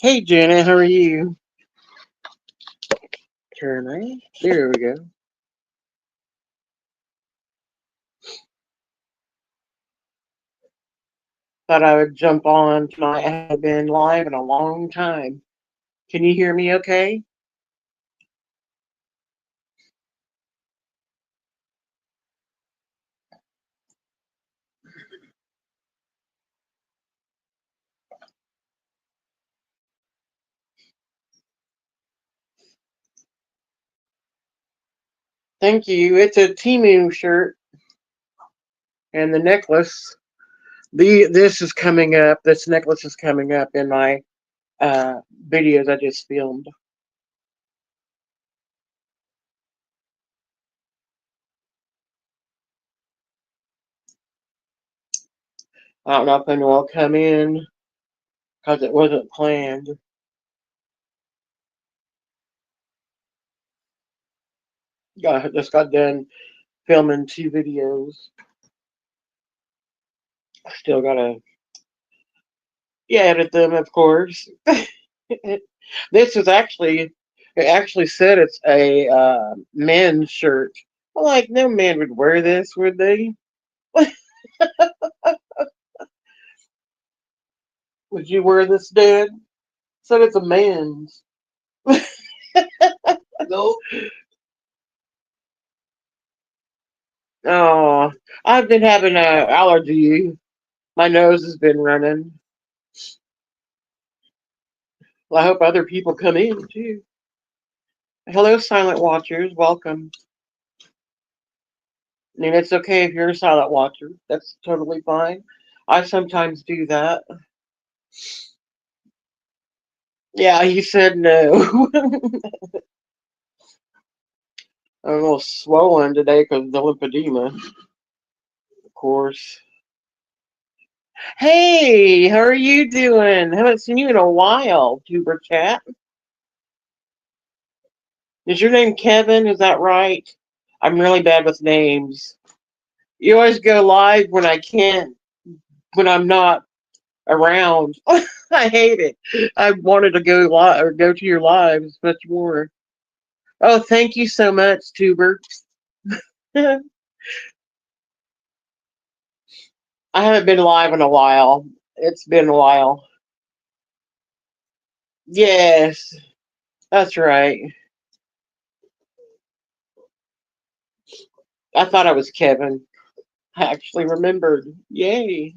Hey Janet, how are you? Turn right. There we go. Thought I would jump on tonight. I haven't been live in a long time. Can you hear me okay? Thank you. It's a Timu shirt and the necklace. This is coming up. This necklace is coming up in my uh videos I just filmed. I don't know if anyone will come in because it wasn't planned. Just got done filming 2 videos. Still gotta edit them, of course. This is actually, it actually said it's a men's shirt. I'm like, no man would wear this, would they? Would you wear this, Dad? Said it's a man's. No. Oh, I've been having an allergy. My nose has been running. Well, I hope other people come in too. Hello, silent watchers. Welcome. I mean, it's okay if you're a silent watcher. That's totally fine. I sometimes do that. Yeah, he said no. I'm a little swollen today because of the lymphedema, of course. Hey, how are you doing? Haven't seen you in a while, FOLLOWER.Chat. Is your name Kevin? Is that right? I'm really bad with names. You always go live when I can't, when I'm not around. I hate it. I wanted to go live or go to your lives much more. Oh, thank you so much, Tuber. I haven't been live in a while. It's been a while. Yes, that's right. I thought I was Kevin. I actually remembered. Yay.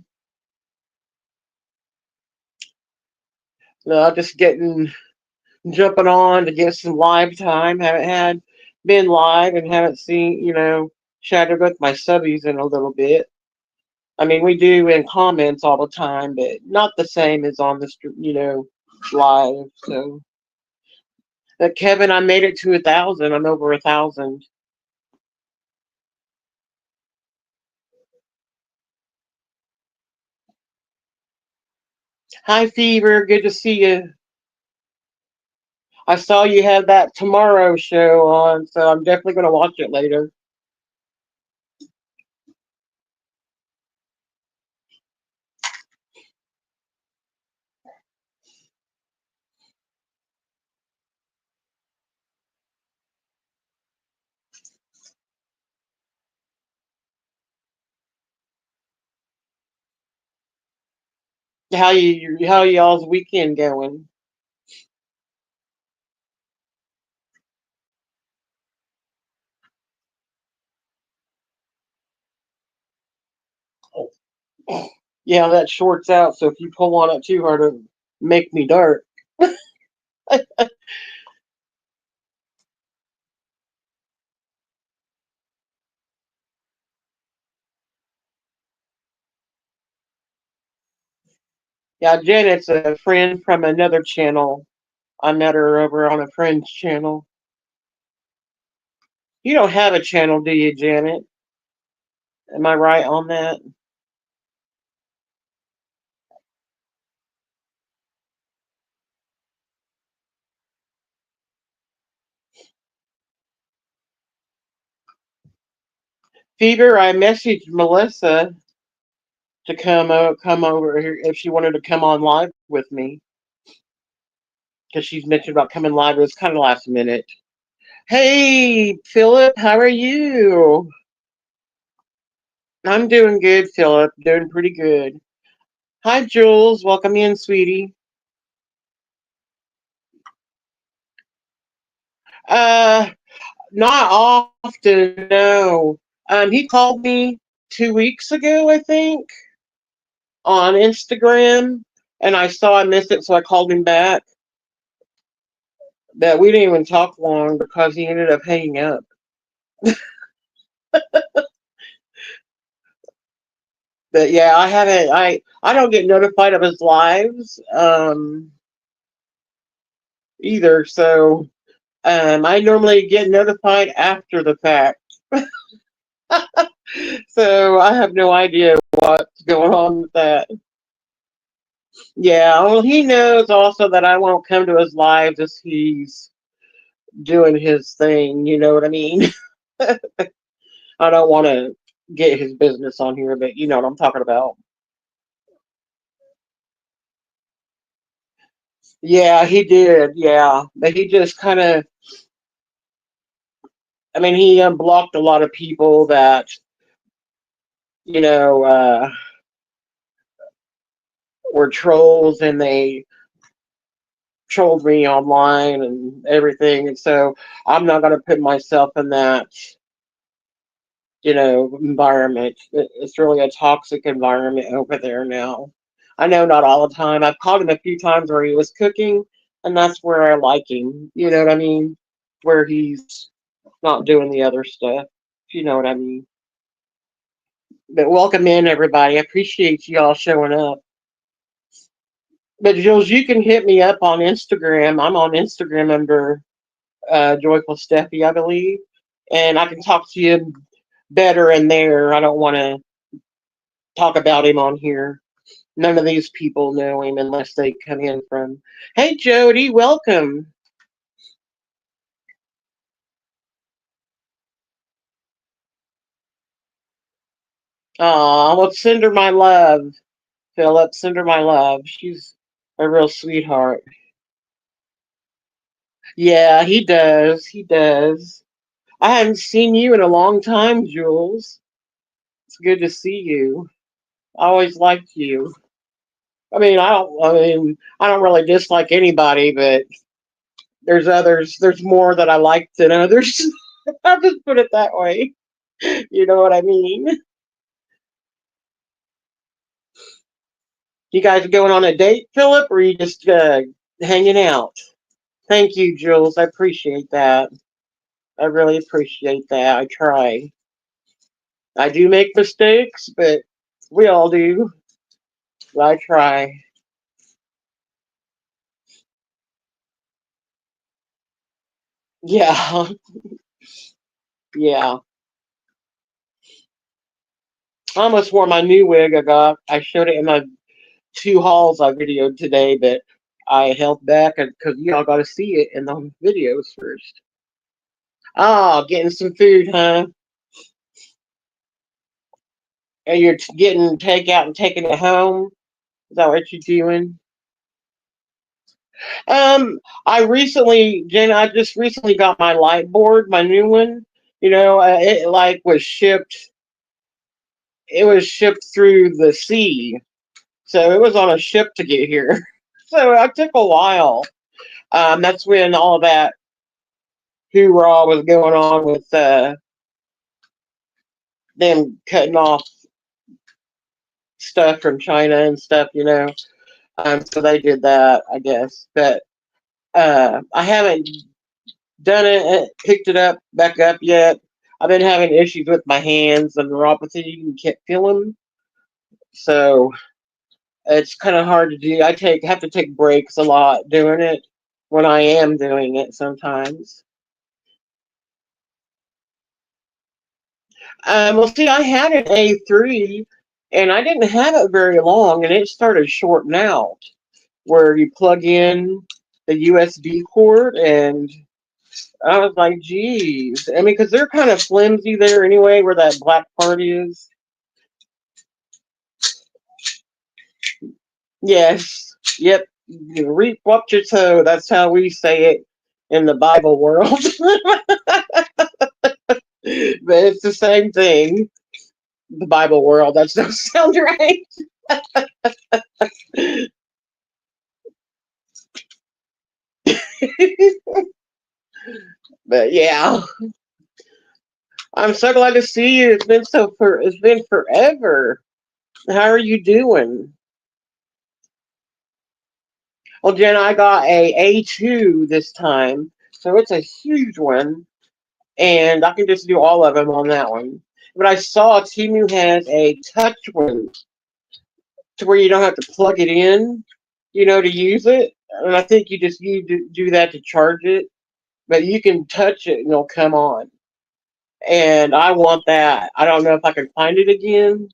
No, just jumping on to get some live time. Haven't had been live and haven't seen, chatted with my subbies in a little bit. I mean, we do in comments all the time, but not the same as on the, live. So, Kevin, I made it to 1,000. I'm over 1,000. Hi, Fever. Good to see you. I saw you have that Tomorrow show on, so I'm definitely going to watch it later. How y'all's weekend going? Yeah, that shorts out, so if you pull on it too hard, it'll make me dark. Yeah, Janet's a friend from another channel. I met her over on a friend's channel. You don't have a channel, do you, Janet? Am I right on that? Fever, I messaged Melissa to come over here if she wanted to come on live with me. because she's mentioned about coming live. It was kind of last minute. Hey, Philip, how are you? I'm doing good, Philip. Doing pretty good. Hi, Jules. Welcome in, sweetie. Uh, Not often, no. He called me 2 weeks ago, I think, on Instagram, and I saw I missed it, so I called him back. But we didn't even talk long because he ended up hanging up. But yeah, I haven't. I don't get notified of his lives either. So I normally get notified after the fact. So I have no idea what's going on with that. Yeah, well, he knows also that I won't come to his lives as he's doing his thing. You know what I mean? I don't want to get his business on here, but you know what I'm talking about. Yeah, he did. Yeah, but he just kind of. I mean, he unblocked a lot of people that you know were trolls, and they trolled me online and everything. And so I'm not going to put myself in that environment. It's really a toxic environment over there now. I know not all the time. I've caught him a few times where he was cooking, and that's where I like him. You know what I mean? Where he's not doing the other stuff. If you know what I mean. But welcome in, everybody. I appreciate you all showing up. But Jules, you can hit me up on Instagram. I'm on Instagram under Joyful Steffi, I believe, and I can talk to you better in there. I don't want to talk about him on here. None of these people know him unless they come in from. Hey, Jody, welcome. Aw, well, send her my love, Philip. Send her my love. She's a real sweetheart. Yeah, he does. He does. I hadn't seen you in a long time, Jules. It's good to see you. I always liked you. I mean, I don't really dislike anybody, but there's others. There's more that I like than others. I'll just put it that way. You know what I mean? You guys going on a date, Philip, or are you just hanging out? Thank you, Jules. I appreciate that. I really appreciate that. I try. I do make mistakes, but we all do. But I try. Yeah, yeah. I almost wore my new wig I got. I showed it in my two hauls I videoed today, but I held back because y'all got to see it in the videos first. Ah, getting some food, huh? And you're getting takeout and taking it home. Is that what you're doing? Um, I just recently got my light board, my new one. It like was shipped. It was shipped through the sea, so it was on a ship to get here. So it took a while. That's when all that hoorah was going on with them cutting off stuff from China and stuff. So they did that, I guess. But I haven't done it, picked it up, back up yet. I've been having issues with my hands and neuropathy and can't feel them. So it's kind of hard to do. Have to take breaks a lot doing it when I am doing it sometimes. Well, see, I had an A3 and I didn't have it very long, and it started shorting out where you plug in the USB cord, and I was like, geez. I mean, because they're kind of flimsy there anyway, where that black part is. Yes. Yep. You reap what you sow. That's how we say it in the Bible world. But it's the same thing. The Bible world. That doesn't sound right. But yeah, I'm so glad to see you. It's been forever. How are you doing? Well, Jen, I got a A2 this time, so it's a huge one, and I can just do all of them on that one. But I saw Timu has a touch one to where you don't have to plug it in, to use it. And I think you do that to charge it, but you can touch it and it'll come on. And I want that. I don't know if I can find it again.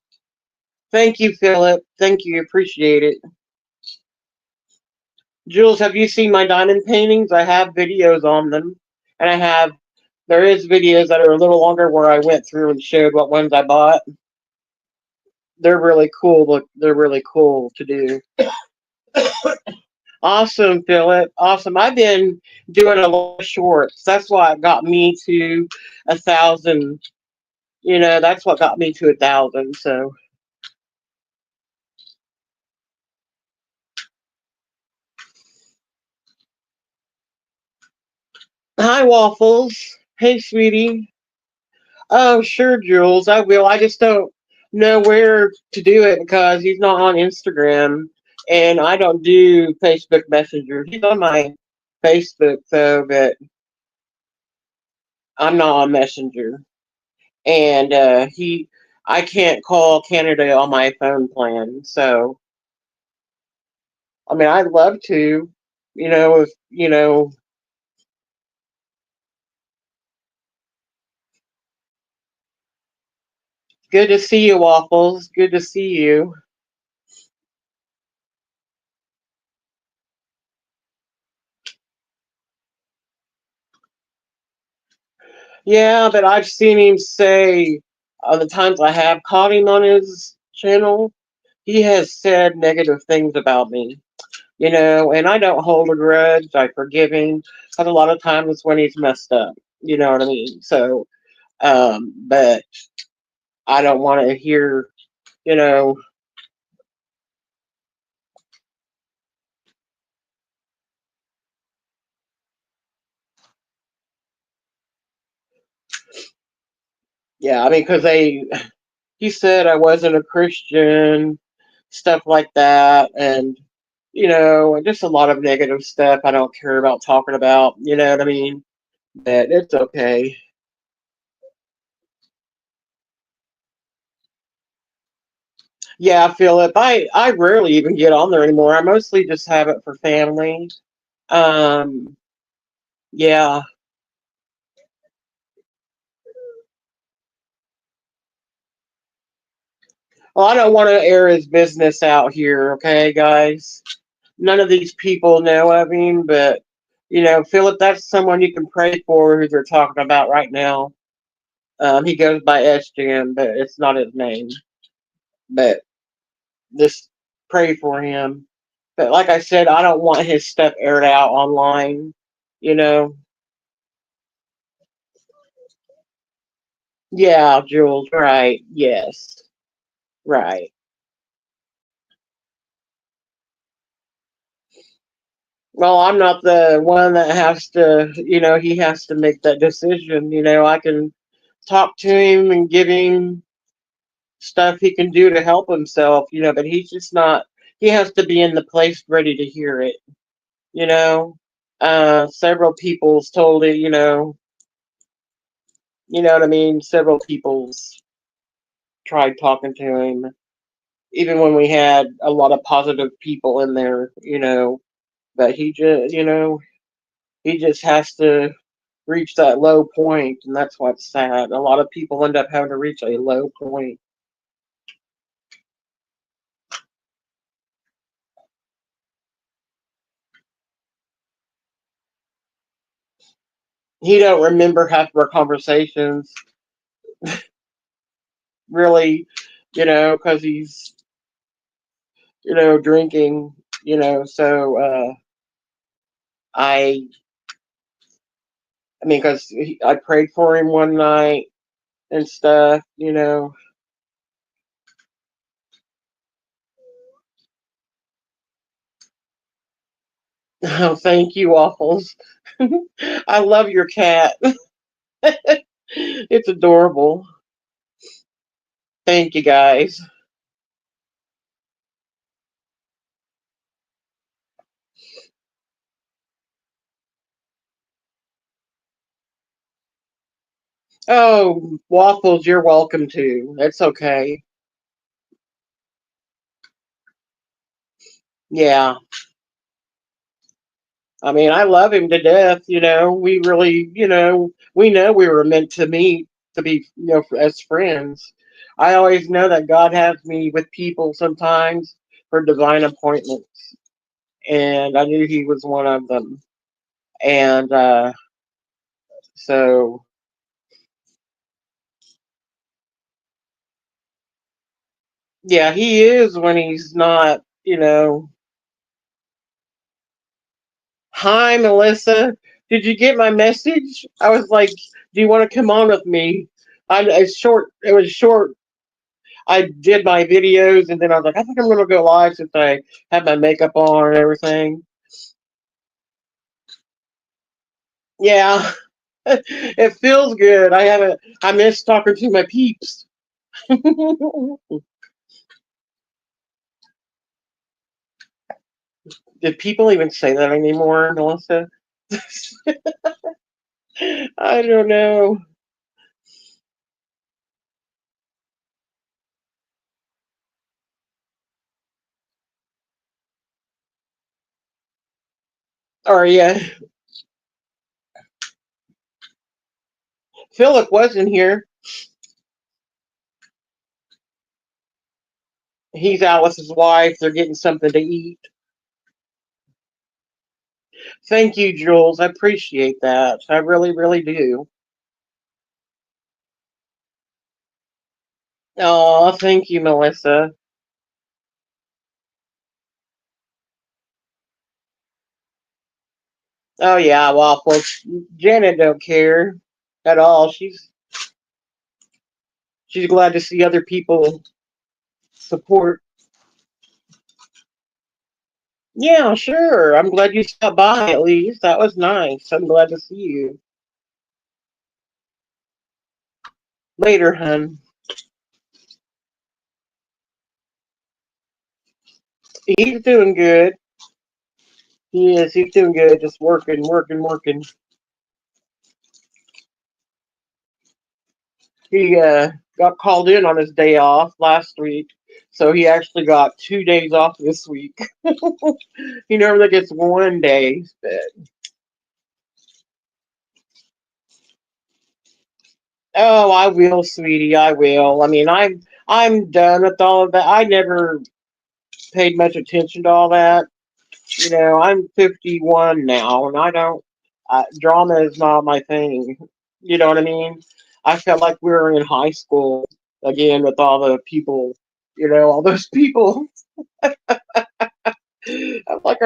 Thank you, Philip. Thank you. Appreciate it. Jules, have you seen my diamond paintings? I have videos on them. And there is videos that are a little longer where I went through and showed what ones I bought. They're really cool. Look, they're really cool to do. Awesome, Philip. Awesome. I've been doing a lot of shorts. That's why it got me to 1,000. That's what got me to 1,000. So, hi, Waffles. Hey, sweetie. Oh, sure, Jules. I will. I just don't know where to do it because he's not on Instagram, and I don't do Facebook Messenger. He's on my Facebook though, but I'm not on Messenger. And I can't call Canada on my phone plan. So, I mean, I'd love to, if good to see you, Waffles. Good to see you. Yeah, but I've seen him say the times I have caught him on his channel, he has said negative things about me, and I don't hold a grudge. I forgive him because a lot of times when he's messed up, you know what I mean? So, but I don't want to hear, you know, yeah, I mean, because he said I wasn't a Christian, stuff like that, and just a lot of negative stuff I don't care about talking about. You know what I mean? But it's okay. Yeah, Philip, I rarely even get on there anymore. I mostly just have it for family. Um, yeah. Well, I don't want to air his business out here, okay, guys? None of these people know of him, but Philip, that's someone you can pray for who they're talking about right now. He goes by SJM, but it's not his name. But just pray for him. But like I said, I don't want his stuff aired out online. You know? Yeah, Jules, right. Yes. Right. Well, I'm not the one that has to, he has to make that decision. I can talk to him and give him stuff he can do to help himself, but he's just not, he has to be in the place ready to hear it, you know. Several people's told it, you know what I mean? Several people's tried talking to him, even when we had a lot of positive people in there, but he just has to reach that low point, and that's what's sad. A lot of people end up having to reach a low point. He don't remember half of our conversations, really, because he's, drinking. So I, I mean, because I prayed for him one night and stuff. Oh, thank you, Waffles. I love your cat. It's adorable. Thank you, guys. Oh, Waffles, you're welcome to. It's okay. Yeah. I mean, I love him to death. We really, we know we were meant to meet, to be, as friends. I always know that God has me with people sometimes for divine appointments, and I knew he was one of them. And so, yeah, he is when he's not, Hi, Melissa. Did you get my message? I was like, do you want to come on with me? It's short. It was short. I did my videos, and then I was like, I think I'm going to go live since I have my makeup on and everything. Yeah, it feels good. I haven't. I miss talking to my peeps. Did people even say that anymore, Melissa? I don't know. Or yeah, Philip wasn't here. He's out with his wife. They're getting something to eat. Thank you, Jules. I appreciate that. I really, really do. Oh, thank you, Melissa. Oh yeah, waffles. Janet don't care at all. She's glad to see other people support. Yeah, sure. I'm glad you stopped by at least. That was nice. I'm glad to see you. Later, hun. He's doing good. He is. He's doing good. Just working, working, working. He got called in on his day off last week, so he actually got 2 days off this week. He normally gets one day. Oh, I will, sweetie. I will. I mean, I'm done with all of that. I never paid much attention to all that. I'm 51 now, and I don't. Drama is not my thing. You know what I mean? I felt like we were in high school again with all the people. All those people. I'm like,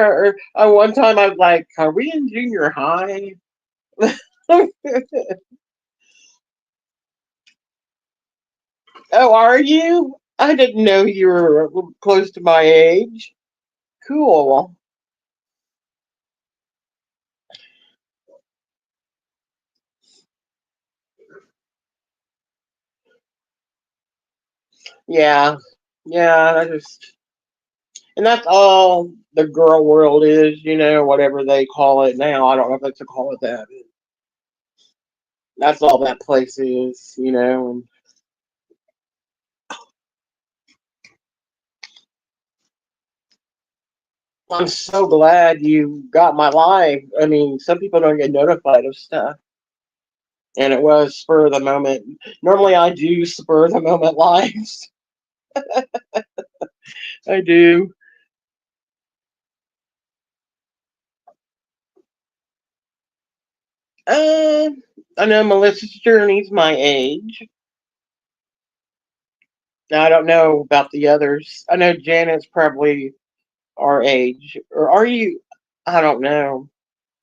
one time I was like, "Are we in junior high?" Oh, are you? I didn't know you were close to my age. Cool. Yeah. Yeah, and that's all the girl world is, whatever they call it now. I don't know if they call it that. That's all that place is. And I'm so glad you got my live. I mean, some people don't get notified of stuff. And it was spur of the moment. Normally I do spur of the moment lives. I do. Uh, I know Melissa's Journey's my age. Now, I don't know about the others. I know Janet's probably our age. Or are you? I don't know.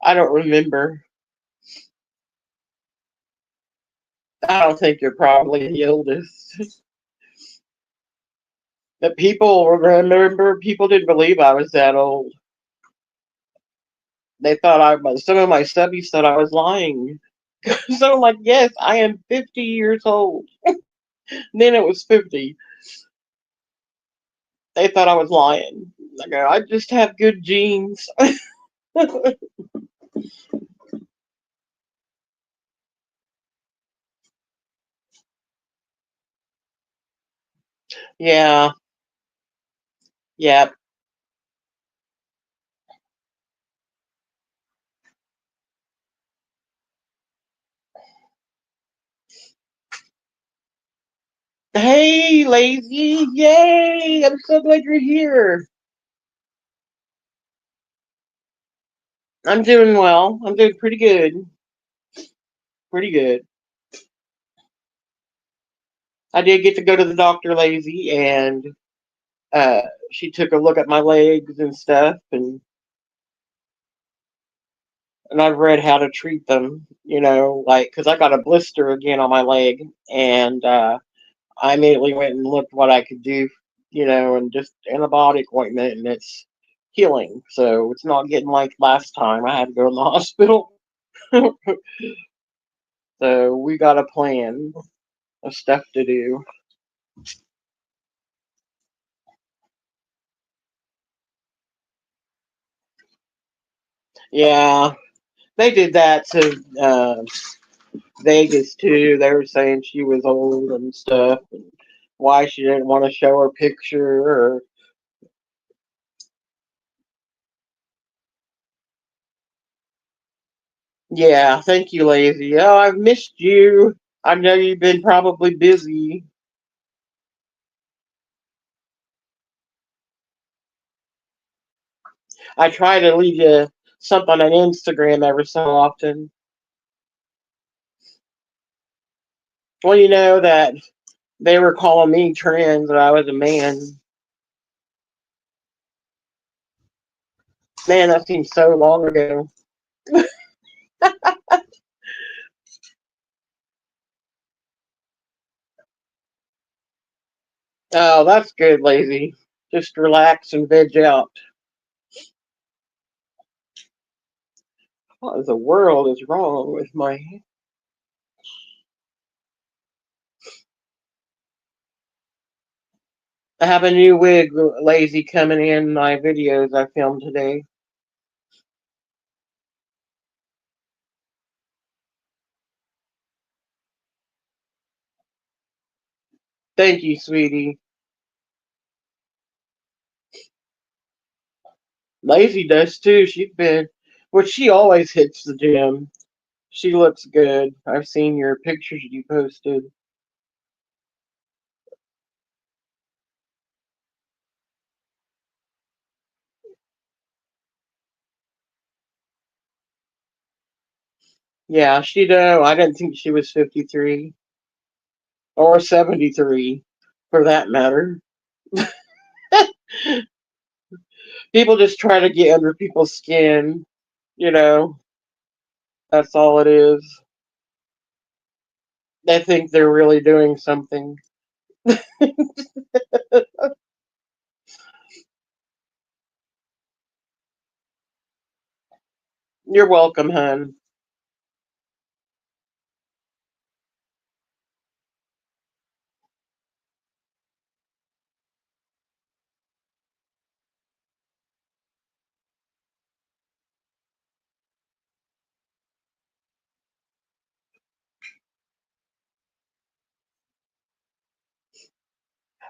I don't remember. I don't think you're probably the oldest. But people remember, people didn't believe I was that old. They thought some of my subbies thought I was lying. So I'm like, yes, I am 50 years old. Then it was 50. They thought I was lying. I go, I just have good genes. Yeah, yeah. Hey, lazy. Yay. I'm so glad you're here. I'm doing well. I'm doing pretty good. Pretty good. I did get to go to the doctor, lazy, and uh, she took a look at my legs and stuff, and I've read how to treat them. Like because I got a blister again on my leg, and I immediately went and looked what I could do, and just antibiotic ointment, and it's healing. So it's not getting like last time. I had to go in the hospital. So we got a plan of stuff to do. Yeah, they did that to Vegas too. They were saying she was old and stuff, and why she didn't want to show her picture. Or yeah, thank you, Lazy. Oh, I've missed you. I know you've been probably busy. I try to leave you something on Instagram every so often. Well, you know that they were calling me trans, and I was a man. Man, that seems so long ago. Oh, that's good, Lazy. Just relax and veg out. What in the world is wrong with my? I have a new wig, Lazy, coming in my videos I filmed today. Thank you, sweetie. Lazy does too. She always hits the gym. She looks good. I've seen your pictures you posted. Yeah, she do. I didn't think she was 53 or 73, for that matter. People just try to get under people's skin. You know, that's all it is. They think they're really doing something. You're welcome, hun.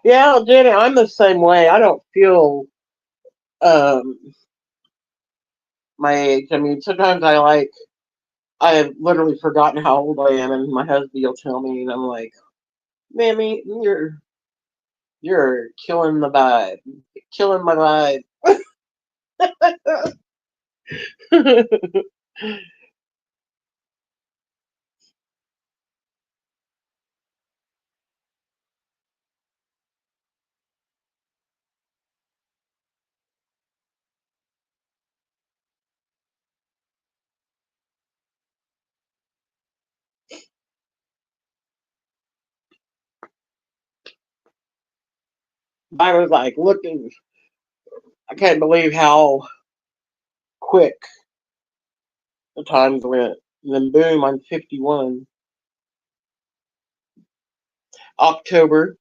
Yeah, Jenny, I'm the same way. I don't feel um my age. I mean, sometimes I have literally forgotten how old I am, and my husband will tell me, and I'm like, "Mammy, you're killing the vibe, killing my vibe." I was like looking. I can't believe how quick the times went. And then boom, I'm 51. October.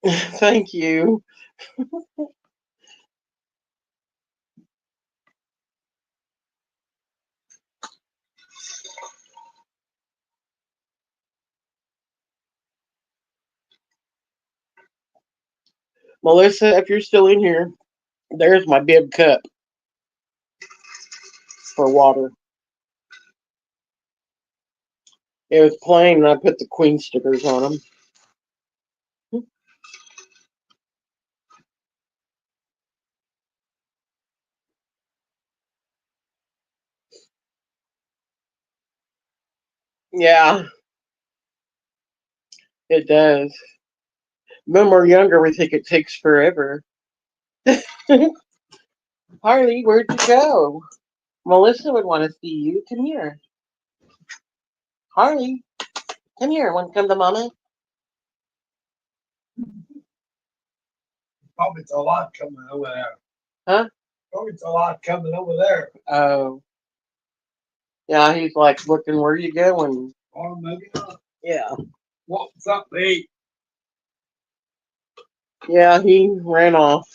Thank you. Melissa, if you're still in here, there's my bib cup for water. It was plain and I put the queen stickers on them. Yeah, it does. When we're younger, we think it takes forever. Harley, where'd you go? Melissa would want to see you. Come here. Harley, come here. Want to come to Mama? Probably it's a lot coming over there. Huh? Probably it's a lot coming over there. Oh. Yeah, he's like looking, where you going? Or maybe not. Yeah. What's up, mate? Yeah, he ran off.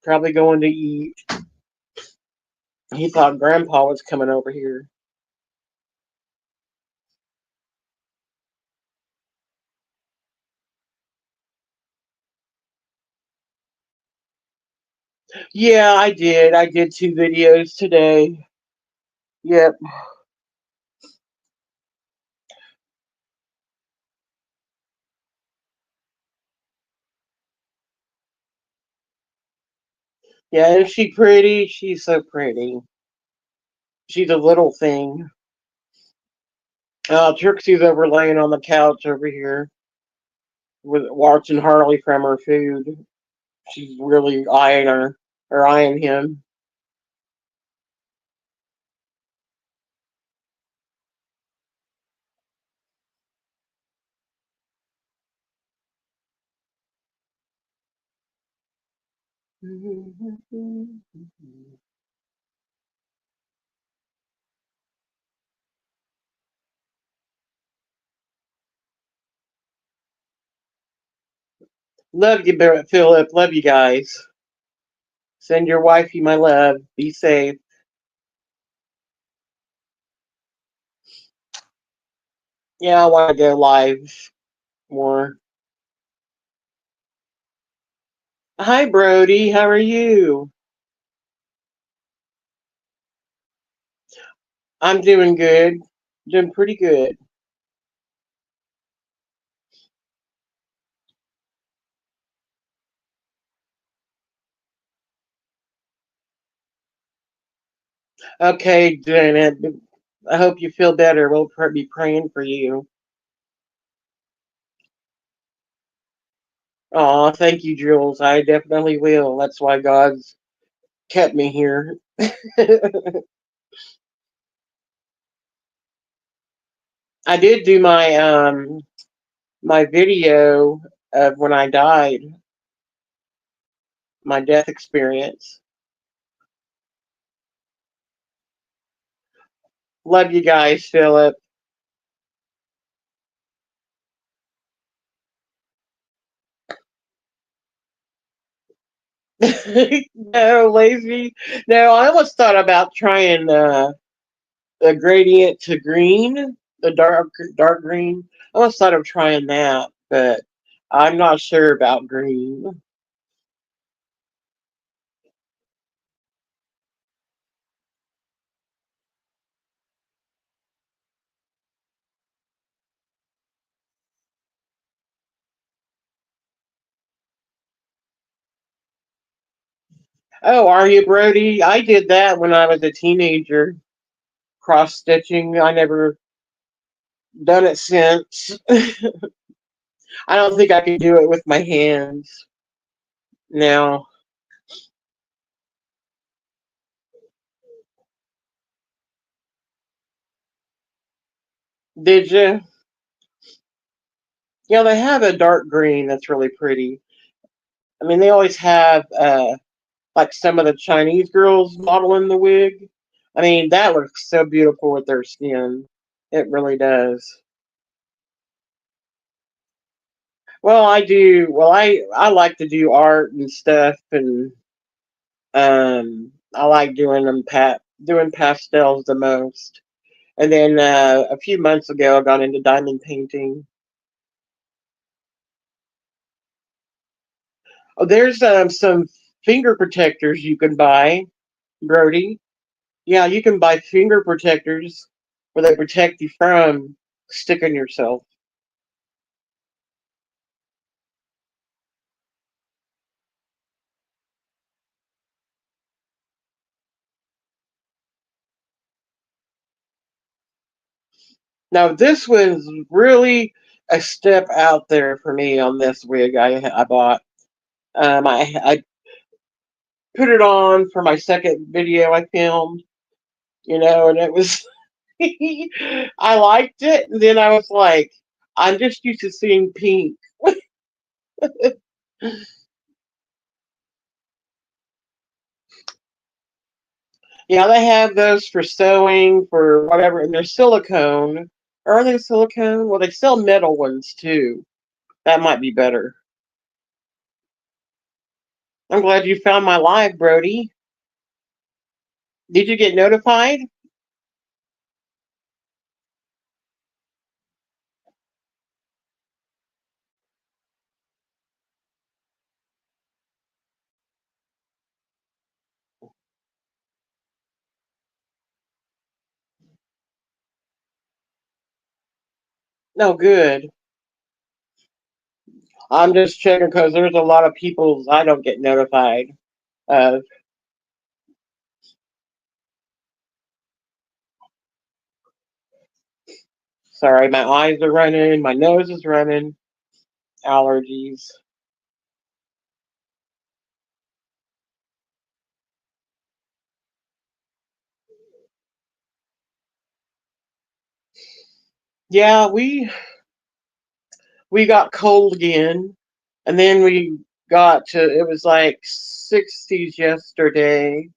Probably going to eat. He thought Grandpa was coming over here. Yeah, I did. I did 2 videos today. Yep. Yeah, is she pretty? She's so pretty. She's a little thing. Trixie's over laying on the couch over here with watching Harley from her food. She's really eyeing her or eyeing him. Love you, Barrett Phillip. Love you guys. Send your wifey my love. Be safe. Yeah, I want to go live more. Hi, Brody. How are you? I'm doing good. Doing pretty good. Okay, Janet. I hope you feel better. We'll be praying for you. Oh, thank you, Jules. I definitely will. That's why God's kept me here. I did do my video of when I died, my death experience. Love you guys, Philip. No, lazy. No, I almost thought about trying the gradient to green, the dark green. I almost thought of trying that, but I'm not sure about green. Oh, are you, Brody? I did that when I was a teenager. Cross stitching. I never done it since. I don't think I could do it with my hands now. Did you? Yeah, they have a dark green that's really pretty. I mean, they always have like some of the Chinese girls modeling the wig. I mean, that looks so beautiful with their skin. It really does. Well, I do. Well, I like to do art and stuff, and I like doing pastels the most. And then a few months ago, I got into diamond painting. Oh, there's some finger protectors you can buy, Brody. Yeah, you can buy finger protectors where they protect you from sticking yourself. Now, this was really a step out there for me on this wig I bought. I put it on for my second video I filmed, and it was, I liked it. And then I was like, I'm just used to seeing pink. Yeah, they have those for sewing, for whatever, and they're silicone. Are they silicone? Well, they sell metal ones too. That might be better. I'm glad you found my live, Brody. Did you get notified? No, good. I'm just checking because there's a lot of people I don't get notified of. Sorry, my eyes are running, my nose is running, allergies. Yeah, we got cold again, and then we got to it was like 60s yesterday,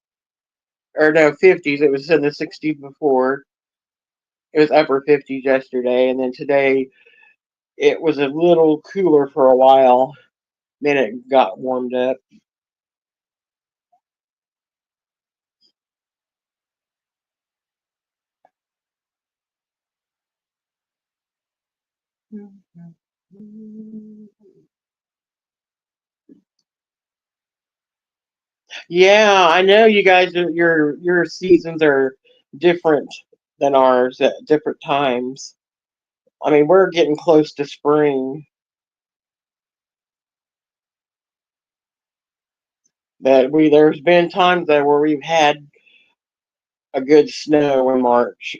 or no 50s. It was in the 60s before. It was upper 50s yesterday, and then today it was a little cooler for a while. Then it got warmed up. Yeah, I know you guys your seasons are different than ours at different times. I mean, we're getting close to spring, but we there's been times that where we've had a good snow in March.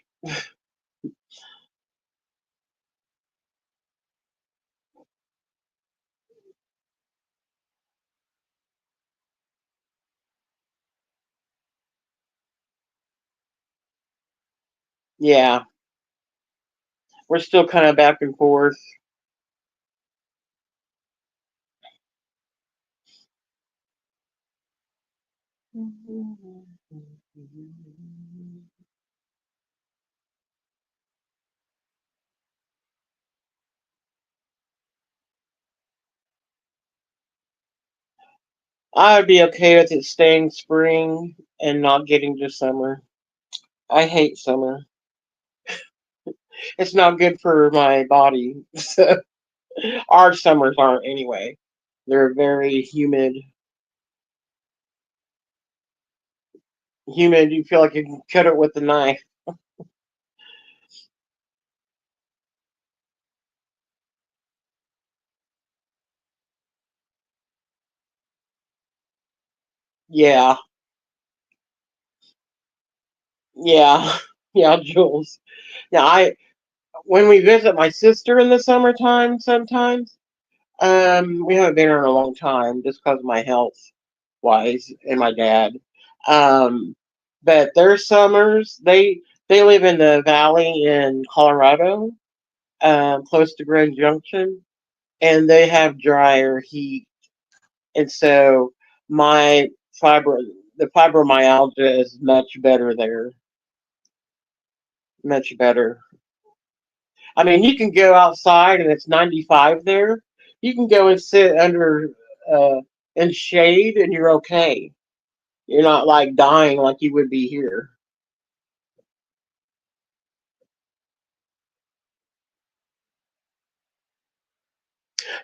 Yeah, we're still kind of back and forth. I would be okay with it staying spring and not getting to summer. I hate summer. It's not good for my body. So our summers aren't anyway. They're very humid. Humid, you feel like you can cut it with a knife. Yeah, yeah, yeah, Jules. Now I when we visit my sister in the summertime sometimes, we haven't been here in a long time just because of my health wise and my dad. Um, but their summers, They live in the valley in Colorado, close to Grand Junction, and they have drier heat. And so my fibro, the fibromyalgia is much better there, much better. I mean, you can go outside and it's 95 there. You can go and sit under uh, in shade and you're okay. You're not like dying like you would be here.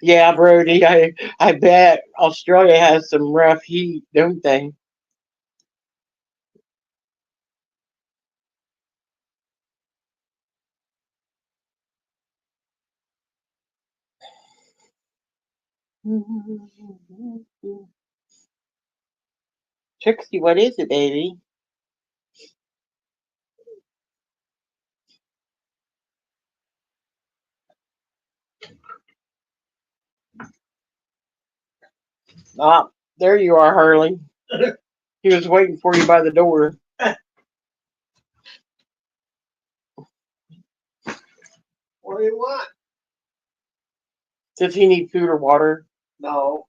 Yeah, Brody, I bet Australia has some rough heat, don't they? Trixie, what is it, baby? Ah, there you are, Harley. He was waiting for you by the door. What do you want? Does he need food or water? No,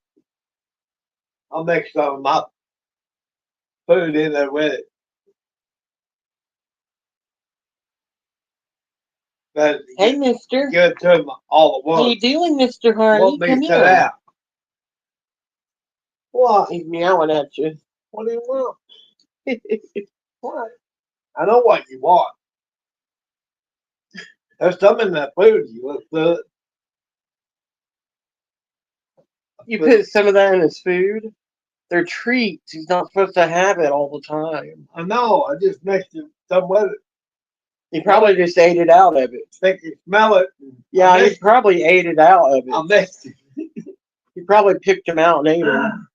I'll mix some of my food in there with it. But Hey, mister. give it to him all at How you once. doing, Mr. Harley? Won't be Come sit here. out. What? He's meowing at you. What do you want? What? I know what you want. There's some in that food. You look good. You put some of that in his food? They're treats. He's not supposed to have it all the time. I know. I just mixed it some with it. He probably just ate it out of it. Think you smell it. Yeah, he probably ate it out of I it. mixed it. He probably picked them out and ate them.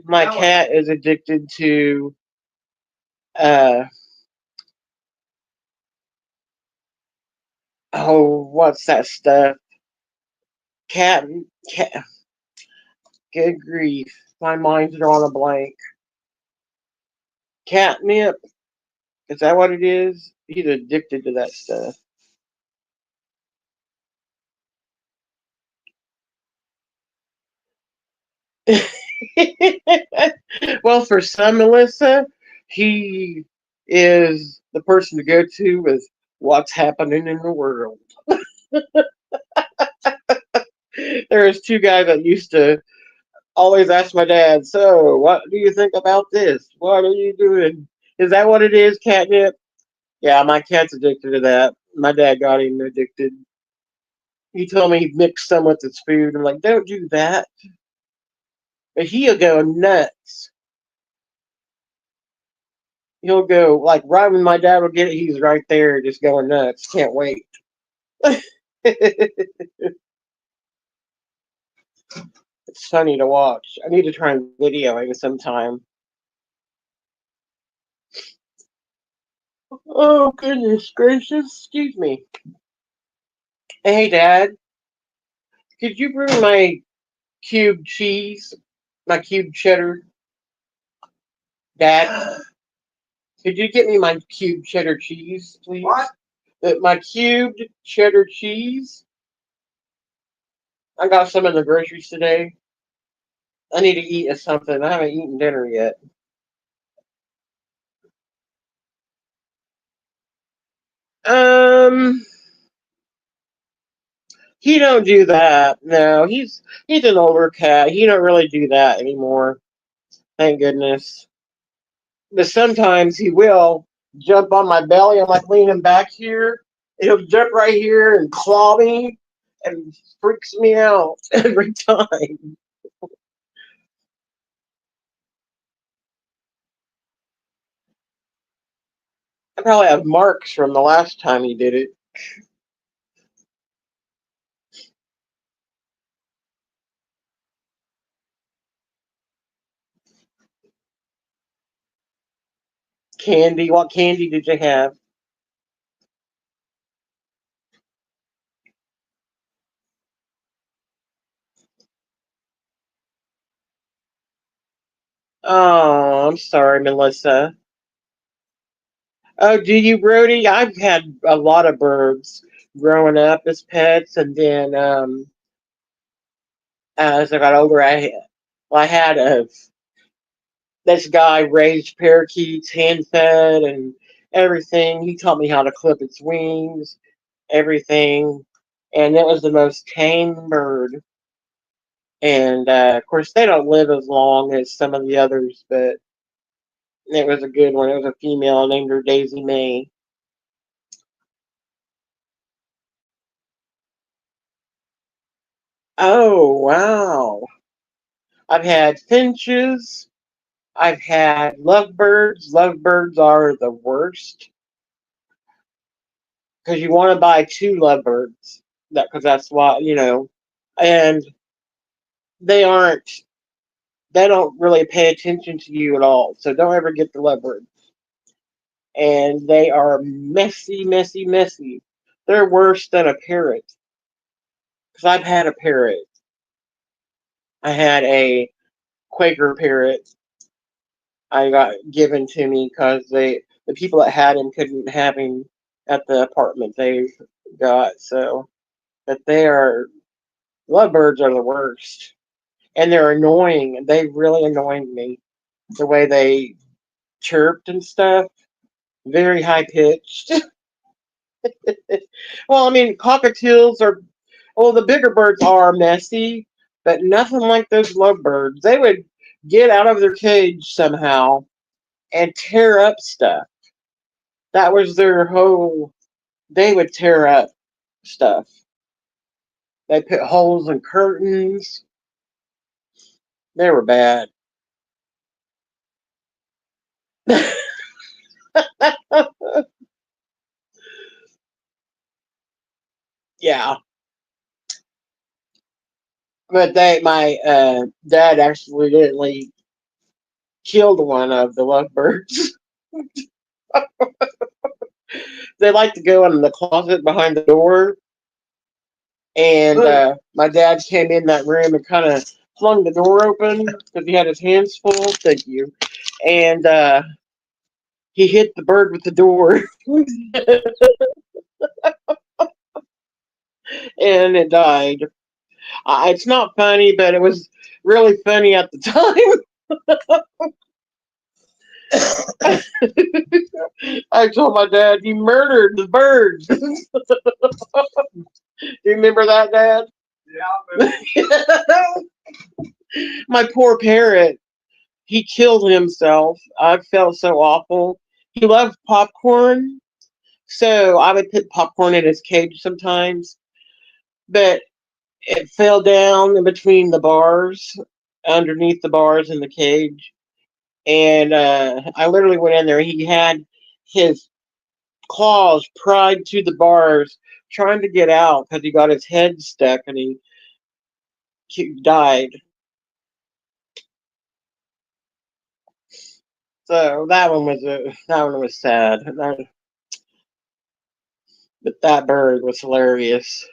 My cat is addicted to uh oh, what's that stuff? Cat, cat. Good grief, my mind's drawing a blank. Catnip. Is that what it is? He's addicted to that stuff. Well, for some, Melissa, he is the person to go to with what's happening in the world. There's two guys that used to always ask my dad, "So, what do you think about this? What are you doing? Is that what it is, catnip?" Yeah, my cat's addicted to that. My dad got him addicted. He told me he mixed some with his food. I'm like, don't do that. But he'll go nuts. He'll go like right when my dad will get it, he's right there just going nuts. Can't wait. It's funny to watch. I need to try and videoing sometime. Oh goodness gracious! Excuse me. Hey Dad, could you bring my cube cheese, my cube cheddar? Dad, could you get me my cube cheddar cheese, please? What? My cubed cheddar cheese. I got some in the groceries today. I need to eat something. I haven't eaten dinner yet. Um, he don't do that. No, he's an older cat. He don't really do that anymore. Thank goodness. But sometimes he will jump on my belly. I'm like leaning back here. He'll jump right here and claw me, and freaks me out every time. I probably have marks from the last time he did it. Candy. What candy did you have? Oh, I'm sorry, Melissa. Oh, do you, Brody? I've had a lot of birds growing up as pets, and then as I got older, I had a this guy raised parakeets, hand fed, and everything. He taught me how to clip its wings, everything, and it was the most tame bird. And of course, they don't live as long as some of the others, but it was a good one. It was a female. I named her Daisy May. Oh wow! I've had finches. I've had lovebirds. Lovebirds are the worst because you want to buy two lovebirds. That because that's why and they aren't. They don't really pay attention to you at all. So don't ever get the lovebird. And they are messy, messy, messy. They're worse than a parrot. Because I've had a parrot. I had a Quaker parrot. I got given to me because the people that had him couldn't have him at the apartment they got. So, but they are lovebirds are the worst, and they're annoying. They really annoyed me the way they chirped and stuff. Very high pitched. Well, I mean, cockatiels are. Well, the bigger birds are messy, but nothing like those lovebirds. They would get out of their cage somehow and tear up stuff. That was their whole. They would tear up stuff. They put holes in curtains. They were bad. Yeah, but my dad accidentally killed one of the lovebirds. They like to go in the closet behind the door, and my dad came in that room and kind of flung the door open because he had his hands full. Thank you, and he hit the bird with the door, and it died. It's not funny, but it was really funny at the time. I told my dad, "You murdered the bird." Do you remember that, Dad? Yeah, My poor parrot. He killed himself. I felt so awful. He loved popcorn, so I would put popcorn in his cage sometimes, but it fell down in between the bars, underneath the bars in the cage, and I literally went in there. He had his claws pried to the bars, trying to get out because he got his head stuck and he died. So that one was sad. But that bird was hilarious,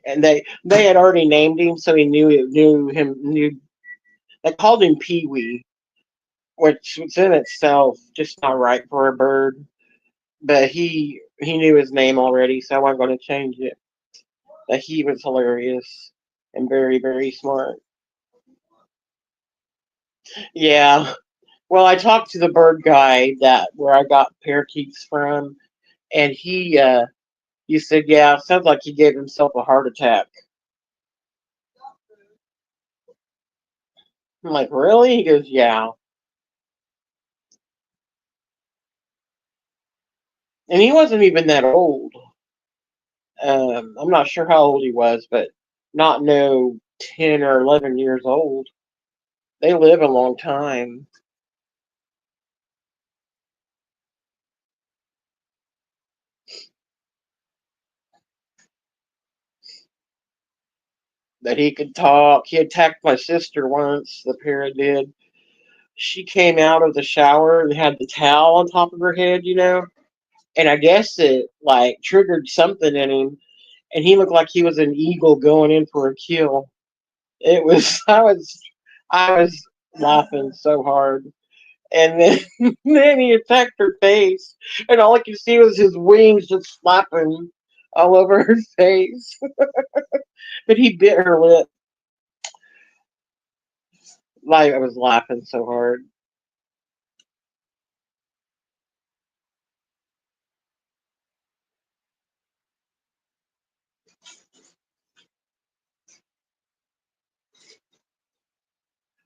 and they had already named him, so he knew. They called him Pee Wee, which was in itself just not right for a bird. But he knew his name already, so I wasn't going to change it. But he was hilarious and very very smart. Yeah. Well, I talked to the bird guy that where I got parakeets from, and he said, "Yeah, sounds like he gave himself a heart attack." I'm like, "Really?" He goes, "Yeah," and he wasn't even that old. I'm not sure how old he was, but not no 10 or 11 years old. They live a long time. That he could talk. He attacked my sister once. The parrot did. She came out of the shower and had the towel on top of her head, and I guess it like triggered something in him, and he looked like he was an eagle going in for a kill. It was I was laughing so hard. And then, then he attacked her face, and all I could see was his wings just flapping all over her face. But he bit her lip. Like I was laughing so hard.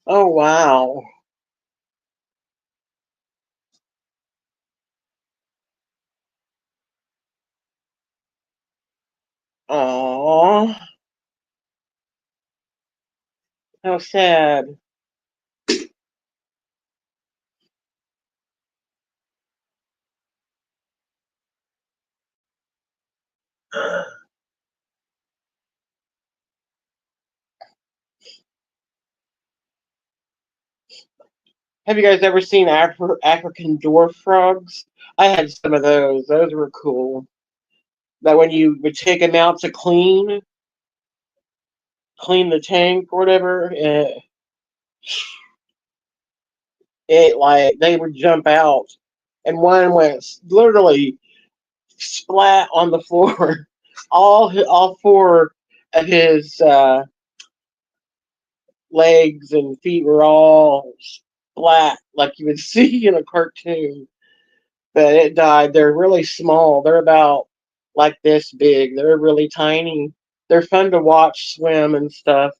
Oh wow. Oh, how sad. Have you guys ever seen African dwarf frogs? I had some of those. Those were cool. That when you would take them out to clean the tank or whatever, it like they would jump out, and one went literally splat on the floor. All four of his legs and feet were all splat like you would see in a cartoon. But it died. They're really small. They're about like this big. They're really tiny. They're fun to watch swim and stuff.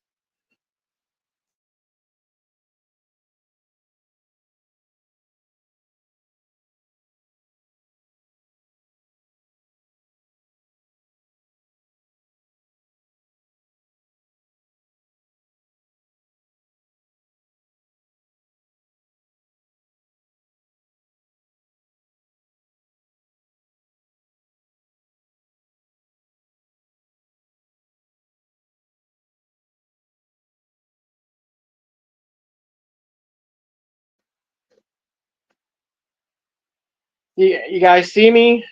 You guys see me?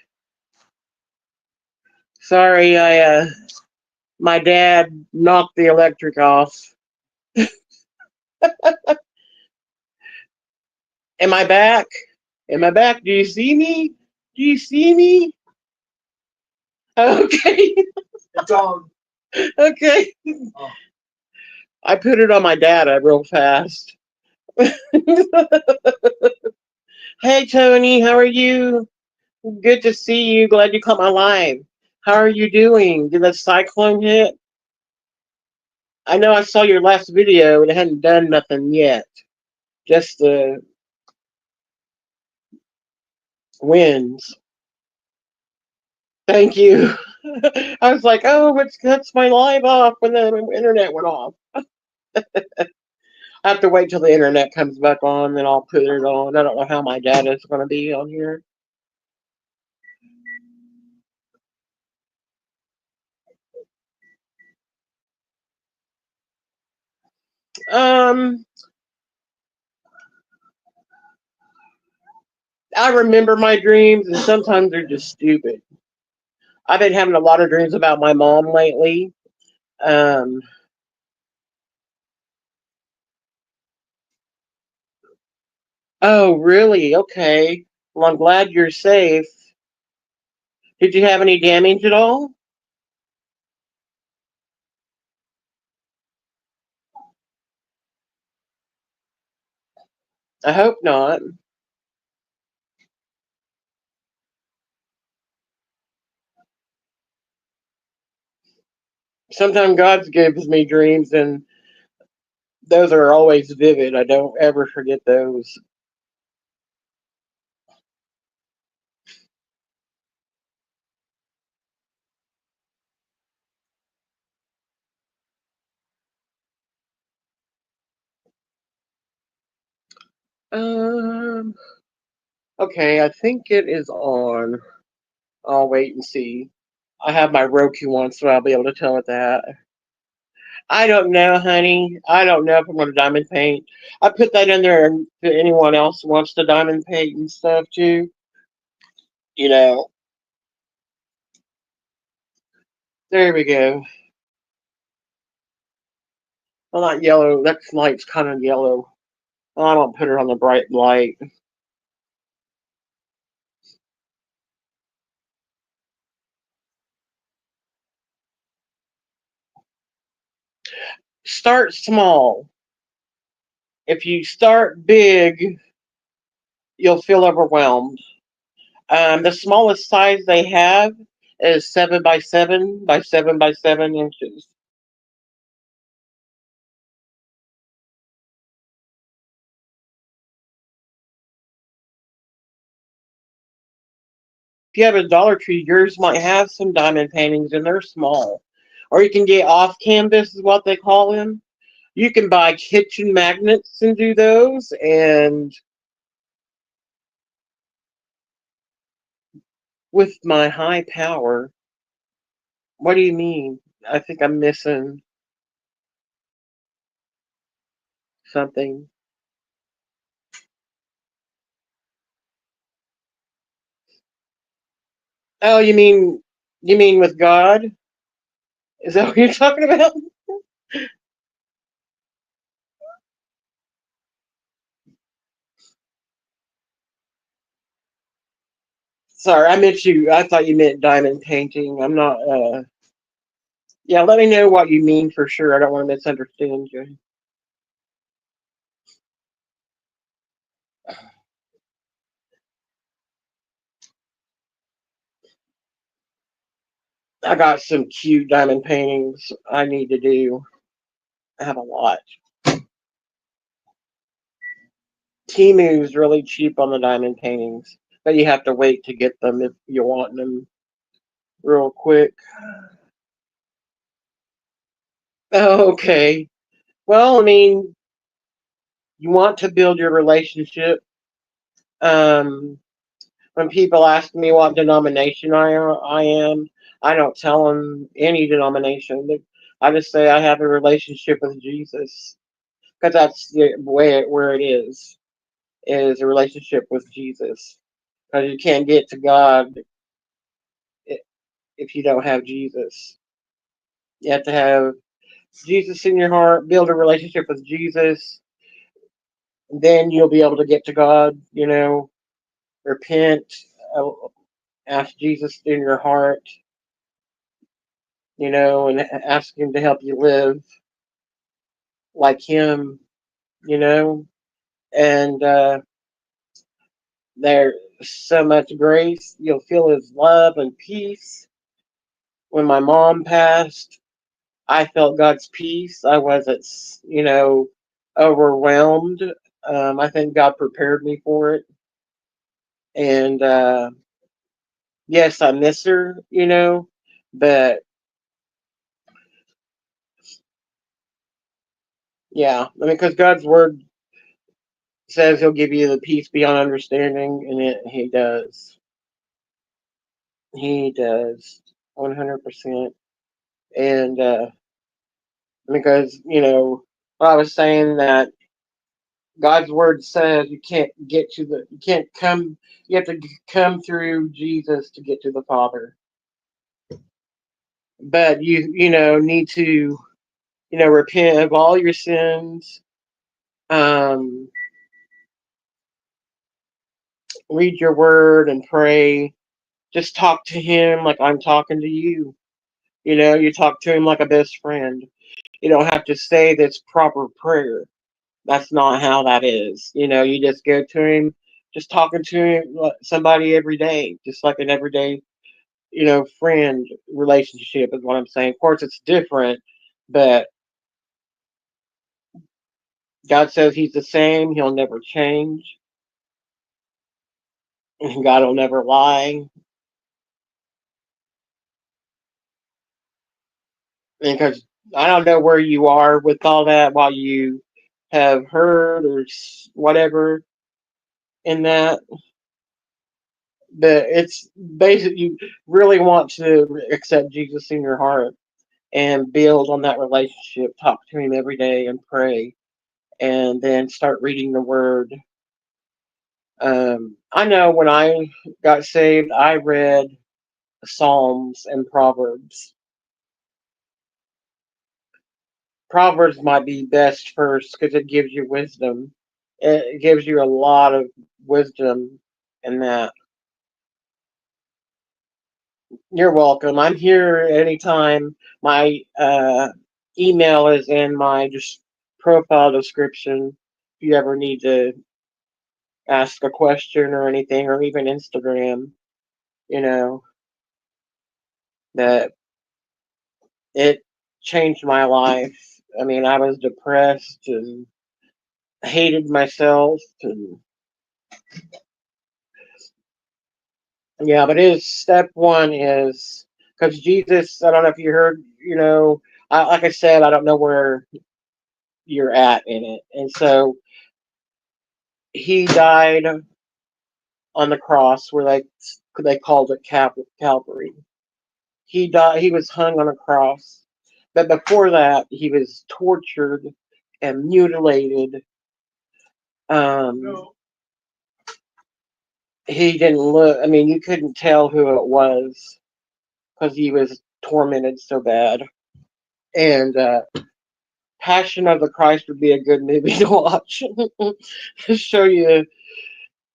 Sorry, I my dad knocked the electric off. Am I back? Am I back? Do you see me? Do you see me? Okay. It's on. Okay. Oh, I put it on my data real fast. Hey Tony, how are you? Good to see you. Glad you caught my live. How are you doing? Did the cyclone hit? I know I saw your last video and it hadn't done nothing yet. Just the winds. Thank you. I was like, oh, what's cuts my live off when the internet went off. I have to wait till the internet comes back on, then I'll put it on. I don't know how my data is going to be on here. Um, I remember my dreams, and sometimes they're just stupid. I've been having a lot of dreams about my mom lately. Um, oh, really? Okay. Well, I'm glad you're safe. Did you have any damage at all? I hope not. Sometimes God gives me dreams, and those are always vivid. I don't ever forget those. Um, okay, I think it is on. I'll wait and see. I have my Roku on, so I'll be able to tell it that. I don't know, honey. I don't know if I'm going to diamond paint. I put that in there to anyone else who wants to diamond paint and stuff too. You know, there we go. Well, not yellow. That light's kind of yellow. I don't put her on the bright light. Start small. If you start big, you'll feel overwhelmed. The smallest size they have is 7 by 7 by 7 by 7 inches. If you have a Dollar Tree, yours might have some diamond paintings and they're small. Or you can get off canvas, is what they call them. You can buy kitchen magnets and do those. And with my high power, what do you mean? I think I'm missing something. Oh, you mean with God? Is that what you're talking about? Sorry, I meant you. I thought you meant diamond painting. I'm not. Yeah, let me know what you mean for sure. I don't want to misunderstand you. I got some cute diamond paintings I need to do. I have a lot. Timu's really cheap on the diamond paintings, but you have to wait to get them if you want them real quick. Oh, okay. Well, I mean, you want to build your relationship. Um, when people ask me what denomination I am, I don't tell them any denomination. I just say I have a relationship with Jesus because that's the way where it is a relationship with Jesus. Because you can't get to God if you don't have Jesus. You have to have Jesus in your heart, build a relationship with Jesus, then you'll be able to get to God. Repent, uh, ask Jesus in your heart, and ask Him to help you live like Him, you know. And there's so much grace. You'll feel His love and peace. When my mom passed, I felt God's peace. I wasn't, overwhelmed. I think God prepared me for it. And yes, I miss her, but yeah, I mean, because God's word says He'll give you the peace beyond understanding, and He does. He does, 100%. And because I was saying that God's word says you can't come, you have to come through Jesus to get to the Father. But you need to repent of all your sins. Um, Read your word and pray. Just talk to Him like I'm talking to you. You talk to Him like a best friend. You don't have to say this proper prayer. That's not how that is. You just go to Him, just talking to Him, like somebody every day, just like an everyday, friend relationship is what I'm saying. Of course, it's different, but God says He's the same. He'll never change. God will never lie. Because I don't know where you are with all that, while you have heard or whatever in that, but it's basically you really want to accept Jesus in your heart and build on that relationship. Talk to Him every day and pray, and then start reading the Word. I know when I got saved, I read Psalms and Proverbs. Proverbs might be best first because it gives you wisdom. It gives you a lot of wisdom in that. You're welcome. I'm here anytime. My email is in my just profile description. If you ever need to ask a question or anything, or even Instagram, you know, that it changed my life. I mean, I was depressed and hated myself, and yeah, but his step one is because Jesus. I don't know if you heard. Like I said, I don't know where you're at in it, and so he died on the cross where they called it Calvary. He died. He was hung on a cross, but before that, he was tortured and mutilated. Um, he didn't look. I mean, you couldn't tell who it was because he was tormented so bad. And Passion of the Christ would be a good movie to watch to show you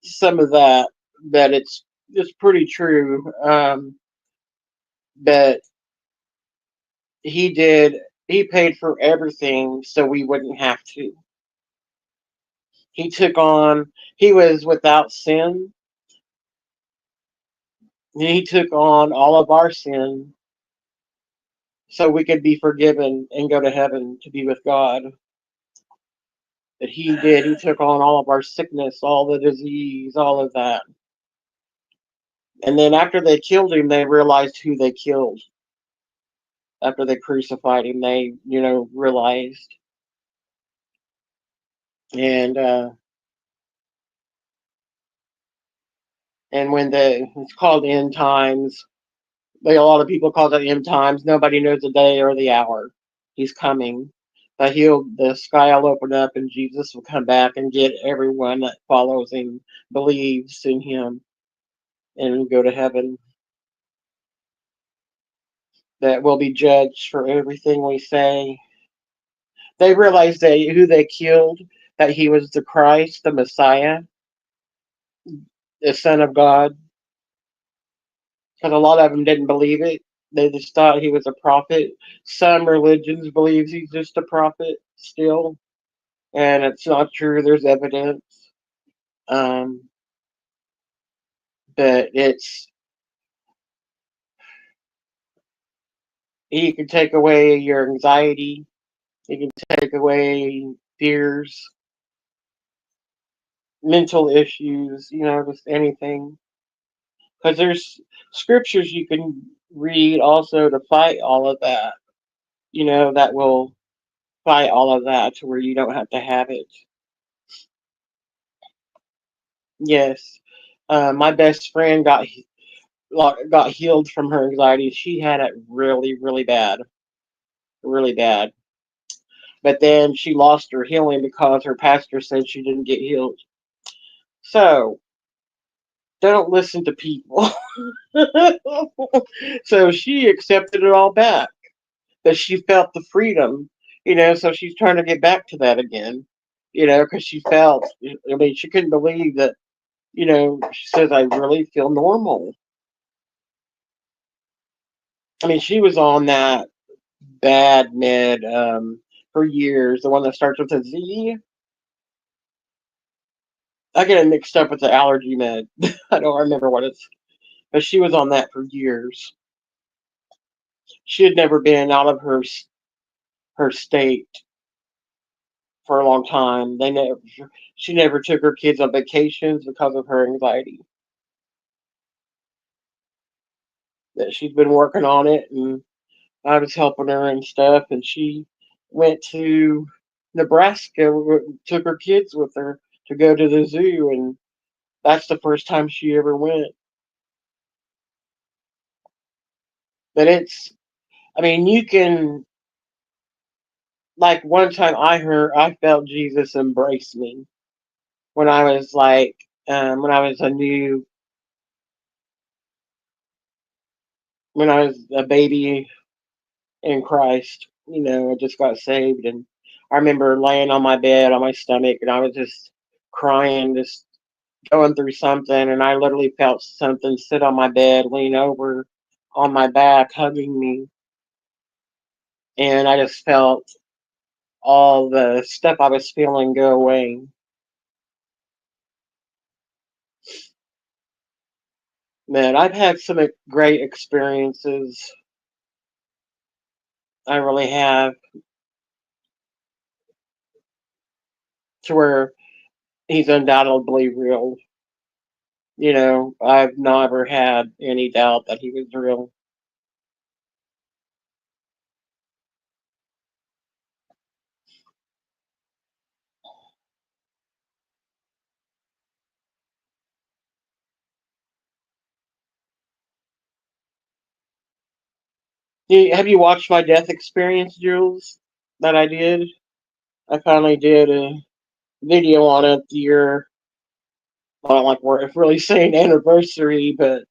some of that. That it's pretty true. But he did. He paid for everything so we wouldn't have to. He took on. He was without sin. And he took on all of our sin so we could be forgiven and go to heaven to be with God. That he did. He took on all of our sickness, all the disease, all of that. And then after they killed him, they realized who they killed. After they crucified him, they, realized. And when it's called end times, a lot of people call it end times. Nobody knows the day or the hour. He's coming. But the sky will open up and Jesus will come back and get everyone that follows him, believes in him, and go to heaven. That will be judged for everything we say. They realized who they killed, that he was the Christ, the Messiah, the Son of God. Because a lot of them didn't believe it. They just thought he was a prophet. Some religions believe he's just a prophet still, and it's not true. There's evidence. Um, but he can take away your anxiety. He can take away fears, mental issues. Just anything. Because there's scriptures you can read also to fight all of that. That will fight all of that to where you don't have to have it. Yes. My best friend got healed from her anxiety. She had it really, really bad, really bad. But then she lost her healing because her pastor said she didn't get healed. So don't listen to people. So she accepted it all back. That she felt the freedom, so she's trying to get back to that again, because she felt, I mean, she couldn't believe that, she says, I really feel normal. I mean, she was on that bad med for years, the one that starts with a Z. I get it mixed up with the allergy med. I don't remember what it's, but she was on that for years. She had never been out of her state for a long time. She never took her kids on vacations because of her anxiety. That she's been working on it, and I was helping her and stuff, and she went to Nebraska, took her kids with her to go to the zoo, and that's the first time she ever went. But I mean, you can, like one time I felt Jesus embrace me when I was when I was when I was a baby in Christ. I just got saved, and I remember laying on my bed on my stomach, and I was just crying, just going through something, and I literally felt something sit on my bed, lean over on my back, hugging me, and I just felt all the stuff I was feeling go away. Man, I've had some great experiences. I really have, to where he's undoubtedly real. I've never had any doubt that he was real. Have you watched my death experience, Jules? That I did. I finally did a video on it. The year, I don't like we're really saying anniversary, but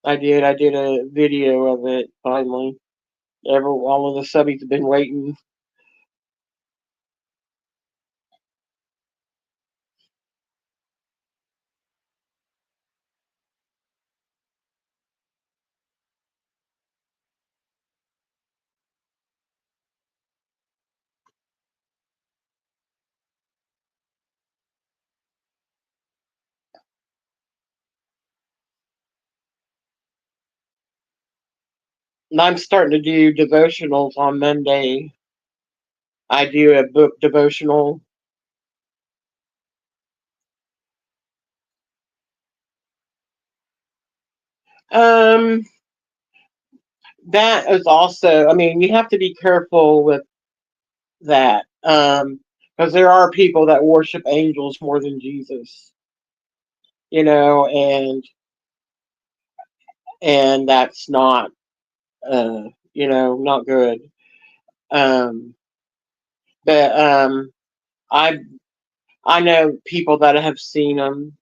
I did. I did a video of it finally. All of the subbies have been waiting. And I'm starting to do devotionals on Monday. I do a book devotional. Um, that is also, I mean, you have to be careful with that. Because there are people that worship angels more than Jesus, and that's not, not good. Um, but I I know people that have seen them.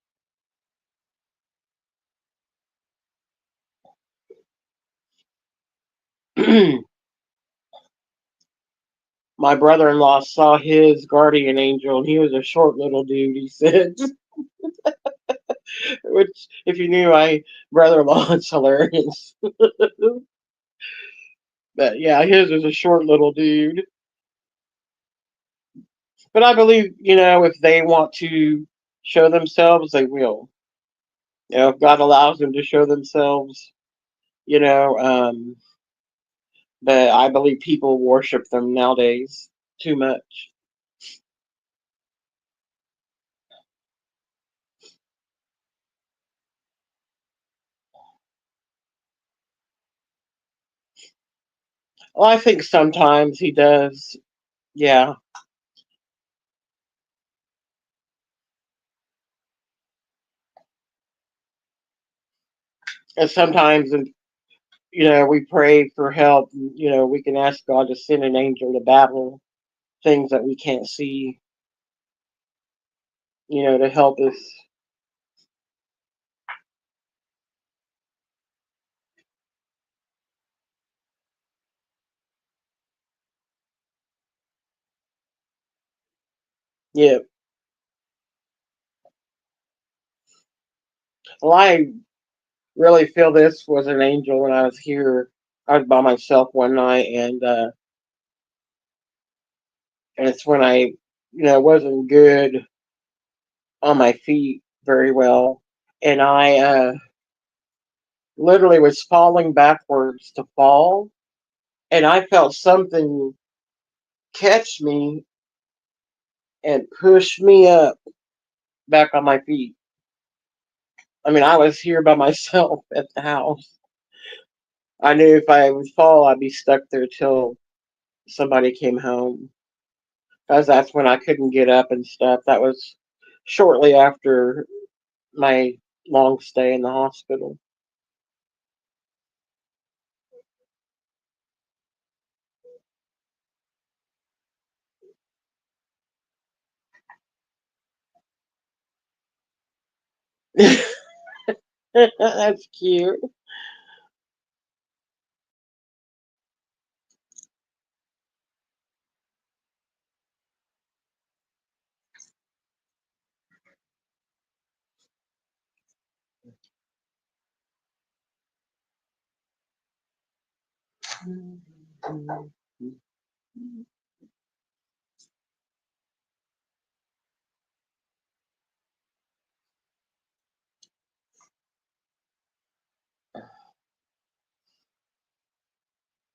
My brother-in-law saw his guardian angel, and he was a short little dude. He said, which if you knew my brother-in-law, it's hilarious. But yeah, his is a short little dude. But I believe, if they want to show themselves, they will. If God allows them to show themselves, you know. But I believe people worship them nowadays too much. Well, I think sometimes he does. Yeah, and sometimes, we pray for help. We can ask God to send an angel to battle things that we can't see. To help us. Yeah. Well, I really feel this was an angel when I was here. I was by myself one night, and it's when I, wasn't good on my feet very well, and I literally was falling backwards to fall, and I felt something catch me and push me up back on my feet. I mean, I was here by myself at the house. I knew if I would fall, I'd be stuck there till somebody came home. Because that's when I couldn't get up and stuff. That was shortly after my long stay in the hospital. That's cute.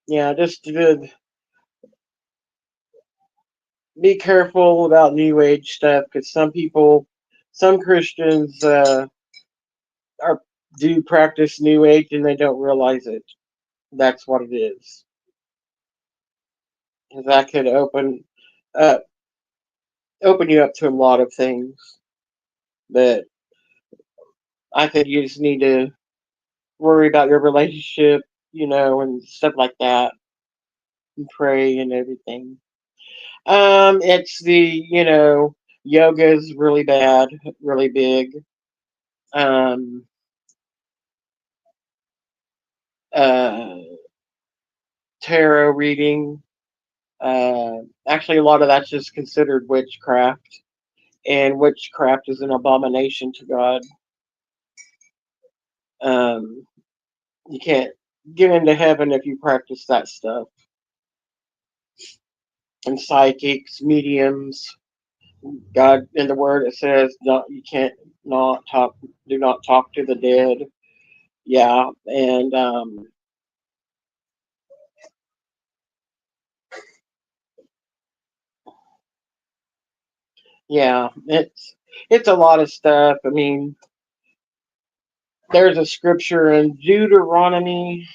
Yeah, just to be careful about New Age stuff because some people, some Christians are do practice New Age and they don't realize it. That's what it is. Because that could uh, open you up to a lot of things. But I think you just need to worry about your relationship, and stuff like that, and pray and everything. It's yoga's really bad, really big. Um, uh, Tarot reading. Actually, a lot of that's just considered witchcraft, and witchcraft is an abomination to God. Um, you can't get into heaven if you practice that stuff. And psychics, mediums, God in the Word it says, "Not you can't not talk, do not talk to the dead." Yeah, and yeah, it's a lot of stuff. I mean, there's a scripture in Deuteronomy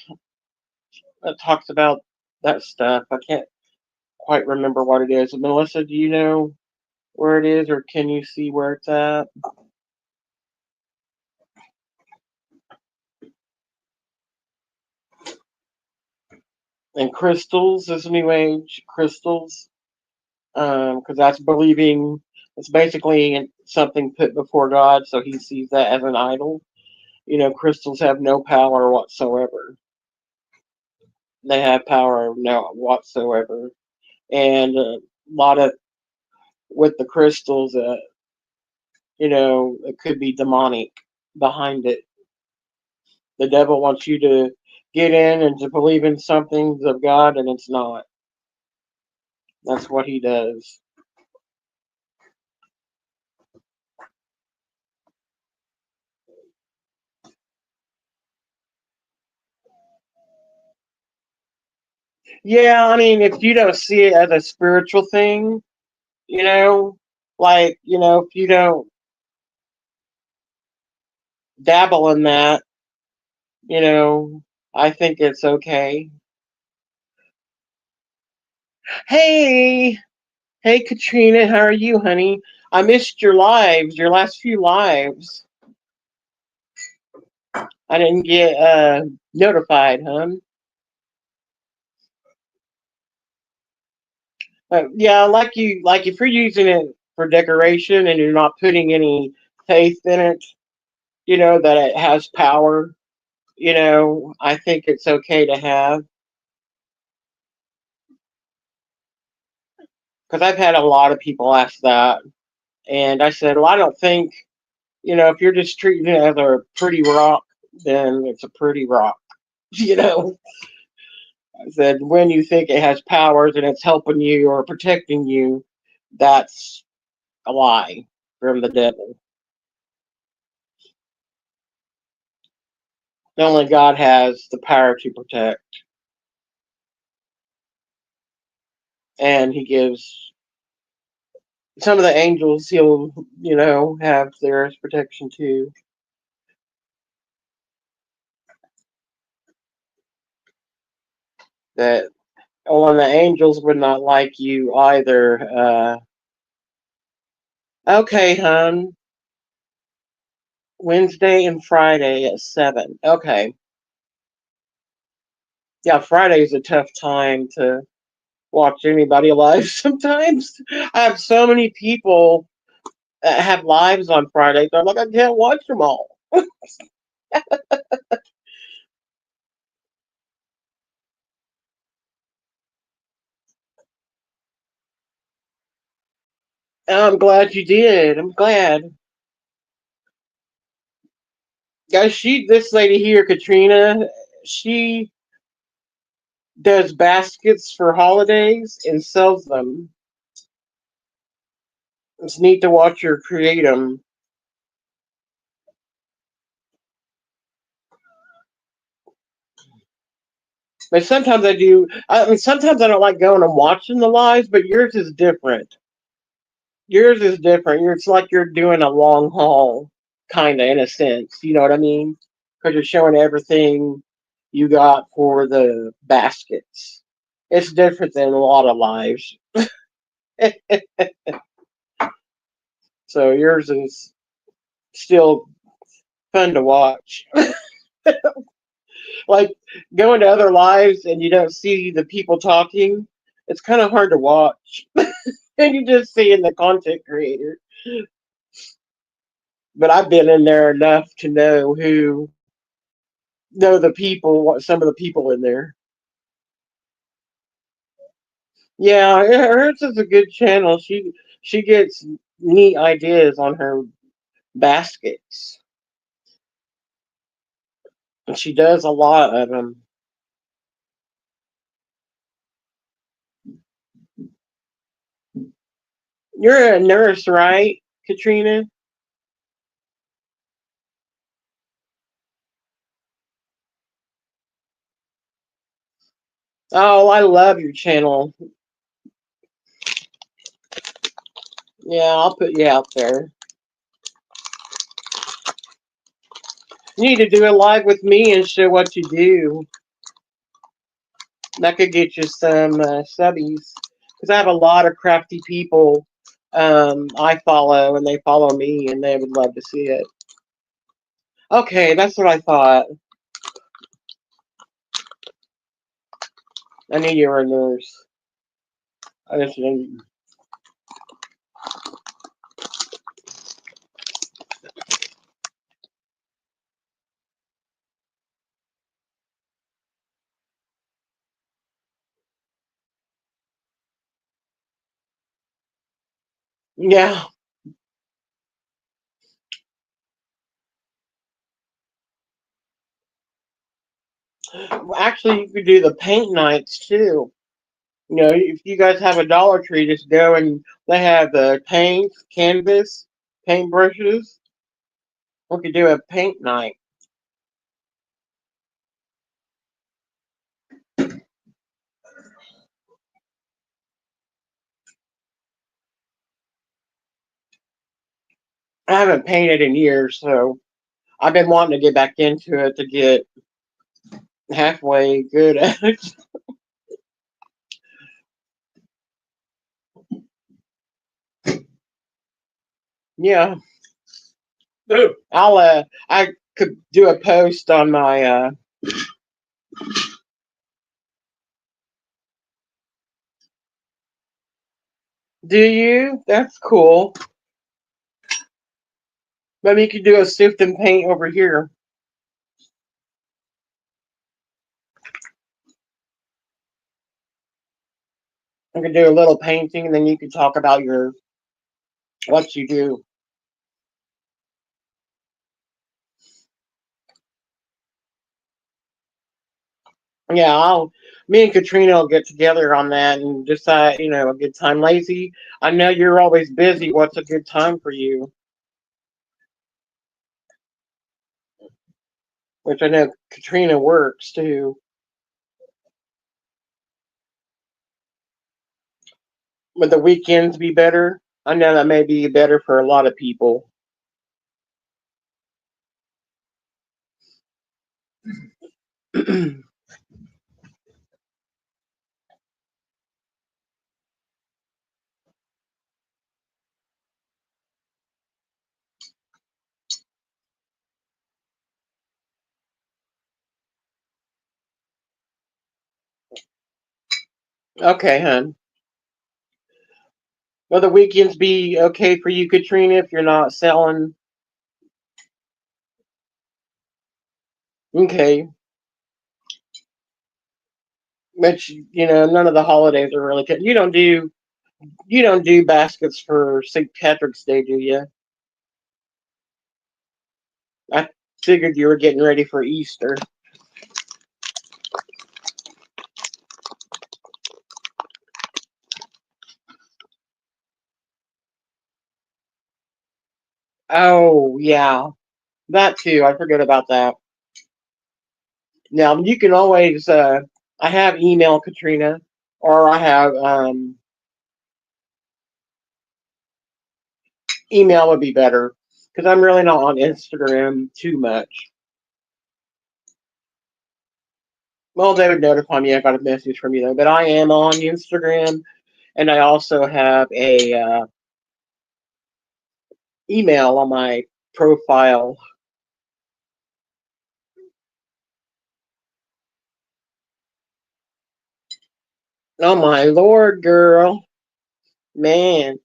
that talks about that stuff. I can't quite remember what it is. Melissa, do you know where it is, or can you see where it's at? And crystals is New Age crystals, because that's believing it's basically something put before God, so He sees that as an idol. Crystals have no power whatsoever. They have power no whatsoever, and a lot of with the crystals, it could be demonic behind it. The devil wants you to get in and to believe in something of God, and it's not. That's what he does. Yeah, I mean, if you don't see it as a spiritual thing, you know, if you don't dabble in that, you know, I think it's okay. Hey, hey, Katrina, how are you, honey? I missed your last few lives. I didn't get notified, hon. Yeah, like if you're using it for decoration and you're not putting any faith in it, that it has power. I think it's okay to have because I've had a lot of people ask that, and I said, well, I don't think if you're just treating it as a pretty rock, then it's a pretty rock. You know, I said when you think it has powers and it's helping you or protecting you, that's a lie from the devil. Only God has the power to protect, and He gives some of the angels. He'll, have their protection too. That well, and the angels would not like you either. Okay, hon. Wednesday and Friday at 7. Okay. Yeah, Friday's a tough time to watch anybody live sometimes. I have so many people that have lives on Fridays. I'm like, I can't watch them all. I'm glad you did. I'm glad. Guys, this lady here, Katrina, she does baskets for holidays and sells them. It's neat to watch her create them. But sometimes I do. I mean, sometimes I don't like going and watching the lives, but yours is different. Yours is different. It's like you're doing a long haul, kind of in a sense. You know what I mean? Because you're showing everything you got for the baskets. It's different than a lot of lives. So yours is still fun to watch. Like going to other lives and you don't see the people talking, it's kind of hard to watch. And you just seeing the content creator. But I've been in there enough to know the people, what some of the people in there. Yeah, hers is a good channel. She gets neat ideas on her baskets, and she does a lot of them. You're a nurse, right, Katrina? Oh, I love your channel. Yeah, I'll put you out there. You need to do a live with me and show what you do. That could get you some subbies. Because I have a lot of crafty people I follow, and they follow me, and they would love to see it. Okay, that's what I thought. I knew you were a nurse. I just didn't. Yeah. Actually, you could do the paint nights too. You know, if you guys have a Dollar Tree, just go and they have the paint, canvas, paint brushes. We could do a paint night. I haven't painted in years, so I've been wanting to get back into it to get halfway good at it. Yeah. I could do a post on my do you? That's cool. Maybe you could do a sift and paint over here. I could do a little painting and then you could talk about your what you do. Yeah, I'll me and Katrina will get together on that and decide, a good time. Lazy, I know you're always busy. What's a good time for you? Which I know Katrina works too. Would the weekends be better? I know that may be better for a lot of people. Okay, hon. Will the weekends be okay for you, Katrina, if you're not selling? Okay. Which, none of the holidays are really good. You don't do baskets for St. Patrick's Day, do you? I figured you were getting ready for Easter. Oh, yeah. That too. I forget about that. Now, you can always, I have email Katrina, or I have, email would be better, because I'm really not on Instagram too much. Well, they would notify me I got a message from you, though, but I am on Instagram, and I also have a, email on my profile. Oh my lord, girl. Man,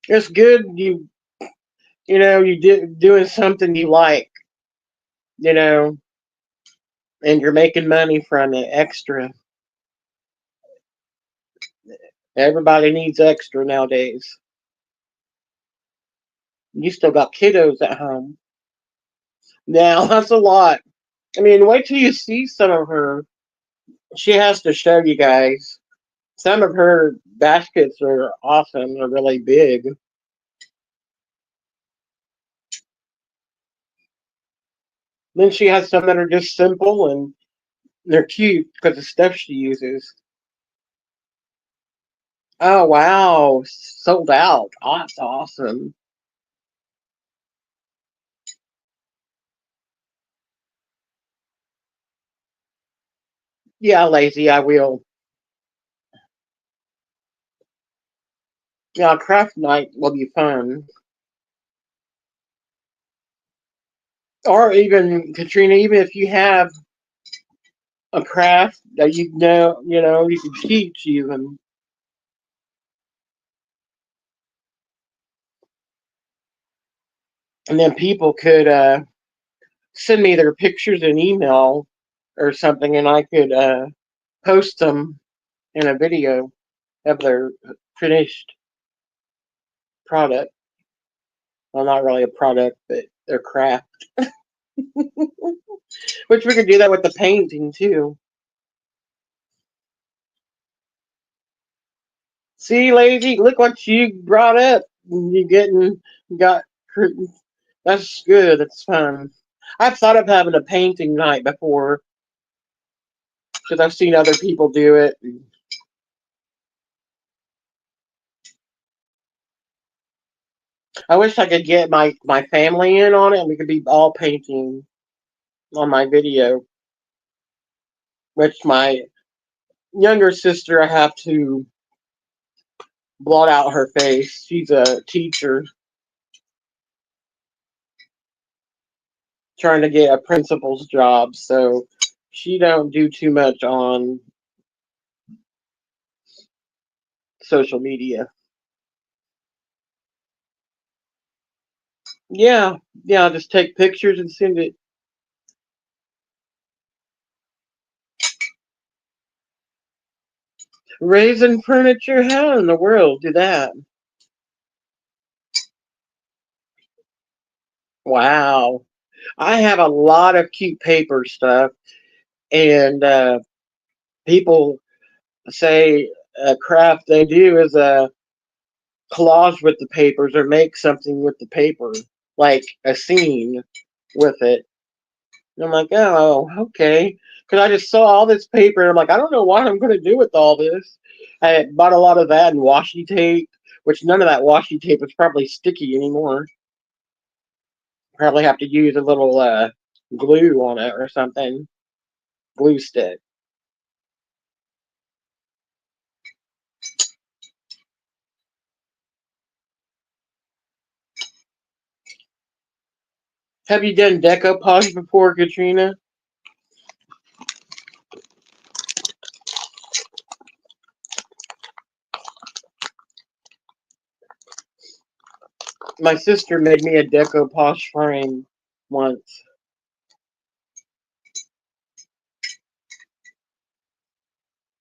it's good you did doing something you like, you know, and you're making money from it extra. Everybody needs extra nowadays. You still got kiddos at home. Now that's a lot. I mean, wait till you see some of her. She has to show you guys. Some of her baskets are awesome. They're really big. Then she has some that are just simple and they're cute because the stuff she uses. Oh wow, sold out. Oh, that's awesome. Yeah, lazy. I will. Yeah, craft night will be fun. Or even Katrina, even if you have a craft that you can teach even, and then people could send me their pictures in email or something, and I could post them in a video of their finished product. Well, not really a product, but their craft. Which we could do that with the painting too. See, lady, look what you brought up. You got that's good. That's fun. I've thought of having a painting night before because I've seen other people do it. I wish I could get my family in on it and we could be all painting on my video. Which my younger sister, I have to blot out her face. She's a teacher trying to get a principal's job, so she don't do too much on social media. Yeah, yeah, just take pictures and send it. Raisin furniture? How in the world do that? Wow. I have a lot of cute paper stuff, and people say a craft they do is a collage with the papers or make something with the paper, like a scene with it. And I'm like, oh, okay. Because I just saw all this paper, and I'm like, I don't know what I'm going to do with all this. I bought a lot of that and washi tape, which none of that washi tape is probably sticky anymore. Probably have to use a little glue on it or something, glue stick. Have you done decoupage before, Katrina? My sister made me a decoupage frame once.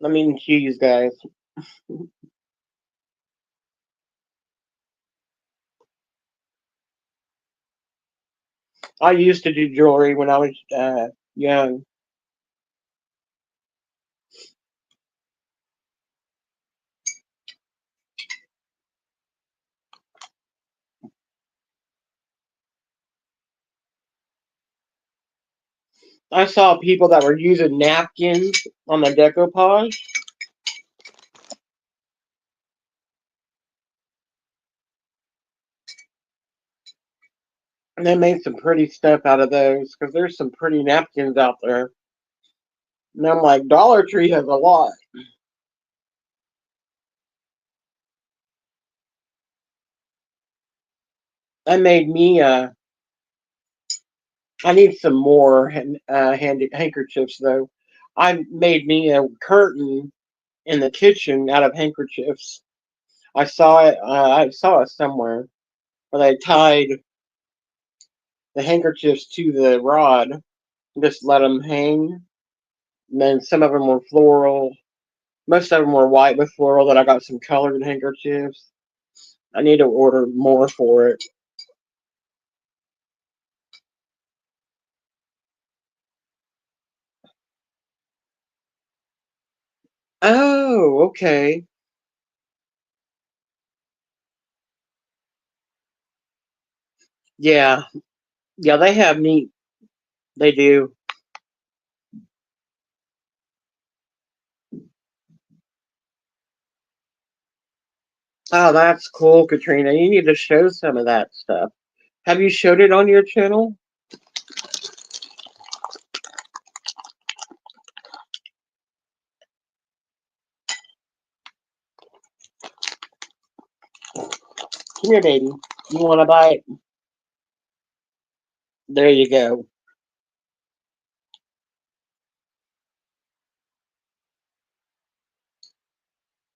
I mean, cheese, guys. I used to do jewelry when I was young. I saw people that were using napkins on the decoupage. And they made some pretty stuff out of those because there's some pretty napkins out there. And I'm like, Dollar Tree has a lot. I made me I need some more handkerchiefs though. I made me a curtain in the kitchen out of handkerchiefs. I saw it. I saw it somewhere where they tied the handkerchiefs to the rod, and just let them hang. And then some of them were floral. Most of them were white with floral. Then I got some colored handkerchiefs. I need to order more for it. Oh, okay. Yeah, yeah. They have neat. They do. Oh, that's cool, Katrina. You need to show some of that stuff. Have you showed it on your channel? Come here, baby. You want to bite? There you go.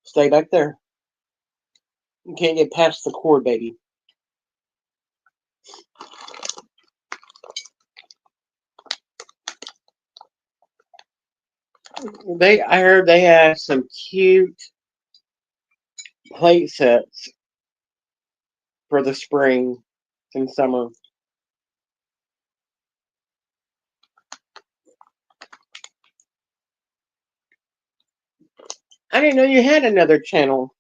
Stay back there. You can't get past the cord, baby. I heard they have some cute plate sets for the spring and summer. I didn't know you had another channel.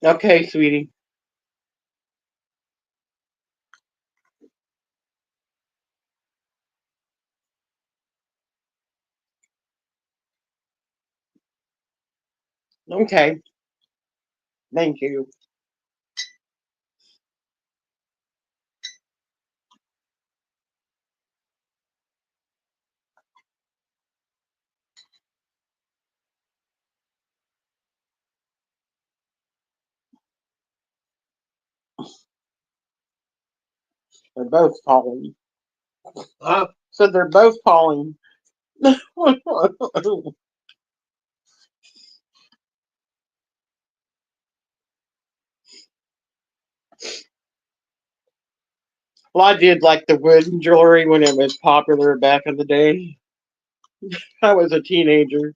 Okay, sweetie. Okay, thank you. They're both calling. So they're both calling. Well, I did like the wooden jewelry when it was popular back in the day. I was a teenager.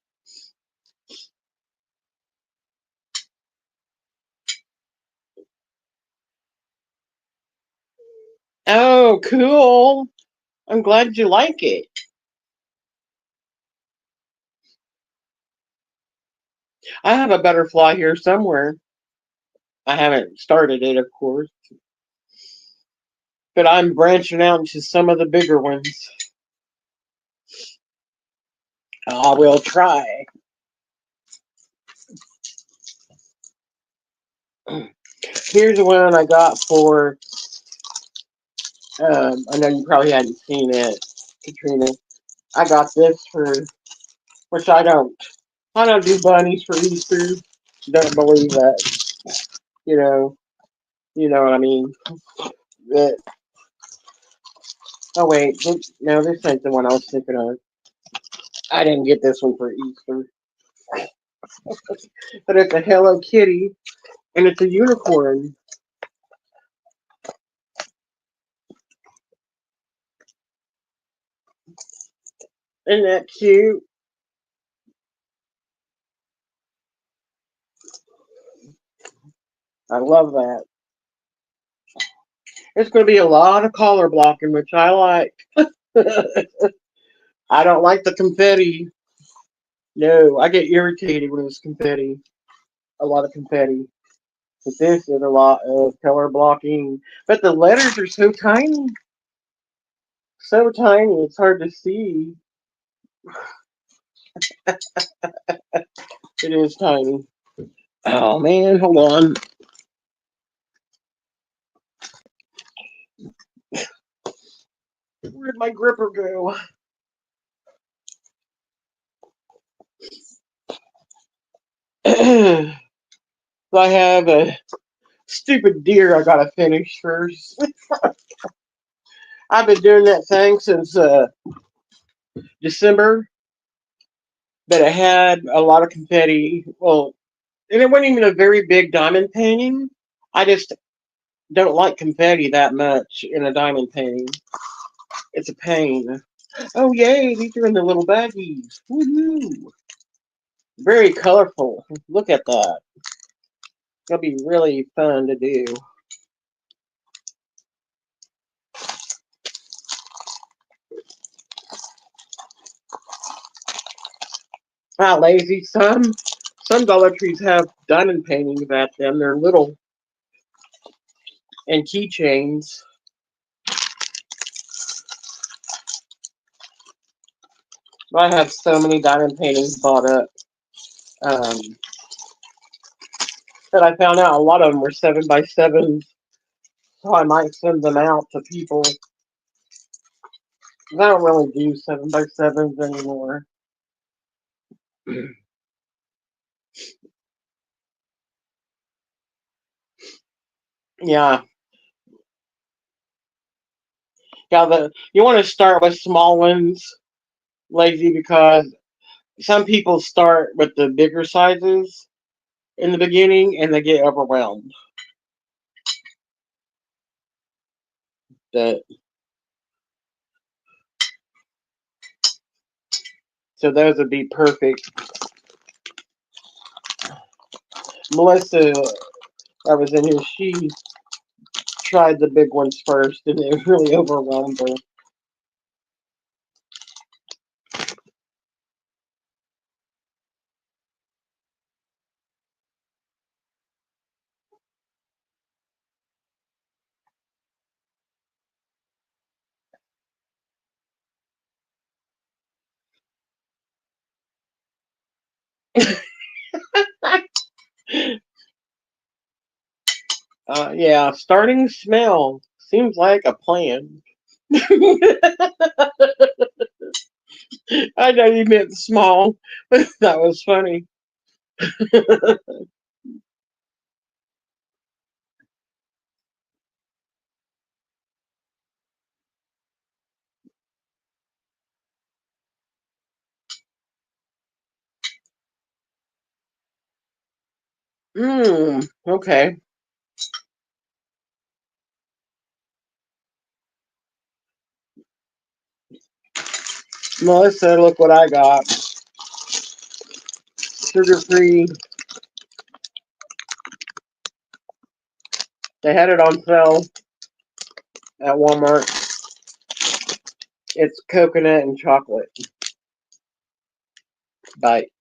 Oh, cool. I'm glad you like it. I have a butterfly here somewhere. I haven't started it, of course, but I'm branching out into some of the bigger ones. I will try. Here's one I got for. I know you probably hadn't seen it, Katrina. I got this for, which I don't. I don't do bunnies for Easter. Don't believe that. You know. You know what I mean. But, oh wait, no, this ain't the one I was thinking of. I didn't get this one for Easter, but it's a Hello Kitty and it's a unicorn. Isn't that cute? I love that. It's going to be a lot of color blocking, which I like. I don't like the confetti. No, I get irritated when it's confetti. A lot of confetti. But this is a lot of color blocking. But the letters are so tiny. So tiny, it's hard to see. It is tiny. Oh man, hold on. Where'd my gripper go? So I have a stupid deer I gotta finish first. I've been doing that thing since December, but it had a lot of confetti. Well, and it wasn't even a very big diamond painting. I just don't like confetti that much in a diamond painting. It's a pain. Oh yay, these are in the little baggies. Woohoo! Very colorful. Look at that. It'll be really fun to do. Not lazy. Some Dollar Trees have diamond paintings at them. They're little and keychains. I have so many diamond paintings bought up um, that I found out a lot of them were 7x7s. So I might send them out to people. I don't really do 7x7s anymore. Yeah, yeah. You want to start with small ones, lazy, because some people start with the bigger sizes in the beginning and they get overwhelmed. That so those would be perfect. Melissa, I was in here. She tried the big ones first, and it really overwhelmed her. Yeah, starting smell seems like a plan. I know you meant small, but that was funny. Okay. Melissa, look what I got. Sugar free. They had it on sale at Walmart. It's coconut and chocolate bite.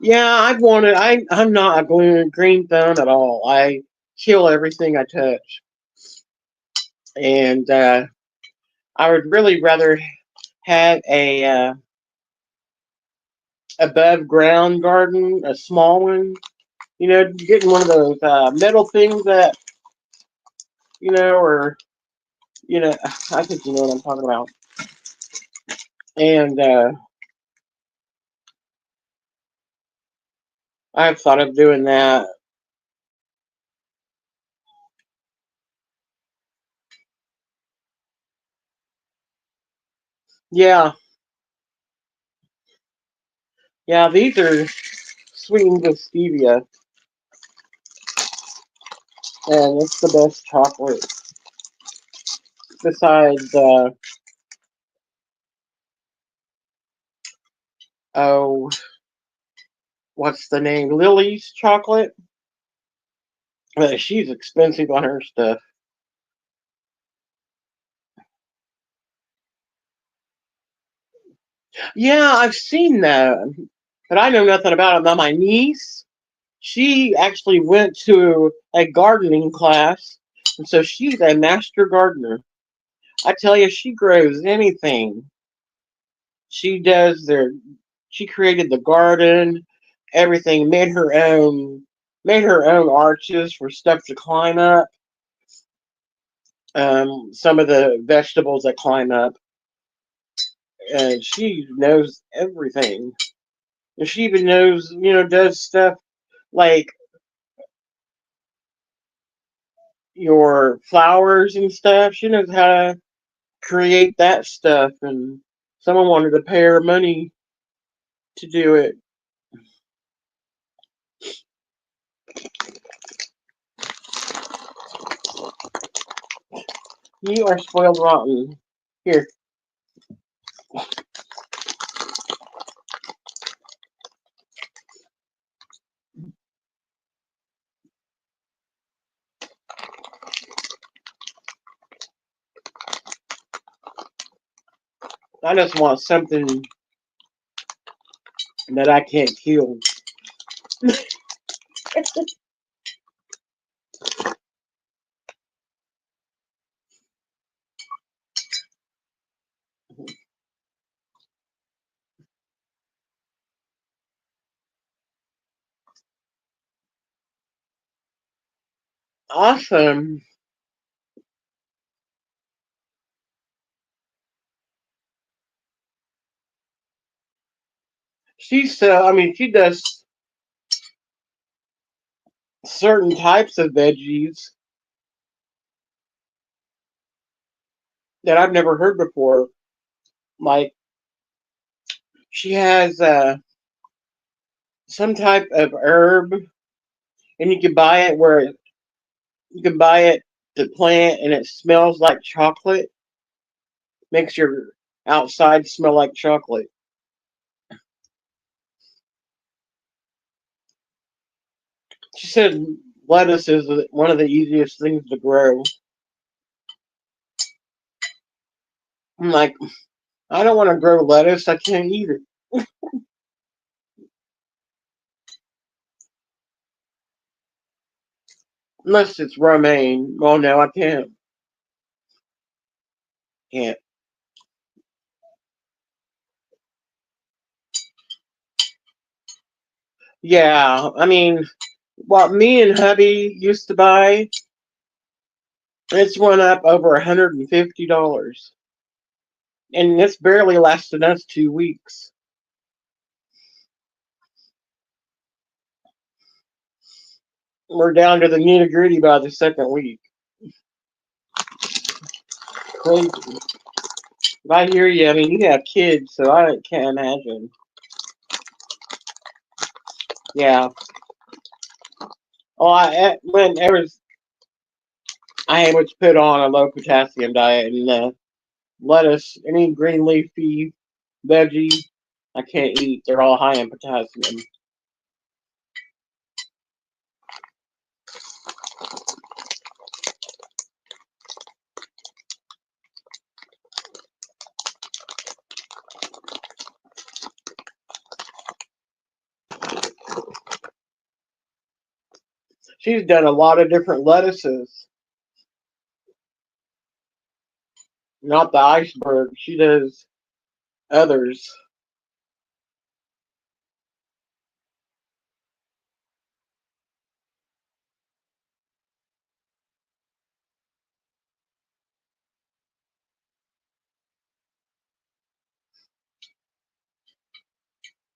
Yeah, I'd want it. I'm not a green thumb at all. I kill everything I touch, and I would really rather have a above ground garden, a small one. You know, getting one of those metal things that or I think you know what I'm talking about. And I've thought of doing that. Yeah, yeah. These are sweetened with stevia, and it's the best chocolate. besides oh, what's the name? Lily's chocolate. She's expensive on her stuff. Yeah, I've seen that, but I know nothing about it. Now my niece, she actually went to a gardening class, and so she's a master gardener. I tell you, she grows anything. She does their. She created the garden, everything. Made her own arches for stuff to climb up. Some of the vegetables that climb up, and she knows everything. And she even knows, does stuff like your flowers and stuff. She knows how to create that stuff, and someone wanted to pay her money to do it. You are spoiled rotten. Here, I just want something that I can't kill. Awesome. I mean, she does certain types of veggies that I've never heard before. Like she has some type of herb, and you can buy it to plant, and it smells like chocolate. Makes your outside smell like chocolate. She said lettuce is one of the easiest things to grow. I'm like, I don't want to grow lettuce. I can't eat it unless it's romaine. Well, no, I can't. Can't. Yeah, I mean, what me and hubby used to buy, it's went up over $150, and it's barely lasted us 2 weeks. We're down to the nitty gritty by the second week. Crazy. I hear you. I mean, you have kids, so I can't imagine. Yeah. Oh, when I was put on a low potassium diet, and lettuce, any green leafy veggie, I can't eat. They're all high in potassium. She's done a lot of different lettuces, not the iceberg. She does others.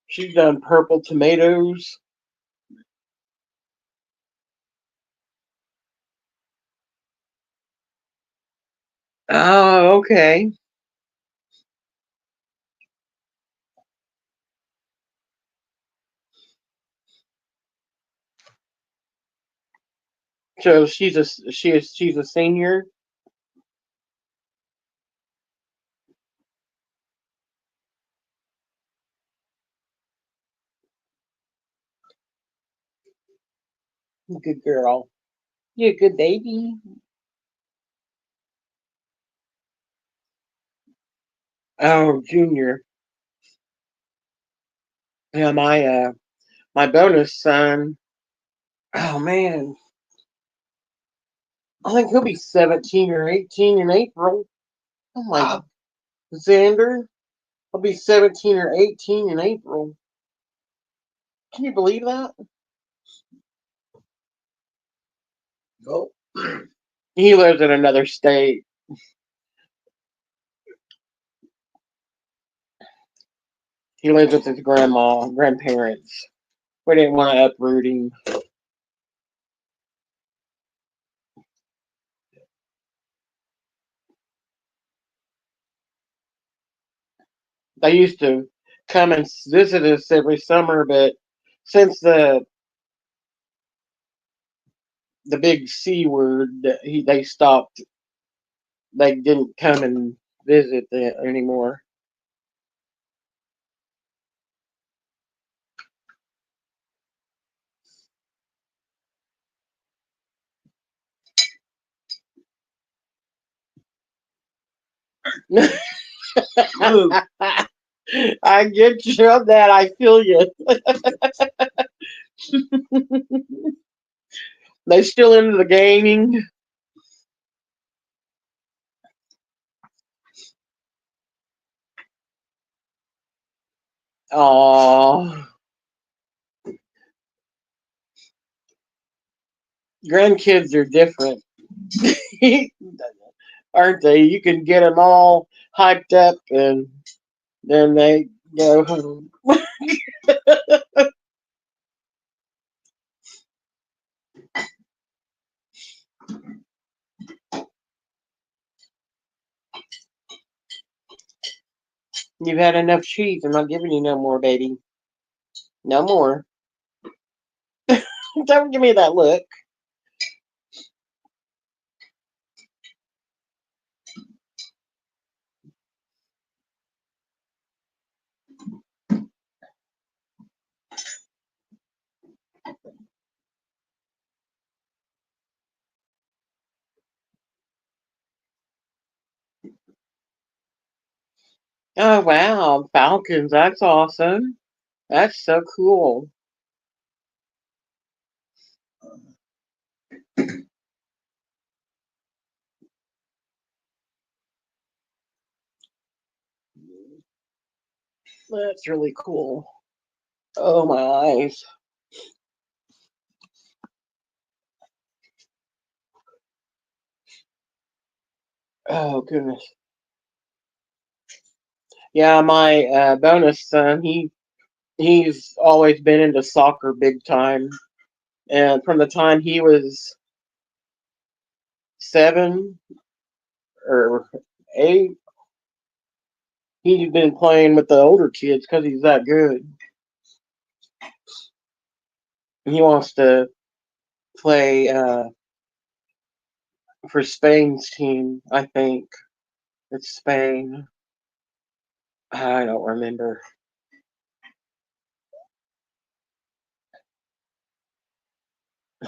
She's done purple tomatoes. Oh, okay. So she's a senior. Good girl. You're a good baby. Oh, Junior. Yeah, my bonus son. Oh man, I think he'll be 17 or 18 in April. Oh my, Xander, he'll be 17 or 18 in April. Can you believe that? Go. He lives in another state. He lives with his grandparents. We didn't want to uproot him. They used to come and visit us every summer, but since the big C word, they stopped. They didn't come and visit anymore. Move. I get you on that. I feel you. They still into the gaming. Oh, grandkids are different, aren't they? You can get them all hyped up, and then they go home. You've had enough cheese. I'm not giving you no more, baby. No more. Don't give me that look. Oh wow, Falcons. That's awesome. That's so cool. That's really cool. Oh my eyes. Oh goodness. Yeah, my bonus son. He's always been into soccer big time, and from the time he was 7 or 8, he's been playing with the older kids because he's that good. He wants to play for Spain's team. I think it's Spain. I don't remember.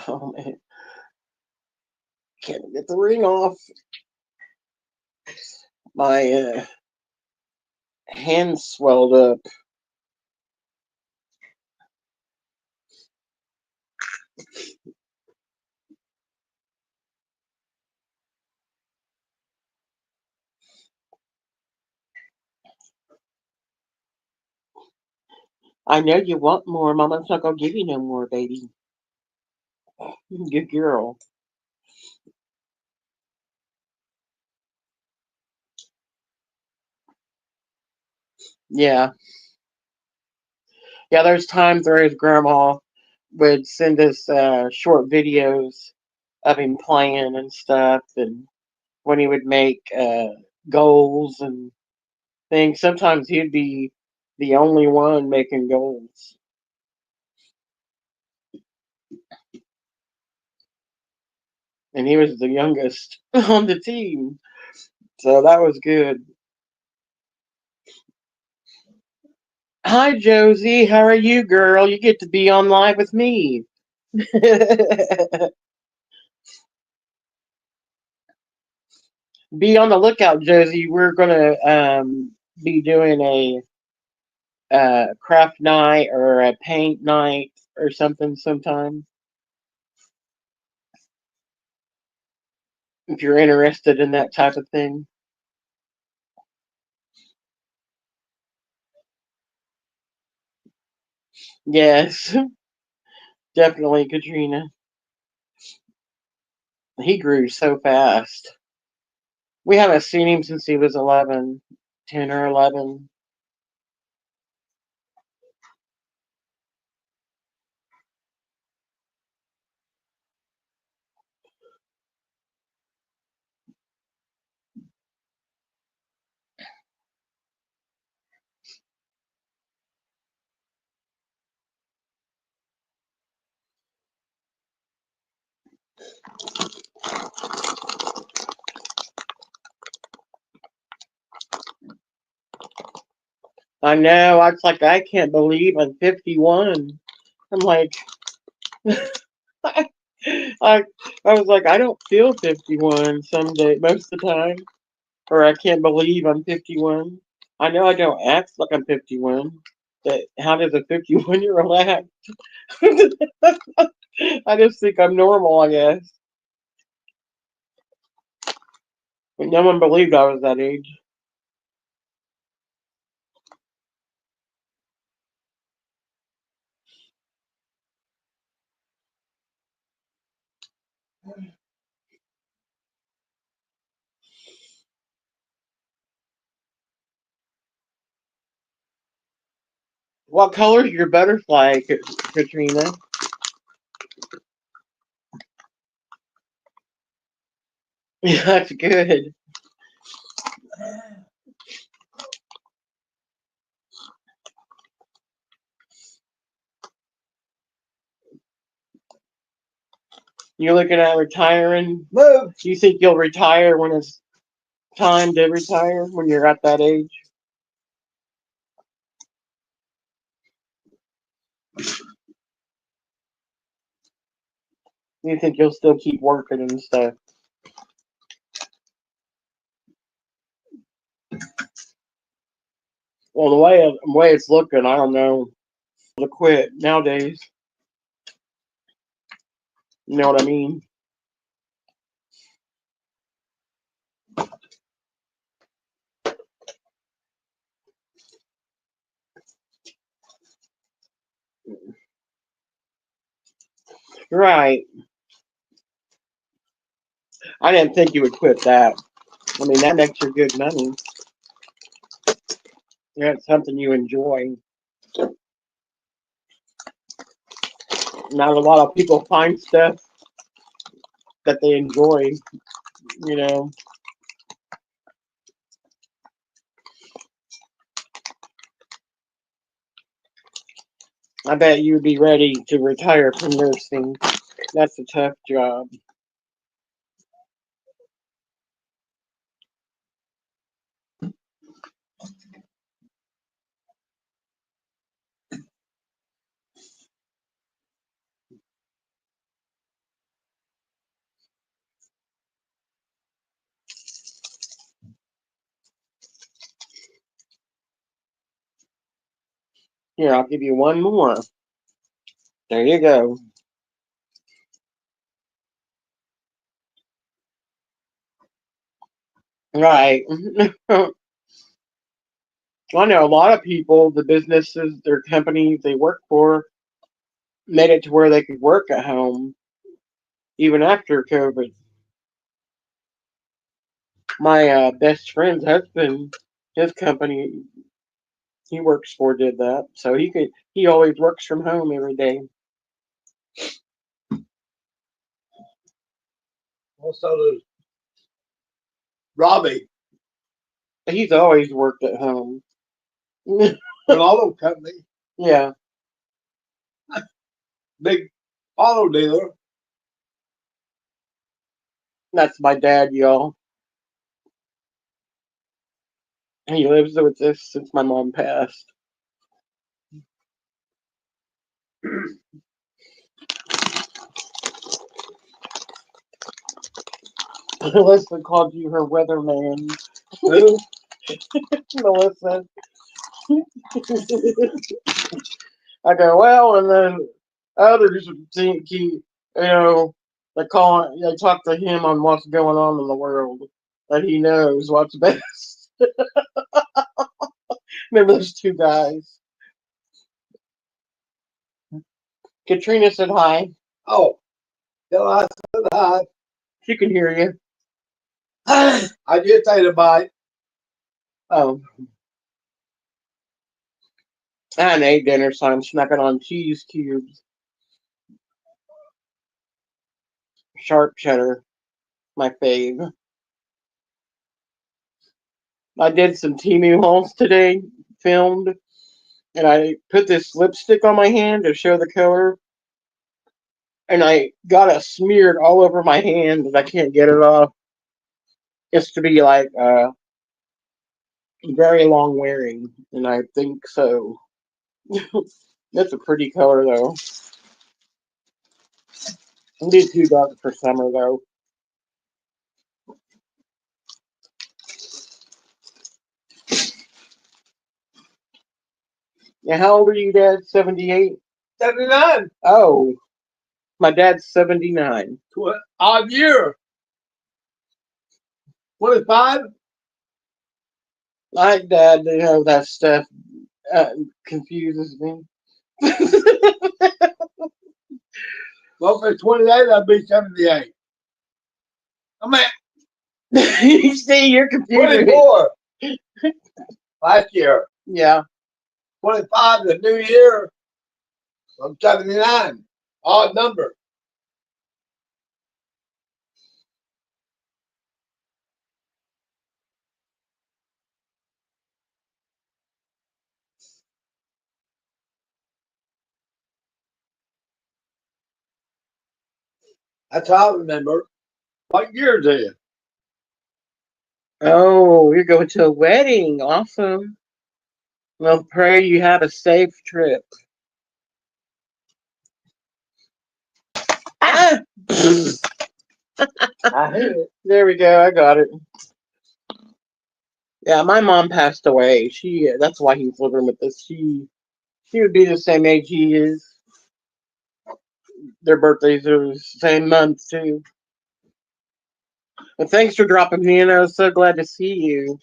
Oh man, can't get the ring off. My hand swelled up. I know you want more. Mama's not gonna give you no more, baby. Good girl. Yeah, yeah. There's times where his grandma would send us short videos of him playing and stuff, and when he would make goals and things. Sometimes he'd be the only one making goals, and he was the youngest on the team, so that was good. Hi, Josie. How are you, girl? You get to be on live with me. Be on the lookout, Josie. We're gonna be doing a craft night or a paint night or something sometime. If you're interested in that type of thing. Yes, definitely, Katrina. He grew so fast. We haven't seen him since he was 11, 10 or 11. I know. I was like, I can't believe I'm 51. I'm like, I, I was like, I don't feel 51 some day, most of the time. Or I can't believe I'm 51. I know I don't act like I'm 51. But how does a 51-year-old act? I just think I'm normal, I guess. But no one believed I was that age. What color is your butterfly, Katrina? Yeah, that's good. You're looking at retiring? Move. Do you think you'll retire when it's time to retire, when you're at that age? Do you think you'll still keep working and stuff? Well, the way it's looking, I don't know. To quit nowadays. You know what I mean? Right. I didn't think you would quit that. I mean, that makes you good money. That's something you enjoy. Not a lot of people find stuff that they enjoy, you know. I bet you'd be ready to retire from nursing. That's a tough job. Here, I'll give you one more. There you go. Right. I know a lot of people, the businesses, their companies they work for, made it to where they could work at home even after COVID. My best friend's husband, his company he works for did that, so he always works from home every day. Also, there's Robbie, He's always worked at home. an auto company, Yeah, big auto dealer. that's my dad, y'all. He lives with us since my mom passed. Melissa called you her weatherman. Who? Melissa. I go, well, and then others think they they talk to him on what's going on in the world, that he knows what's best. Remember those two guys? Katrina said hi. Oh, tell I said hi. She can hear you. I did say goodbye. Oh, I hadn't ate dinner, so I'm snacking on cheese cubes, sharp cheddar, my fave. I did some Timu hauls today, filmed, and I put this lipstick on my hand to show the color, and I got it smeared all over my hand, and I can't get it off. It's to be like very long wearing, and I think so. That's a pretty color though. It'll be too dark for summer though. Yeah, how old are you, Dad? 78? 79. Oh, my dad's 79. Odd year. 25. My dad, that stuff confuses me. Well, if it's 28, I'd be 78. I mean, You see, you're confusing me. 24 last year. Yeah. 25 the new year. I'm 79. Odd number. That's how I remember. What year is it? Oh, you're going to a wedding. Awesome. Well, pray you have a safe trip. Ah! I hate it. There we go. I got it. Yeah, my mom passed away. That's why he's living with us. She would be the same age he is. Their birthdays are the same month too. But thanks for dropping me in. I was so glad to see you.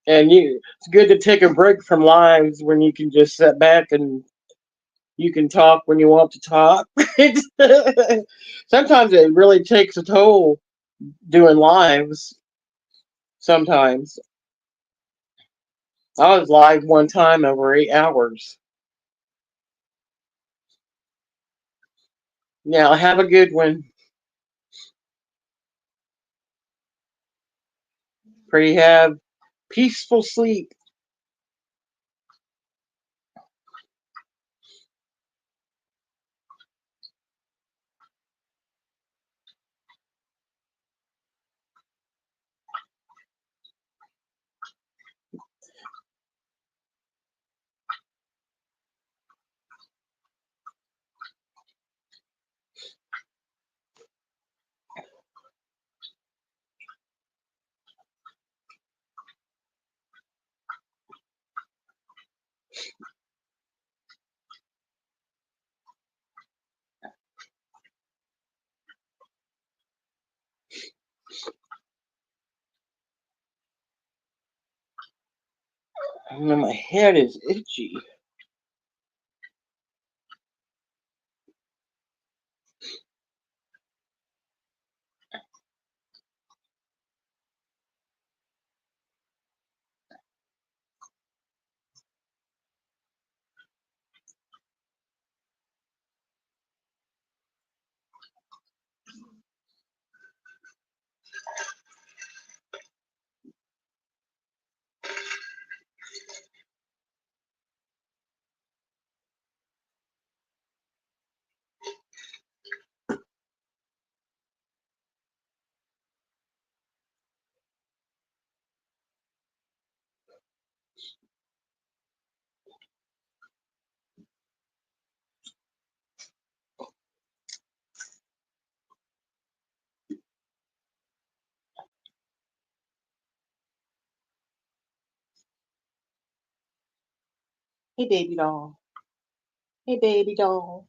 And it's good to take a break from lives when you can just sit back and you can talk when you want to talk. Sometimes it really takes a toll doing lives. Sometimes I was live one time over 8 hours. Now have a good one. Pray you have peaceful sleep. My head is itchy. Hey, baby doll. Hey, baby doll.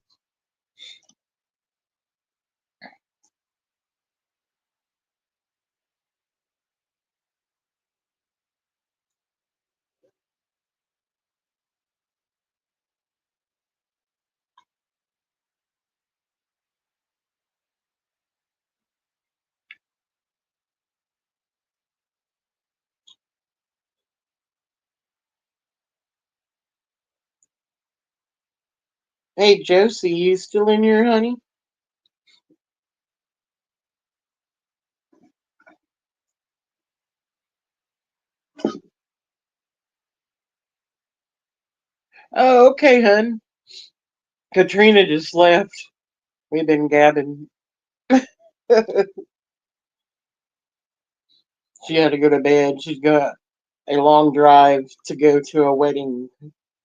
Hey, Josie, you still in here, honey? Oh, okay, hun. Katrina just left. We've been gabbing. She had to go to bed. She's got a long drive to go to a wedding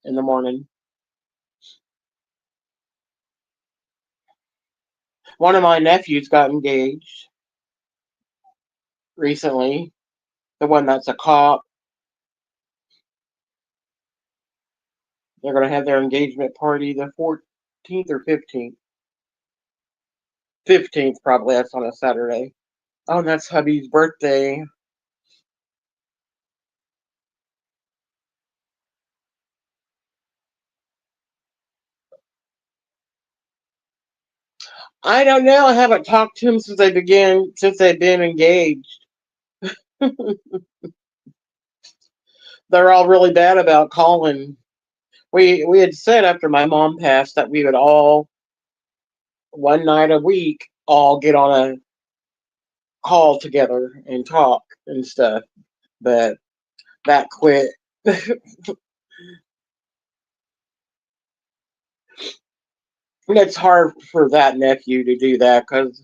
in the morning. One of my nephews got engaged recently. The one that's a cop. They're going to have their engagement party the 14th or 15th. 15th, probably. That's on a Saturday. Oh, and that's hubby's birthday. I don't know. I haven't talked to him since they've been engaged. They're all really bad about calling. We had said after my mom passed that we would all one night a week all get on a call together and talk and stuff. But that quit. And it's hard for that nephew to do that because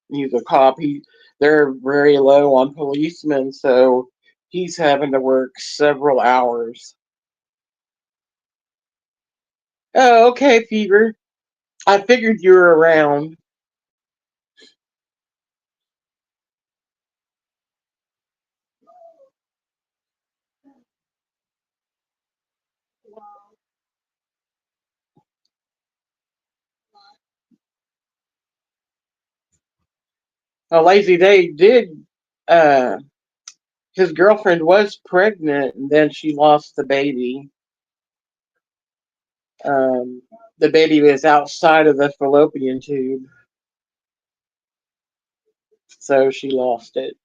he's a cop. They're very low on policemen, so he's having to work several hours. Oh, okay, Fever. I figured you were around. Lazy Day did. Uh, his girlfriend was pregnant, and then she lost the baby. Um, the baby was outside of the fallopian tube, so she lost it.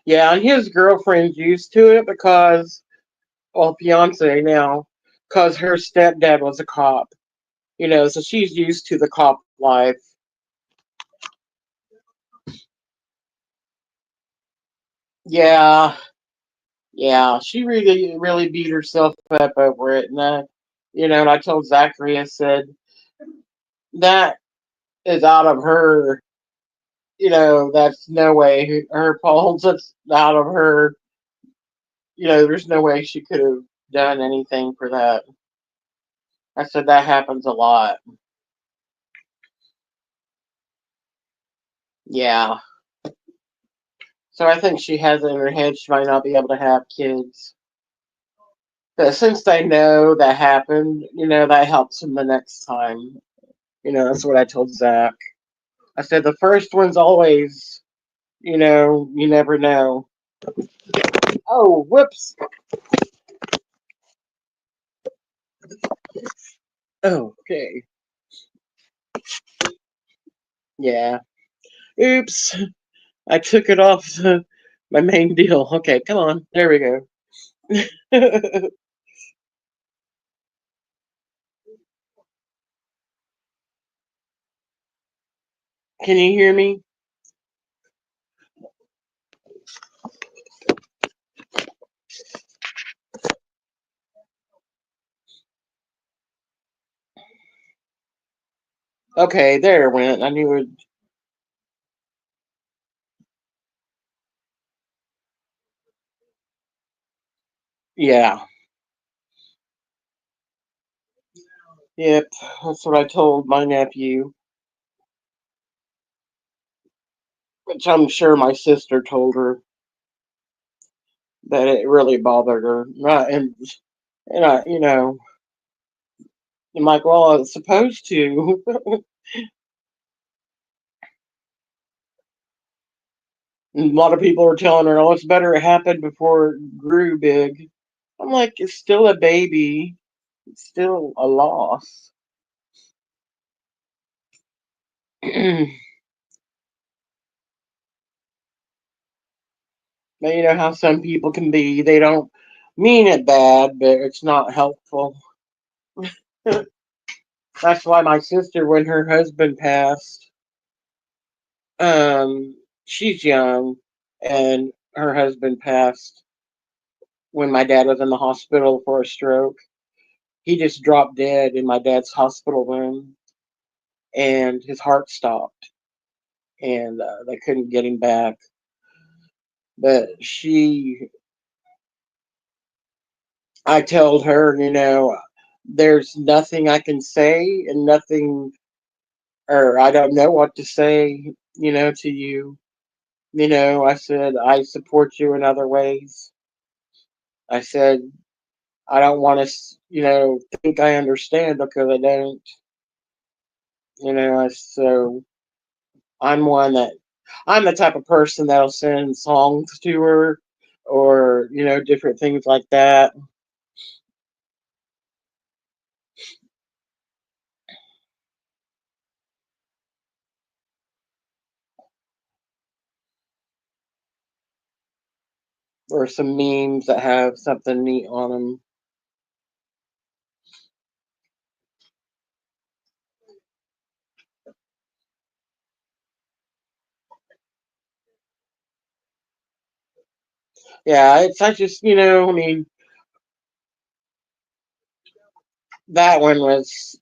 Yeah, and his girlfriend's used to it because, well, fiance now, because her stepdad was a cop. So she's used to the cop life. Yeah, yeah, she really, really beat herself up over it, and I told Zachary, I said that is out of her. That's no way her fault. That's out of her. There's no way she could have done anything for that. I said that happens a lot. Yeah. So I think she has it in her head she might not be able to have kids. But since they know that happened, that helps them the next time. That's what I told Zach. I said the first one's always, you never know. Oh, whoops. Oh, okay. Yeah. Oops. I took it off my main deal. Okay, come on. There we go. Can you hear me? Okay, there it went. I knew it. Yeah. Yep. That's what I told my nephew. which I'm sure my sister told her that it really bothered her. And I'm like, well, it's supposed to. And a lot of people are telling her, oh, it's better it happened before it grew big. I'm like, it's still a baby. It's still a loss. But you know how some people can be. They don't mean it bad, but it's not helpful. That's why my sister, when her husband passed, um, she's young, and her husband passed when my dad was in the hospital for a stroke. He just dropped dead in my dad's hospital room, and his heart stopped, and they couldn't get him back. But I told her, there's nothing I can say, and nothing, or I don't know what to say, to you. I said, I support you in other ways. I said, I don't want to, think I understand because I don't, so I'm one that, I'm the type of person that'll send songs to her or, different things like that, or some memes that have something neat on them. Yeah, I just, I mean, that one was,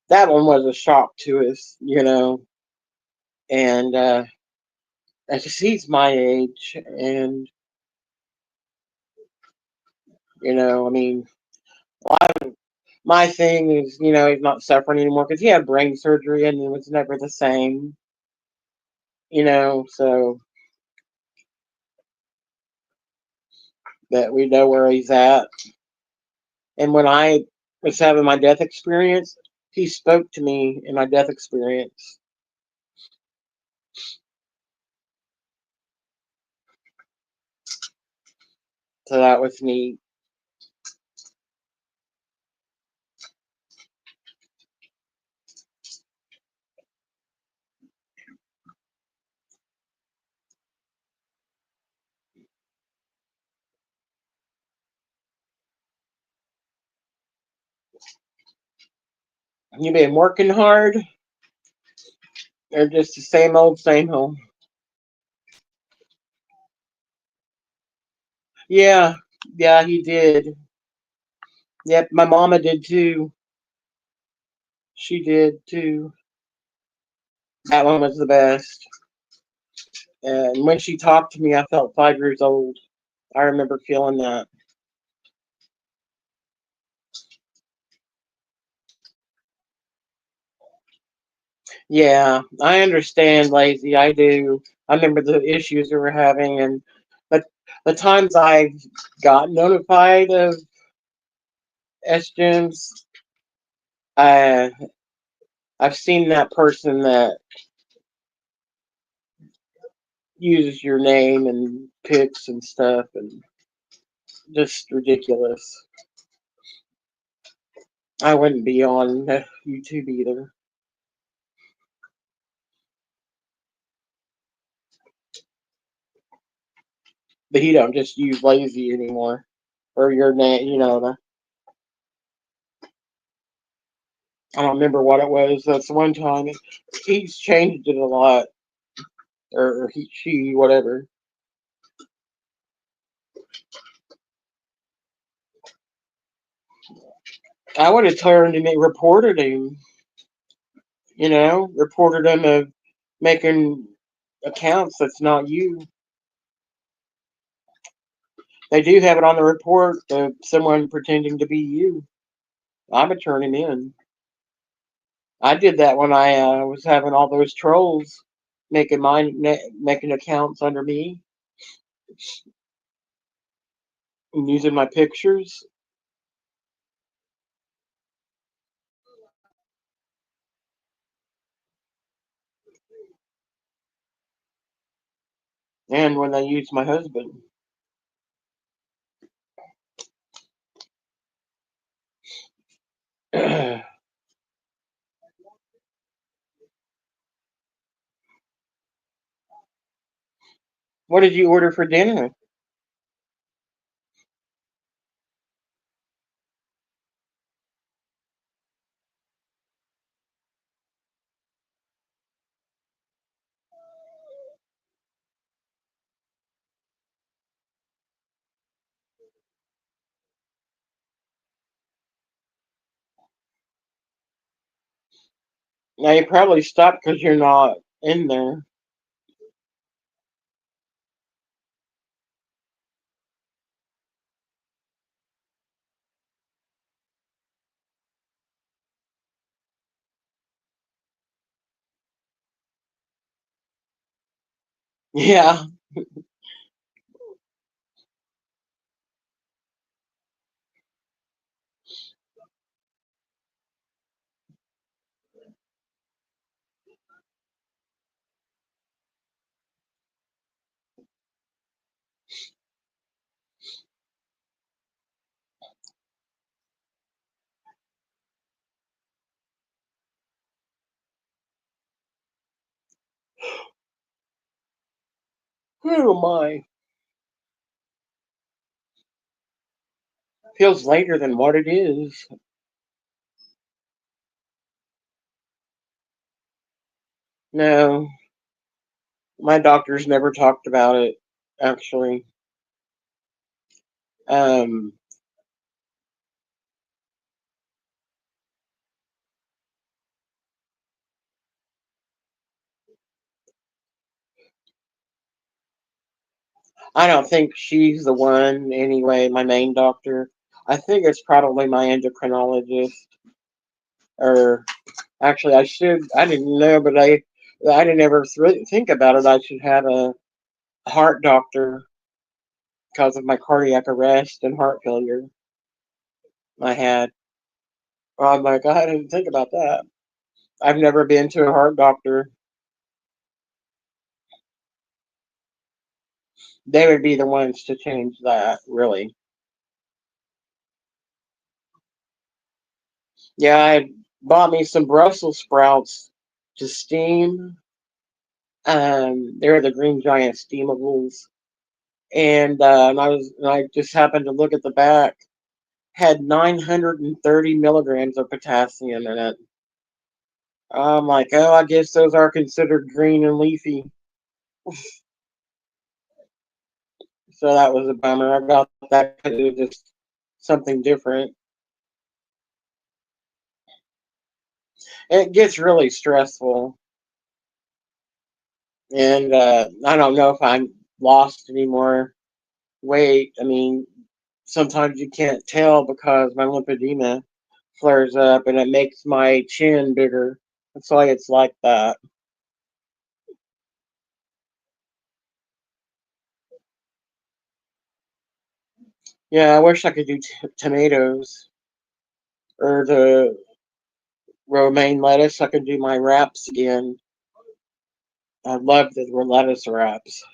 that one was a shock to us, and, I just, he's my age, and, I mean, my thing is, he's not suffering anymore because he had brain surgery and it was never the same, so that we know where he's at. And when I was having my death experience, he spoke to me in my death experience. So that was neat. You been working hard or just the same old, same old? Yeah, yeah, he did. Yep, my mama did too. She did too. That one was the best. And when she talked to me, I felt 5 years old. I remember feeling that. Yeah, I understand, Lazy. I do. I remember the issues we were having, and but the times I've got notified of SGEMs, uh, I've seen that person that uses your name and pics and stuff, and just ridiculous. I wouldn't be on YouTube either. But he don't just use Lazy anymore, or your name. I don't remember what it was. That's one time. He's changed it a lot, or he, she, whatever. I would have turned and reported him. Reported him of making accounts that's not you. They do have it on the report of someone pretending to be you. I would turn him in. I did that when I was having all those trolls. making accounts under me and using my pictures. And when they use my husband. What did you order for dinner? Now you probably stopped because you're not in there. Yeah. Oh my. Feels later than what it is. No, my doctor's never talked about it, actually. Um, I don't think she's the one anyway, my main doctor. I think it's probably my endocrinologist. Or actually, I didn't know, but I didn't ever think about it. I should have a heart doctor because of my cardiac arrest and heart failure I had. Well, I'm like, I didn't think about that. I've never been to a heart doctor. They would be the ones to change that, really. Yeah, I bought me some Brussels sprouts to steam. They're the Green Giant steamables, and I just happened to look at the back. Had 930 milligrams of potassium in it. I'm like, oh, I guess those are considered green and leafy. So that was a bummer. I got that because it was just something different. It gets really stressful, and I don't know if I'm lost any more weight. I mean, sometimes you can't tell because my lymphedema flares up and it makes my chin bigger. That's why it's like that. Yeah, I wish I could do tomatoes or the romaine lettuce. I could do my wraps again. I love the lettuce wraps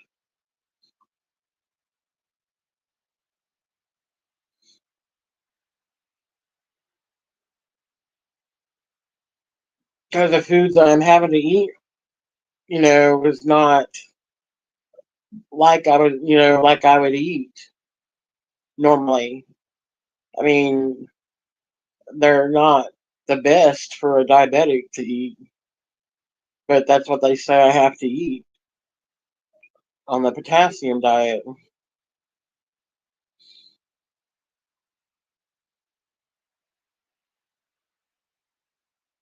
because the foods that I'm having to eat, was not like I would eat normally. I mean, they're not the best for a diabetic to eat, but that's what they say I have to eat on the potassium diet.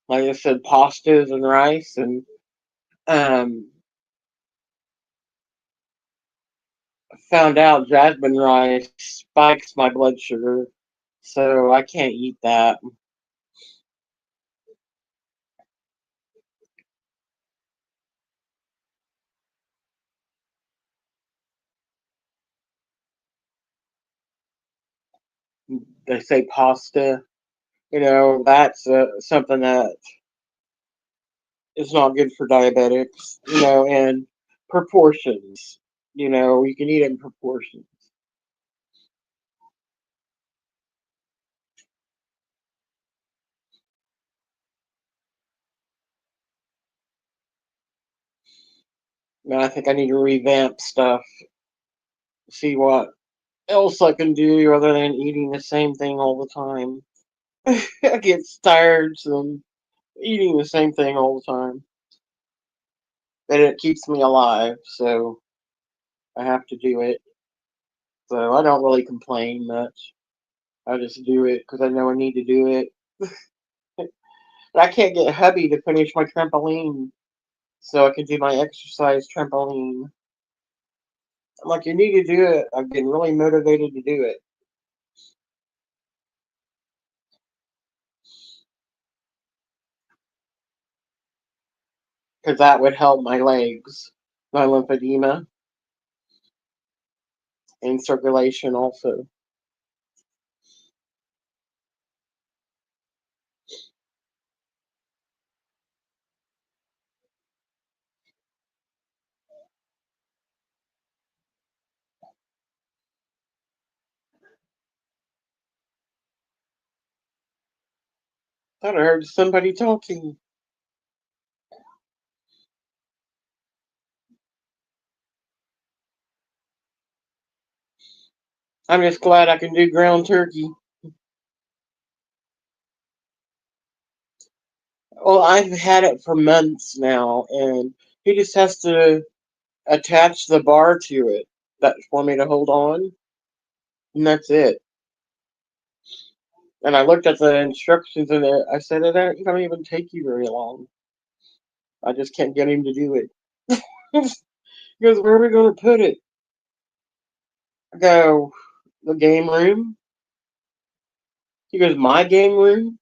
Like I said, pastas and rice, and um, found out jasmine rice spikes my blood sugar, so I can't eat that. they say pasta. That's something that is not good for diabetics. And proportions. You can eat it in proportions. And I think I need to revamp stuff, see what else I can do other than eating the same thing all the time. I get tired from eating the same thing all the time. But it keeps me alive, so I have to do it. So I don't really complain much. I just do it because I know I need to do it. But I can't get hubby to finish my trampoline so I can do my exercise trampoline. I'm like, you need to do it. I've been really motivated to do it because that would help my legs, my lymphedema, and circulation also. Thought I heard somebody talking. I'm just glad I can do ground turkey. Well, I've had it for months now, and he just has to attach the bar to it that for me to hold on, and that's it. And I looked at the instructions in it. I said, it don't even take you very long. I just can't get him to do it. He goes, where are we going to put it? I go, the game room. He goes, my game room?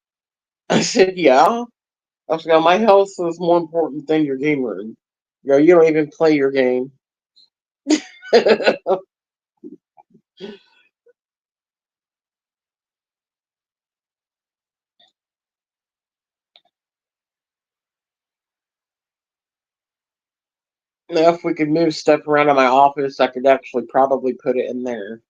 I said, yeah. I was like, my health is more important than your game room. You don't even play your game. Now, if we could move stuff around in my office, I could actually probably put it in there.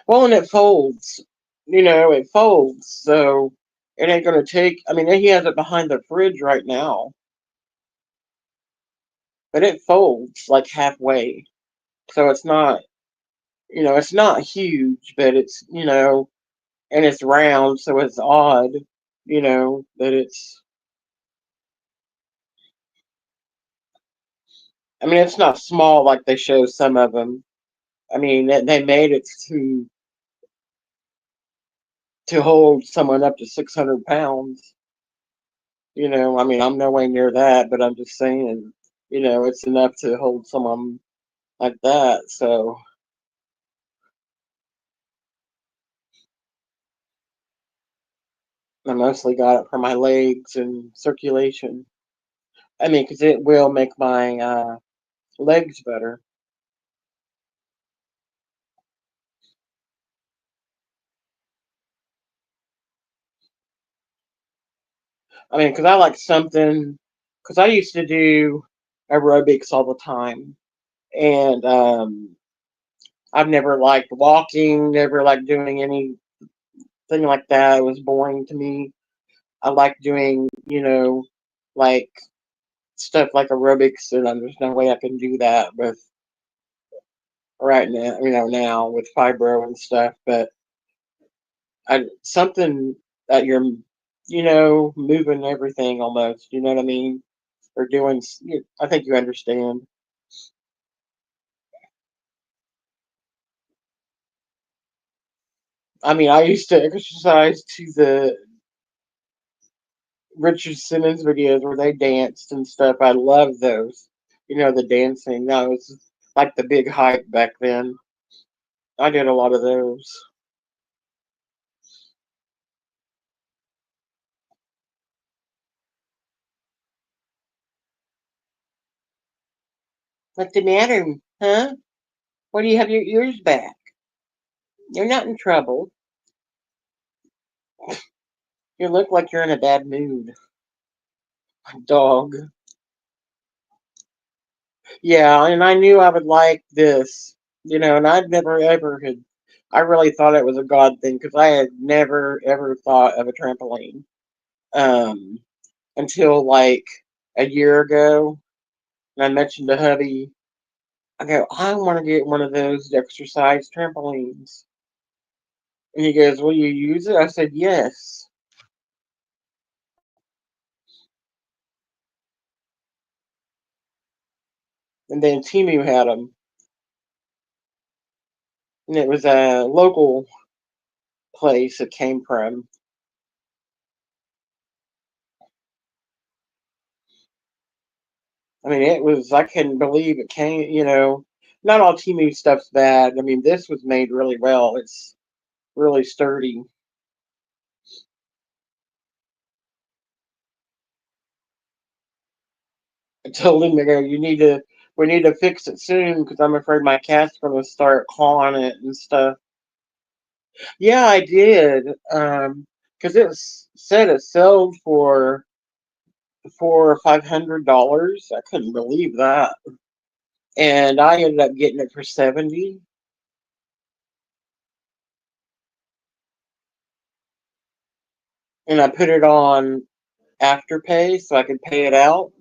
Well, and it folds. It folds, so it ain't gonna take. I mean, he has it behind the fridge right now, but it folds like halfway, so it's not. It's not huge, but it's and it's round, so it's odd. That it's. I mean, it's not small like they show some of them. I mean, they made it to hold someone up to 600 pounds. I mean, I'm nowhere near that, but I'm just saying, it's enough to hold someone like that. So I mostly got it for my legs and circulation. I mean, because it will make my legs better. I mean, because I like something, because I used to do aerobics all the time. And I've never liked walking, never liked doing anything like that. It was boring to me. I like doing, like stuff like aerobics, and there's no way I can do that with right now, now with fibro and stuff. But something that you're, moving everything almost. You know what I mean? Or doing. I think you understand. I mean, I used to exercise to the Richard Simmons videos where they danced and stuff. I love those. The dancing. That was like the big hype back then. I did a lot of those. What's the matter, huh? Why do you have your ears back? You're not in trouble. You look like you're in a bad mood, dog. Yeah, and I knew I would like this, and I'd never ever had. I really thought it was a God thing because I had never ever thought of a trampoline um, until like a year ago. And I mentioned to hubby, I go, I want to get one of those exercise trampolines. And he goes, will you use it? I said, yes. And then Timu had them, and it was a local place it came from. I mean, it was, I couldn't believe it came. Not all Timu stuff's bad. I mean, this was made really well. It's really sturdy. I told him to go, we need to fix it soon because I'm afraid my cat's going to start clawing it and stuff. Yeah, I did. Because it was said it sold for $400 or $500. I couldn't believe that. And I ended up getting it for 70, and I put it on Afterpay so I could pay it out.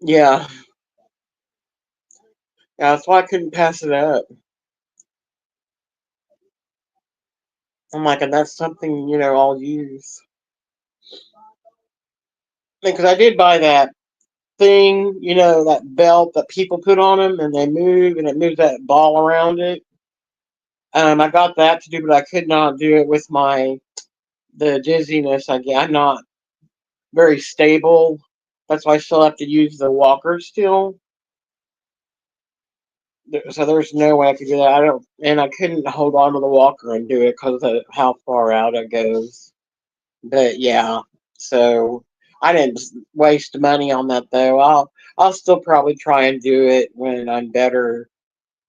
Yeah, yeah, that's why I couldn't pass it up. I'm like, and that's something I'll use because I did buy that thing, that belt that people put on them and they move and it moves that ball around it. I got that to do, but I could not do it with the dizziness I get. I'm not very stable. That's why I still have to use the walker still. So there's no way I could do that. I don't, and I couldn't hold on to the walker and do it because of how far out it goes. But yeah, so I didn't waste money on that though. I'll still probably try and do it when I'm better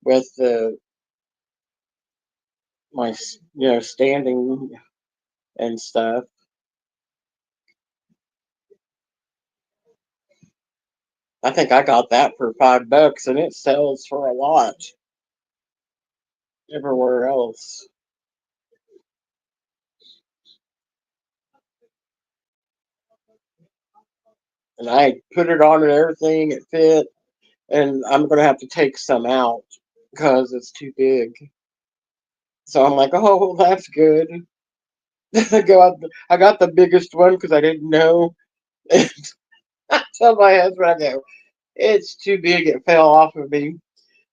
with my standing and stuff. I think I got that for $5 and it sells for a lot everywhere else. And I put it on and everything, it fit, and I'm gonna have to take some out because it's too big. So I'm like, oh, that's good. I got the biggest one because I didn't know. I tell my husband, I go, it's too big. It fell off of me.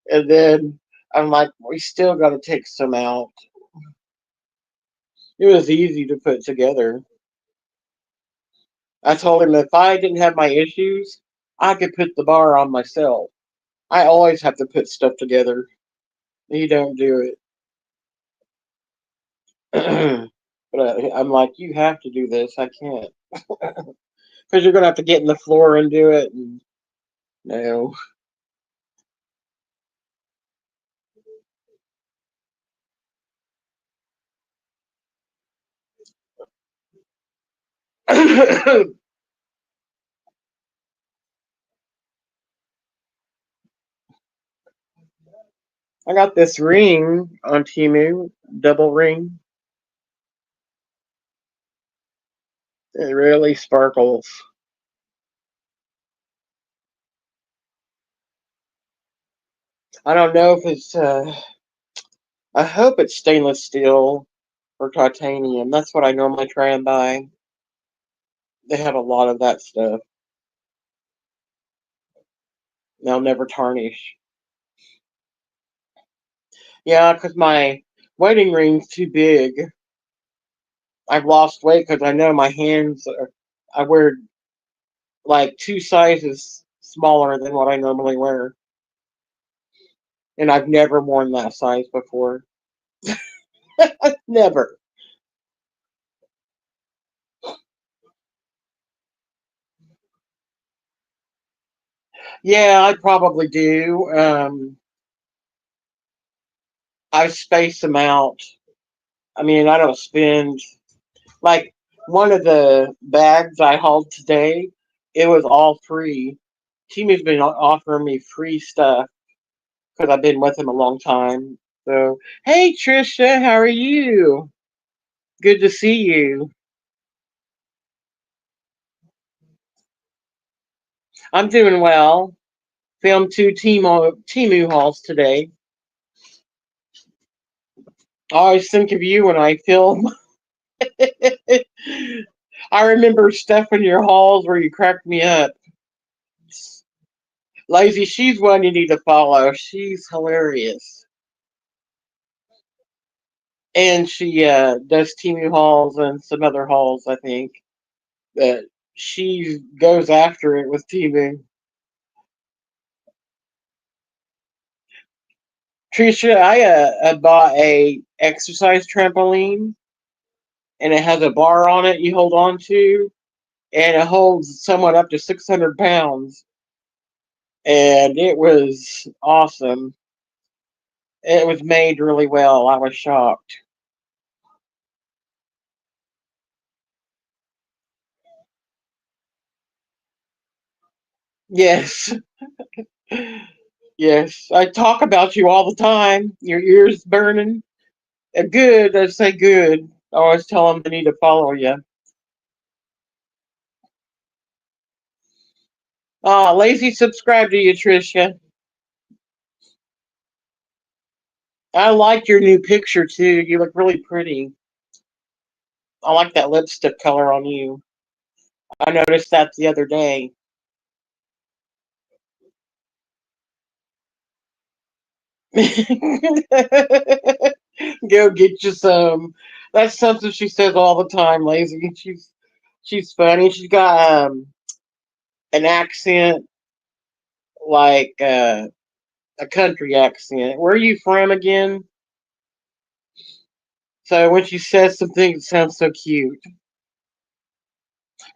And then I'm like, we still got to take some out. It was easy to put together. I told him if I didn't have my issues, I could put the bar on myself. I always have to put stuff together. He don't do it. But I'm like, you have to do this. I can't. Because you're going to have to get in the floor and do it. And no. I got this ring on Timu, double ring. It really sparkles. I don't know if it's. I hope it's stainless steel or titanium. That's what I normally try and buy. They have a lot of that stuff. They'll never tarnish. Yeah, because my wedding ring's too big. I've lost weight because I know my hands are. I wear like two sizes smaller than what I normally wear, and I've never worn that size before. Never. Yeah, I probably do. I space them out. I mean, I don't spend like one of the bags I hauled today. It was all free. Timu's been offering me free stuff because I've been with him a long time. So, hey Trisha, how are you? Good to see you. I'm doing well. Filmed two Timu hauls today. I always think of you when I film. I remember stuff in your hauls where you cracked me up. Lazy, she's one you need to follow. She's hilarious. And she does Timu hauls and some other hauls, I think. But she goes after it with Timu. Trisha, I bought a exercise trampoline, and it has a bar on it you hold on to, and it holds someone up to 600 pounds. And it was awesome. It was made really well. I was shocked. Yes, yes. I talk about you all the time. Your ears burning. Good. I say good. I always tell them they need to follow you. Lazy subscribe to you, Tricia. I like your new picture too. You look really pretty. I like that lipstick color on you. I noticed that the other day. Go get you some. That's something she says all the time, Lazy. She's funny. She's got an accent like a country accent. Where are you from again? So when she says something, it sounds so cute.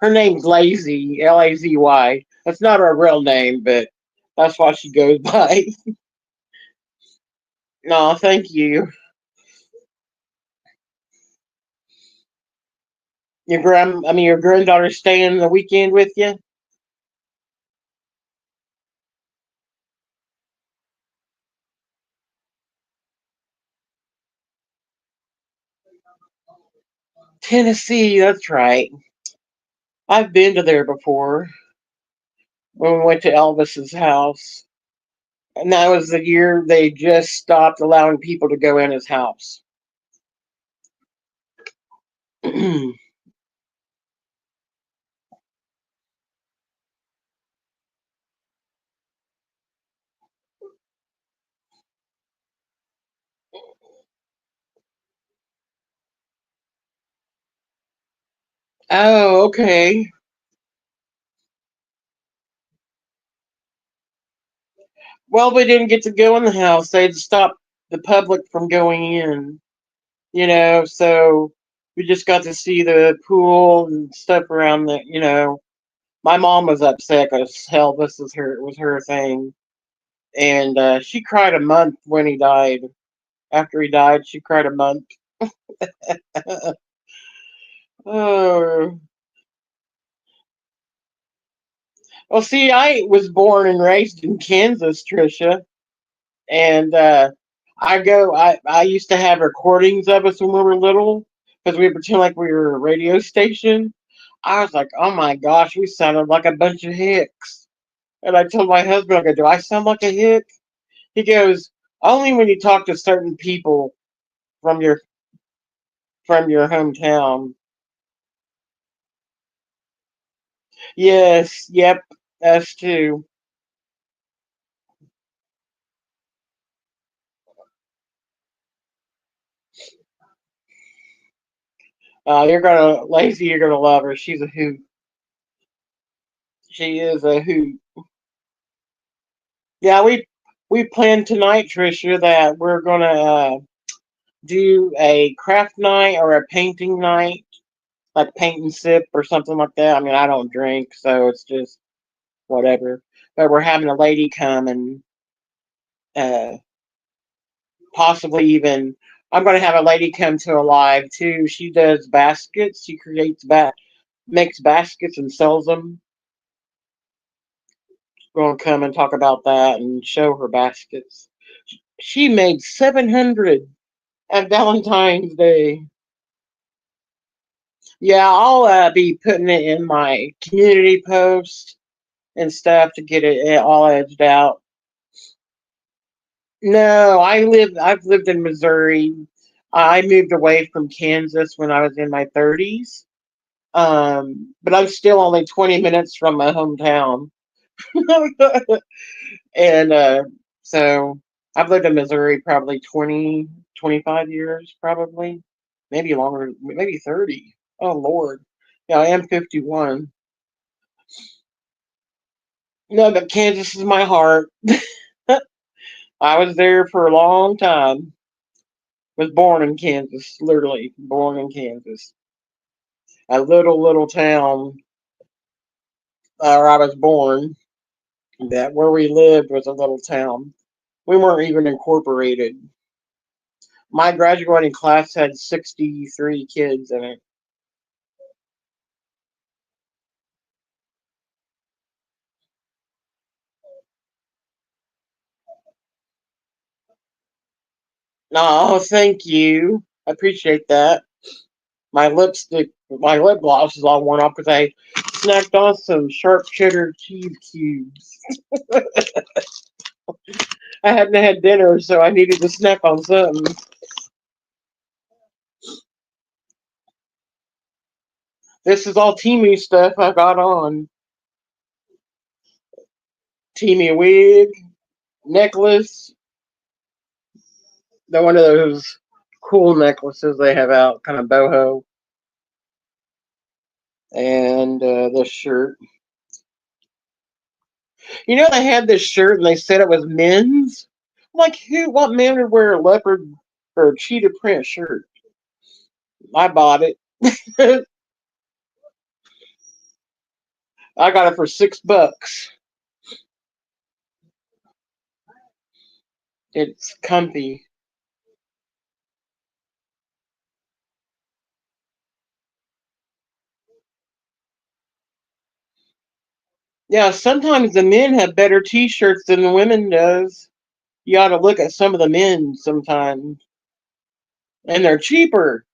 Her name's Lazy, Lazy. That's not her real name, but that's what she goes by. No, thank you. Your granddaughter's staying the weekend with you. Tennessee, that's right. I've been to there before when we went to Elvis's house, and that was the year they just stopped allowing people to go in his house. Oh, okay. Well, we didn't get to go in the house. They'd stopped the public from going in, so we just got to see the pool and stuff around the. My mom was upset because hell, this is her thing, and she cried a month when he died. After he died, she cried a month. Oh, well, see, I was born and raised in Kansas, Trisha, and I used to have recordings of us when we were little because we pretend like we were a radio station. I was like, oh my gosh, we sounded like a bunch of hicks. And I told my husband, I go, do I sound like a hick? He goes, only when you talk to certain people from your hometown. Yes, yep, us too. You're gonna love her. She's a hoot. She is a hoot. Yeah, we planned tonight, Trisha, that we're gonna do a craft night or a painting night, like paint and sip or something like that. I mean, I don't drink, so it's just whatever. But we're having a lady come and uh, possibly even I'm going to have a lady come to a live too. She does baskets. She makes baskets and sells them. We're going to come and talk about that and show her baskets. She made 700 at Valentine's Day. Yeah, I'll be putting it in my community post and stuff to get it all edged out. No, I've lived in Missouri. I moved away from Kansas when I was in my 30s. But I'm still only 20 minutes from my hometown. And so I've lived in Missouri probably 20, 25 years, probably. Maybe longer, maybe 30. Oh, Lord. Yeah, I am 51. No, but Kansas is my heart. I was there for a long time. Was born in Kansas, literally born in Kansas. A little town where I was born. That where we lived was a little town. We weren't even incorporated. My graduating class had 63 kids in it. Oh, thank you. I appreciate that. My lip gloss is all worn off because I snacked on some sharp cheddar cheese cubes. I hadn't had dinner, so I needed to snack on something. This is all Teamy stuff I got on. Teamy wig, necklace, the one of those cool necklaces they have out, kind of boho, and this shirt. You know, they had this shirt and they said it was men's. I'm like, what man would wear a leopard or a cheetah print shirt? I bought it. I got it for $6. It's comfy. Yeah, sometimes the men have better T-shirts than the women does. You ought to look at some of the men sometimes, and they're cheaper.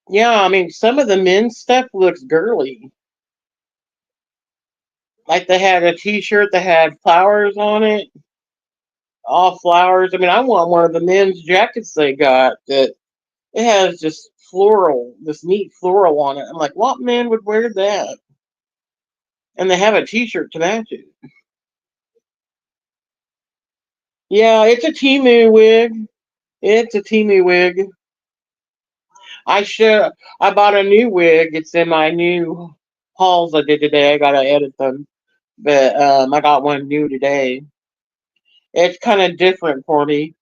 Yeah, I mean, some of the men's stuff looks girly. Like they had a T-shirt that had flowers on it, all flowers. I mean, I want one of the men's jackets they got that it has just floral, this neat floral on it. I'm like, what man would wear that? And they have a T-shirt to match it. Yeah, it's a Timu wig. It's a Timu wig. I should. I bought a new wig. It's in my new hauls I did today. I gotta edit them, but I got one new today. It's kind of different for me.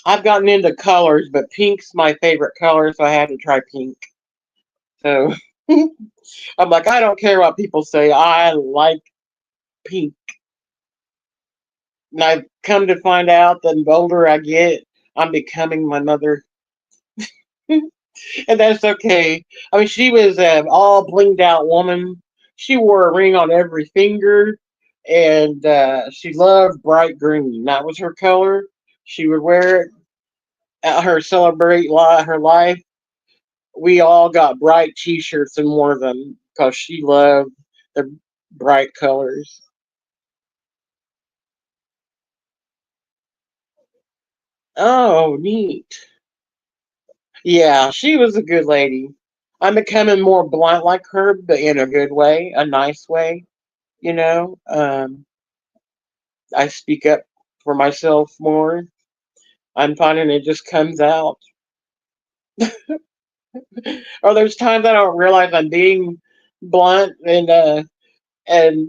I've gotten into colors, but pink's my favorite color, so I had to try pink. So I'm like, I don't care what people say. I like pink. And I've come to find out that the older I get, I'm becoming my mother. And that's okay. I mean, she was an all blinged out woman. She wore a ring on every finger, and she loved bright green. That was her color. She would wear it at her her life. We all got bright T-shirts and wore them because she loved the bright colors. Oh, neat. Yeah, she was a good lady. I'm becoming more blunt like her, but in a good way, a nice way. You know, I speak up for myself more. I'm finding it just comes out. Or there's times I don't realize I'm being blunt, and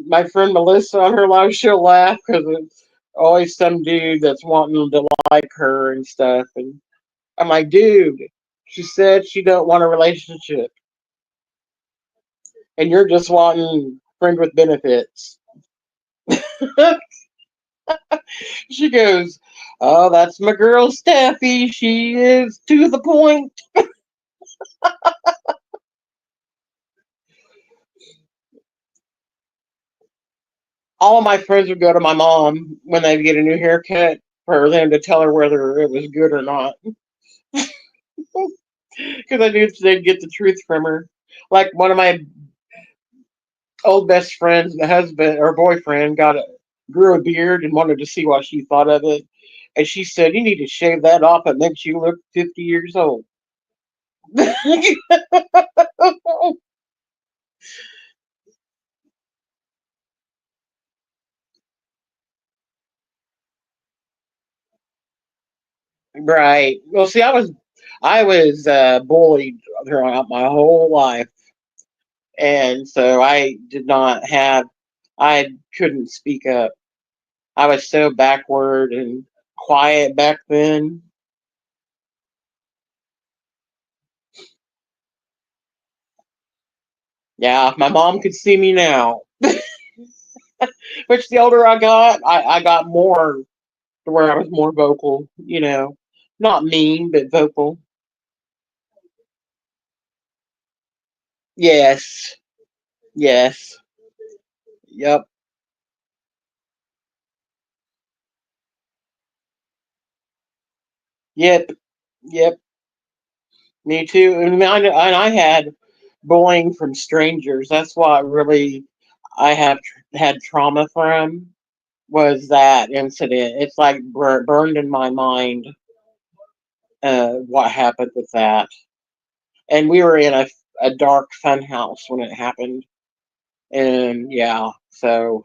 my friend Melissa on her live, she'll laugh because it's always some dude that's wanting to like her and stuff. And I'm like, dude, she said she don't want a relationship, and you're just wanting friend with benefits. She goes, oh, that's my girl Steffi. She is to the point. All of my friends would go to my mom when they get a new haircut for them to tell her whether it was good or not. Because I knew they'd get the truth from her. Like one of my old best friends, the husband or boyfriend, grew a beard and wanted to see what she thought of it. And she said, you need to shave that off. It makes you look 50 years old. Right. Well, see, I was bullied throughout my whole life, and so I did not have. I couldn't speak up. I was so backward and quiet back then. Yeah, if my mom could see me now. Which the older I got, I got more to where I was more vocal. Not mean, but vocal. Yes. Yes. Yep. Yep. Yep. Me too. And I had bullying from strangers. That's what really I have had trauma from, was that incident. It's like burned in my mind, what happened with that. And we were in a dark fun house when it happened. And yeah, so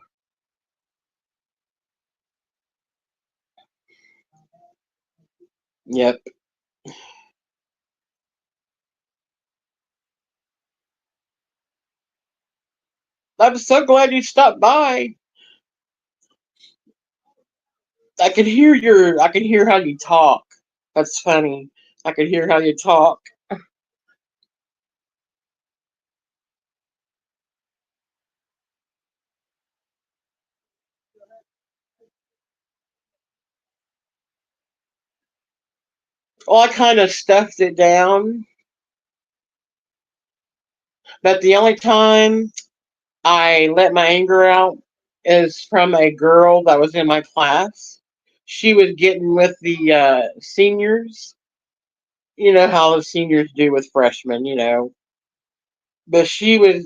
yep. I'm so glad you stopped by. I can hear how you talk. That's funny. I can hear how you talk. Well, I kind of stuffed it down, but the only time I let my anger out is from a girl that was in my class. She was getting with the seniors. You know how the seniors do with freshmen. But she was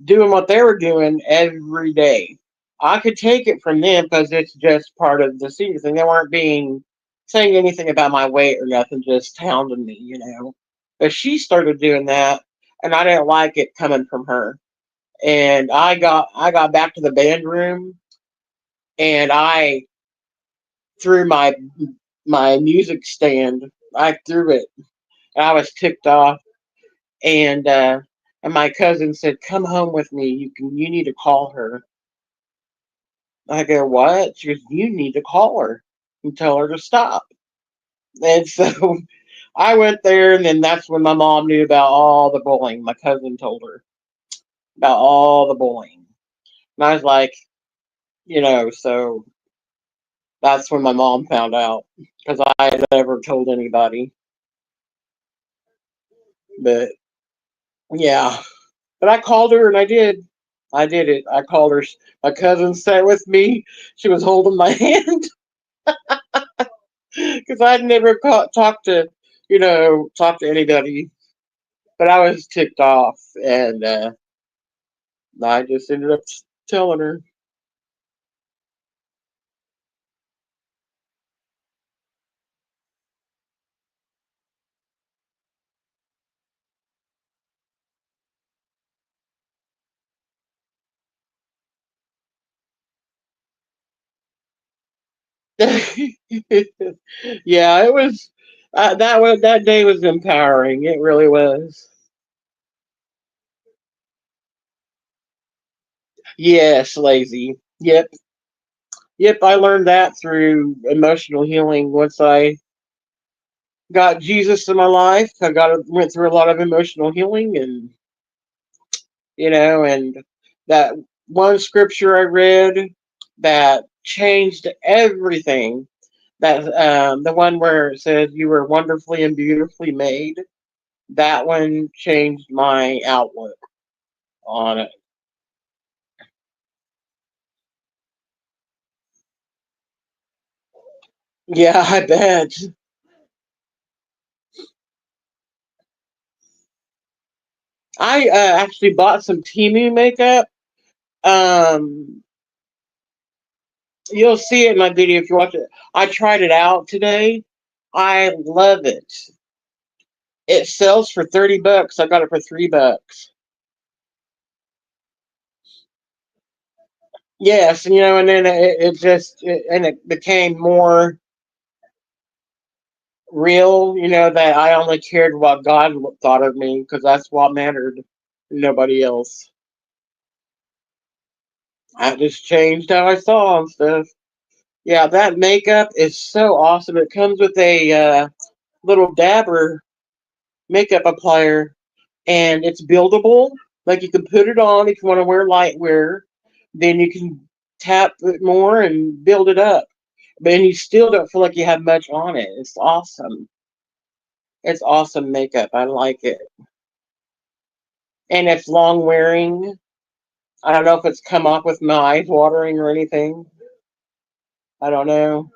doing what they were doing every day. I could take it from them because it's just part of the senior thing. They weren't being saying anything about my weight or nothing, just hounding me. But she started doing that, and I didn't like it coming from her. And I got back to the band room, and I threw my music stand. I threw it. And I was ticked off, and my cousin said, "Come home with me. You need to call her." I go, "What?" She goes, "You need to call her and tell her to stop." And so I went there, and then that's when my mom knew about all the bullying. My cousin told her about all the bullying. And I was like, so that's when my mom found out because I had never told anybody. But yeah, but I called her and I did. I did it. I called her. My cousin sat with me. She was holding my hand because I'd never talked to anybody. But I was ticked off, and I just ended up telling her. Yeah, it was. That day was empowering. It really was. Yes, lazy. Yep. I learned that through emotional healing. Once I got Jesus in my life, went through a lot of emotional healing, and and that one scripture I read that changed everything. That the one where it says you were wonderfully and beautifully made. That one changed my outlook on it. Yeah, I bet. I actually bought some Timu makeup. Um, you'll see it in my video if you watch it. I tried it out today. I love it. It sells for $30. I got it for $3. Yes, and then it became more real. That I only cared what God thought of me because that's what mattered. Nobody else. I just changed how I saw and stuff. Yeah, that makeup is so awesome. It comes with a little dabber makeup applier, and it's buildable. Like you can put it on if you want to wear light wear, then you can tap it more and build it up. But you still don't feel like you have much on it. It's awesome. It's awesome makeup. I like it. And it's long wearing. I don't know if it's come off with my eyes watering or anything. I don't know.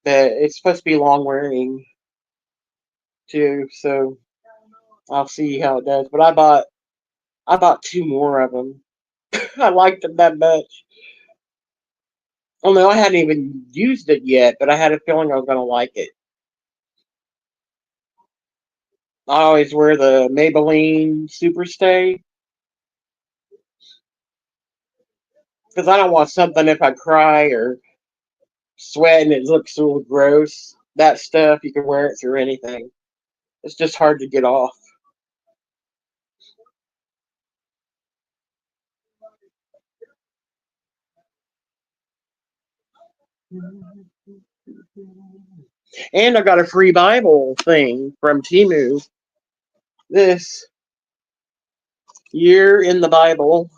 But it's supposed to be long wearing too, so I'll see how it does. But I bought two more of them. I liked them that much. Oh no, I hadn't even used it yet, but I had a feeling I was gonna like it. I always wear the Maybelline Superstay because I don't want something if I cry or sweat and it looks so gross. That stuff you can wear it through anything. It's just hard to get off. And I got a free Bible thing from Timu. This year in the Bible,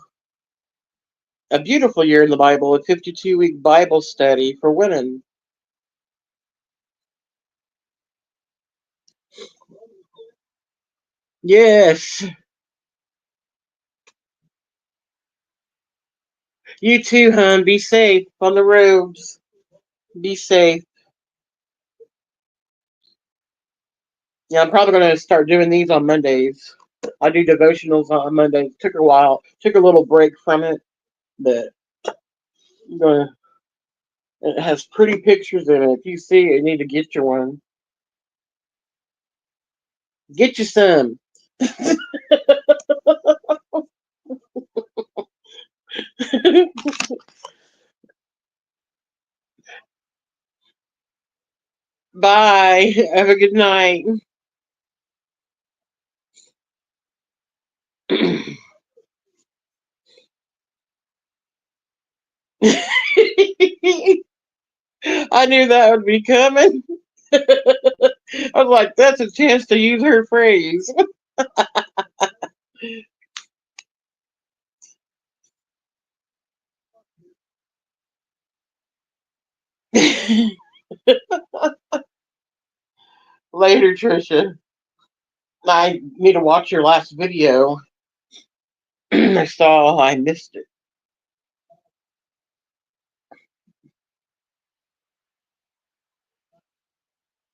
a beautiful year in the Bible, a 52-week Bible study for women. Yes, you too, hon. Be safe on the roads. Be safe. Yeah, I'm probably gonna start doing these on Mondays. I do devotionals on Mondays. Took a while. Took a little break from it, but I'm gonna. It has pretty pictures in it. If you see it, you need to get you one. Get you some. Bye. Have a good night. I knew that would be coming. I was like, that's a chance to use her phrase. Later, Trisha. I need to watch your last video. I saw I missed it.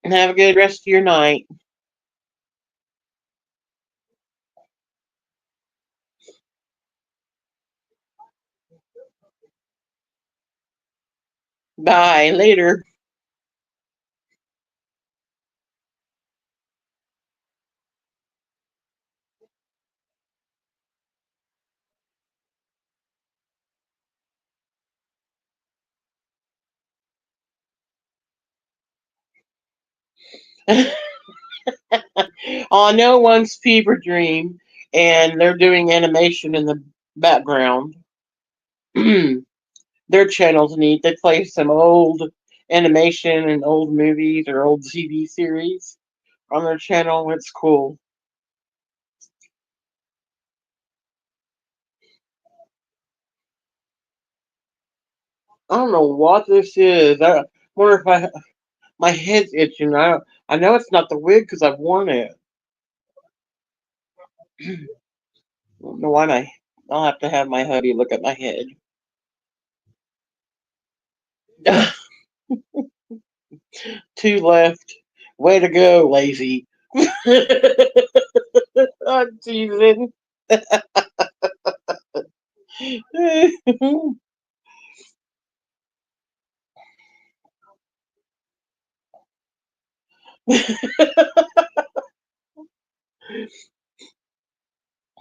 And have a good rest of your night. Bye. Later. I know one's Fever Dream, and they're doing animation in the background. Their channel's neat. They play some old animation and old movies or old TV series on their channel. It's cool. I don't know what this is. I wonder if my head's itching. I know it's not the wig because I've worn it. I don't know why I'll have to have my hubby look at my head. Two left. Way to go, lazy. I'm teasing.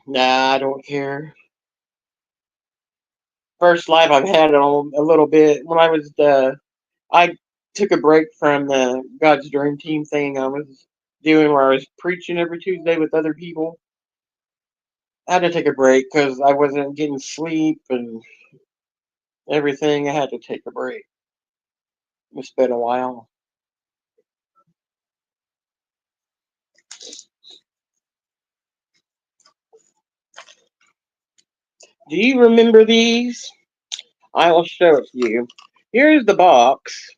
Nah, I don't care. First live I've had in a little bit. When I took a break from the God's Dream Team thing I was doing, where I was preaching every Tuesday with other people. I had to take a break because I wasn't getting sleep and everything. I had to take a break. It's been a while. Do you remember these? I will show it to you. Here's the box.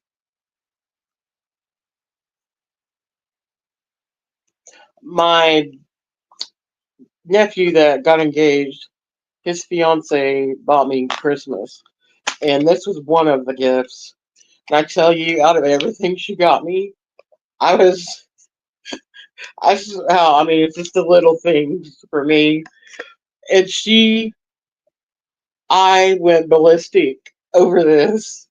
My nephew that got engaged, his fiance bought me Christmas, and this was one of the gifts. And I tell you, out of everything she got me, I was, I mean, it's just the little things for me. And I went ballistic over this.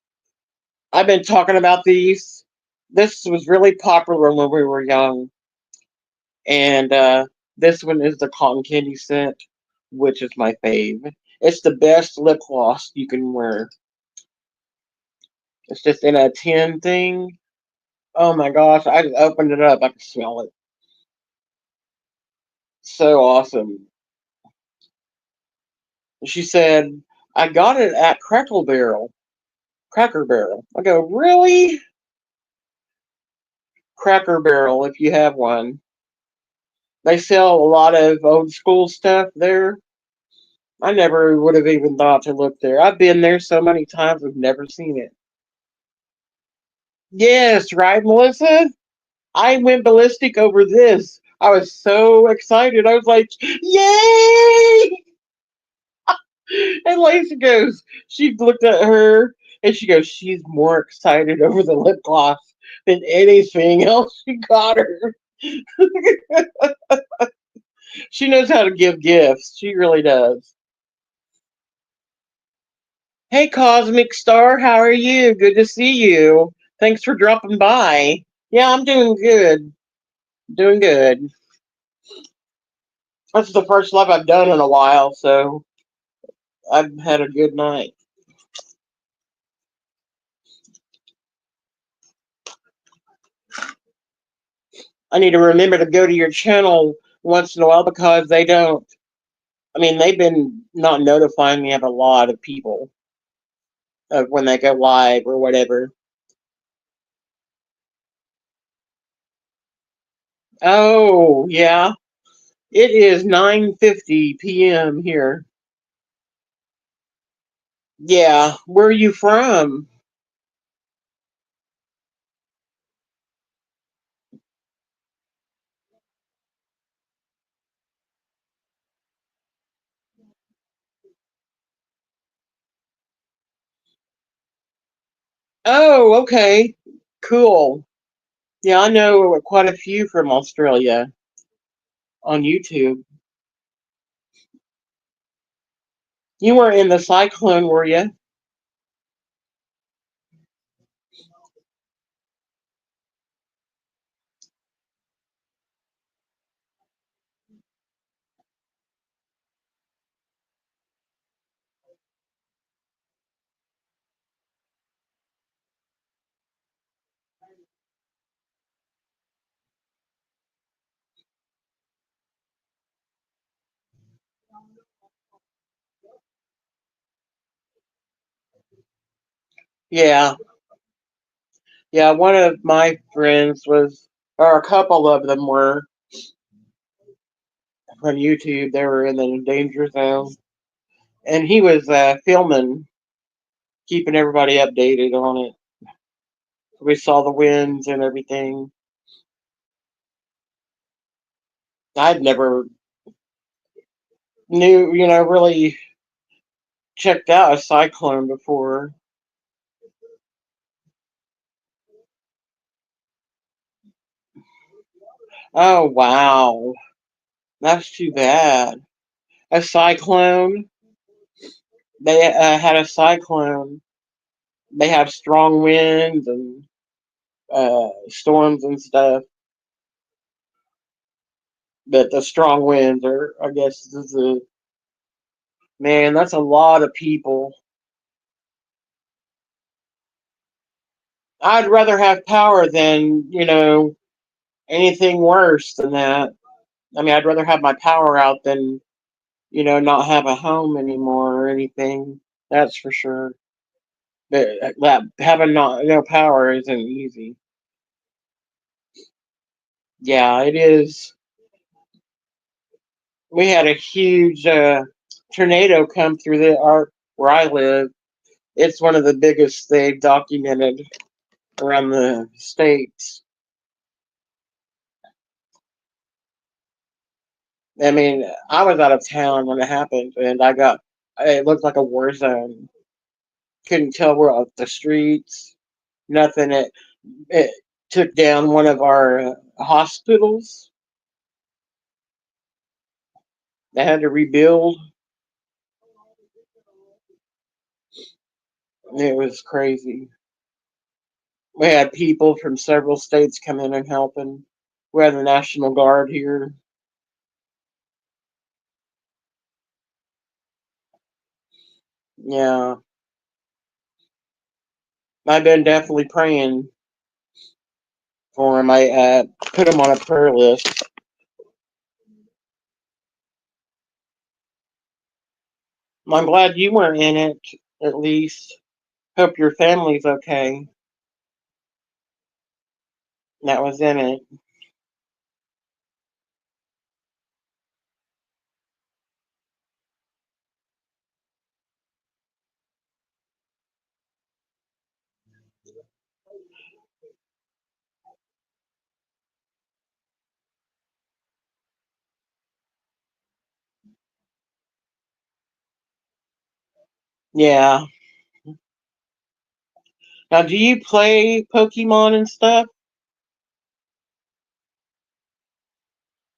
I've been talking about these. This was really popular when we were young, and this one is the cotton candy scent, which is my fave. It's the best lip gloss you can wear. It's just in a tin thing. Oh my gosh! I just opened it up. I can smell it. So awesome. She said, "I got it at Crackle Barrel." Cracker Barrel. I go, really? Cracker Barrel, if you have one. They sell a lot of old school stuff there. I never would have even thought to look there. I've been there so many times, I've never seen it. Yes, right, Melissa? I went ballistic over this. I was so excited. I was like, yay! And Lacey goes, she looked at her and she goes, she's more excited over the lip gloss than anything else she got her. She knows how to give gifts. She really does. Hey, Cosmic Star, how are you? Good to see you. Thanks for dropping by. Yeah, I'm doing good. Doing good. That's the first live I've done in a while, so I've had a good night. I need to remember to go to your channel once in a while because they don't. I mean, they've been not notifying me of a lot of people of when they go live or whatever. Oh, yeah. It is 9:50 p.m. here. Yeah. Where are you from? Oh, okay. Cool. Yeah, I know quite a few from Australia on YouTube. You were in the cyclone, were you? Yeah, yeah. One of my friends was, or a couple of them were on YouTube. They were in the danger zone, and he was filming, keeping everybody updated on it. We saw the winds and everything. I'd never knew, really checked out a cyclone before. Oh wow, that's too bad. A cyclone. They had a cyclone. They have strong winds and storms and stuff. But the strong winds are, I guess, this is a man. That's a lot of people. I'd rather have power than anything worse than that. I mean, I'd rather have my power out than not have a home anymore or anything. That's for sure. But that having not no power isn't easy. Yeah, it is. We had a huge tornado come through the our where I live. It's one of the biggest they've documented around the states. I mean, I was out of town when it happened, and it looked like a war zone. Couldn't tell where off the streets, nothing. It took down one of our hospitals. They had to rebuild. It was crazy. We had people from several states come in and helping. We had the National Guard here. Yeah, I've been definitely praying for him. I put him on a prayer list. I'm glad you were in it, at least. Hope your family's okay. That was in it. Yeah. Now, do you play Pokemon and stuff?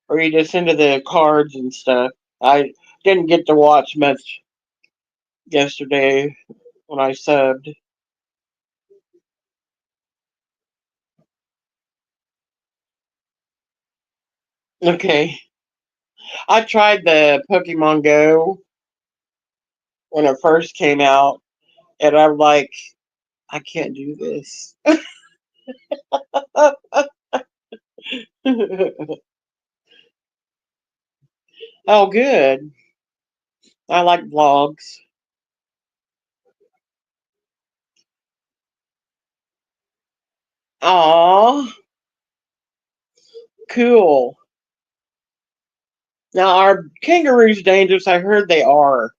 Or are you just into the cards and stuff? I didn't get to watch much yesterday when I subbed. Okay. I tried the Pokemon Go when it first came out, and I'm like, I can't do this. Oh, good. I like vlogs. Aw, cool. Now, are kangaroos dangerous? I heard they are.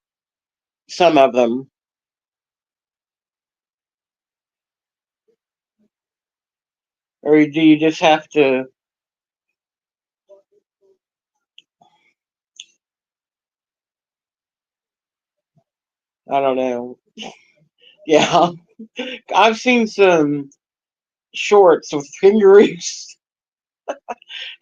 Some of them. Or do you just have to, I don't know. Yeah. I've seen some shorts with kangaroos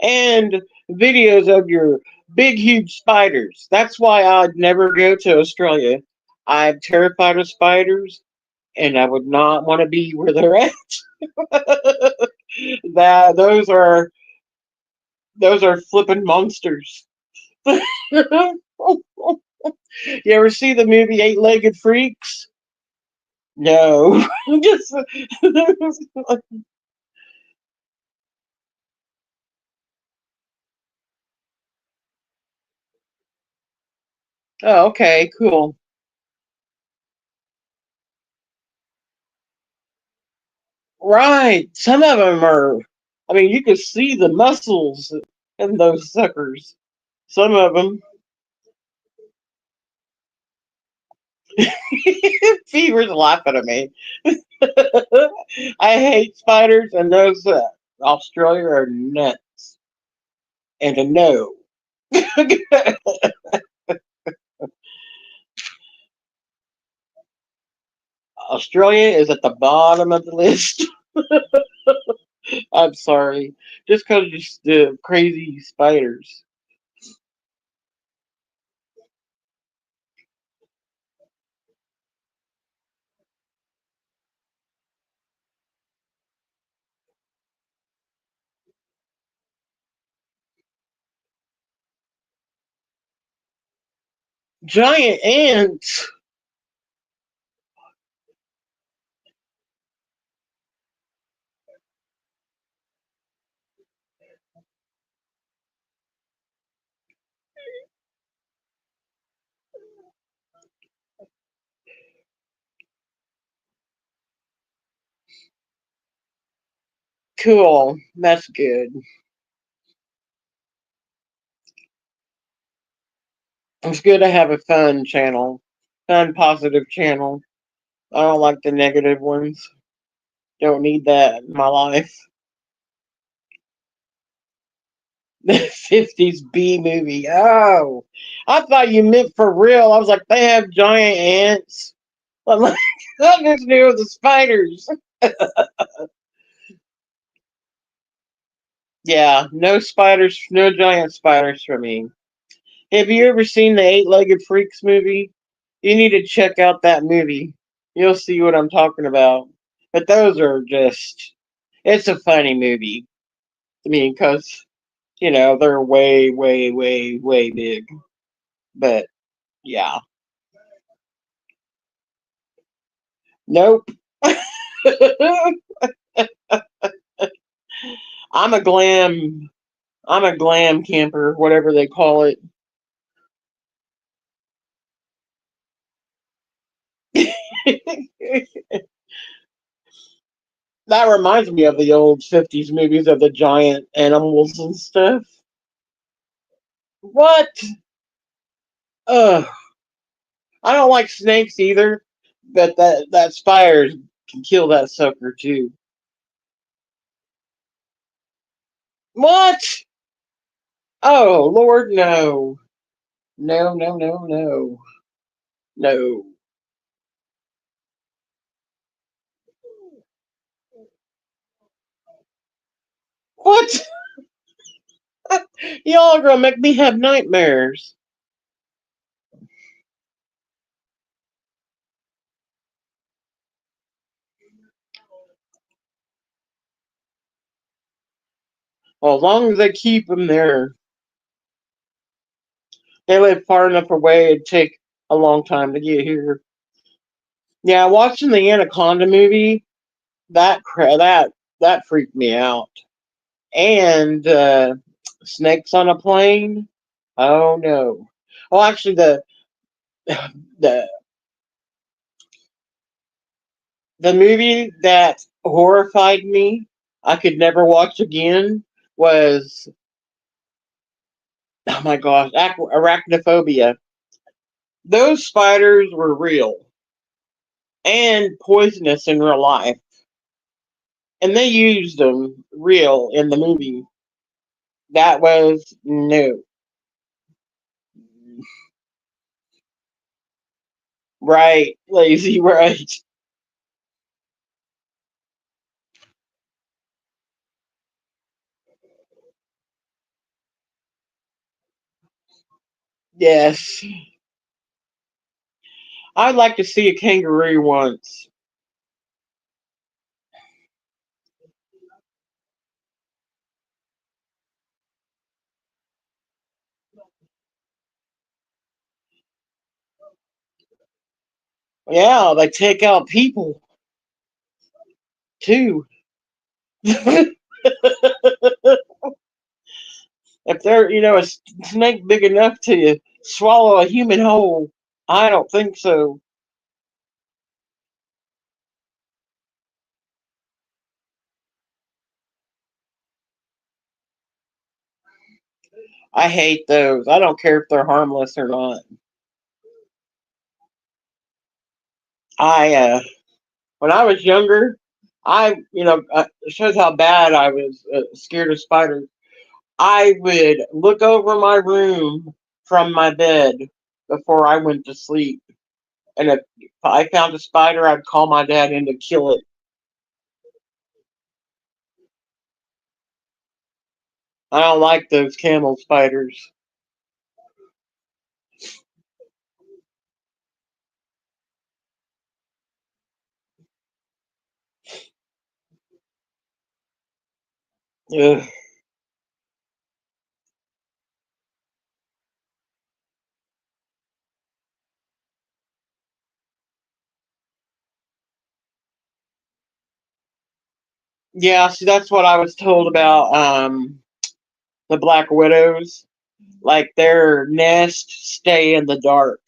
and videos of your big, huge spiders. That's why I'd never go to Australia. I'm terrified of spiders, and I would not want to be where they're at. That those are flipping monsters. You ever see the movie Eight Legged Freaks? No, just Oh, okay, cool. Right. Some of them are. I mean, you can see the muscles in those suckers. Some of them. Fever's laughing at me. I hate spiders, and those Australia are nuts. And a no. Australia is at the bottom of the list. I'm sorry. Just because of the crazy spiders. Giant ants. Cool. That's good. It's good to have a fun channel. Fun, positive channel. I don't like the negative ones. Don't need that in my life. The 50s B movie. Oh, I thought you meant for real. I was like, they have giant ants. I'm like, I just knew it was the spiders. Yeah, no spiders, no giant spiders for me. Have you ever seen the Eight-Legged Freaks movie? You need to check out that movie. You'll see what I'm talking about. But those are just, it's a funny movie. I mean, because, they're way, way, way, way big. But, yeah. Nope. I'm a glam, I'm a glam camper, whatever they call it. That reminds me of the old 50s movies of the giant animals and stuff. What? Ugh. I don't like snakes either, but that spider can kill that sucker too. What? Oh Lord, no, no, no, no, no, no. What? Y'all are gonna make me have nightmares. Well, as long as they keep them there, they live far enough away. It'd take a long time to get here. Yeah, watching the Anaconda movie that freaked me out. And snakes on a plane. Oh no. Well, actually, the the movie that horrified me, I could never watch again, was, oh my gosh, arachnophobia. Those spiders were real and poisonous in real life, and they used them real in the movie. That was no. Right, lazy, right. Yes. I'd like to see a kangaroo once. Yeah, they take out people too. If they're, a snake big enough to swallow a human whole. I don't think so. I hate those. I don't care if they're harmless or not. I when I was younger, it shows how bad I was scared of spiders. I would look over my room from my bed before I went to sleep, and if I found a spider, I'd call my dad in to kill it. I don't like those camel spiders. Ugh. Yeah, see, that's what I was told about the black widows. Like their nest stay in the dark.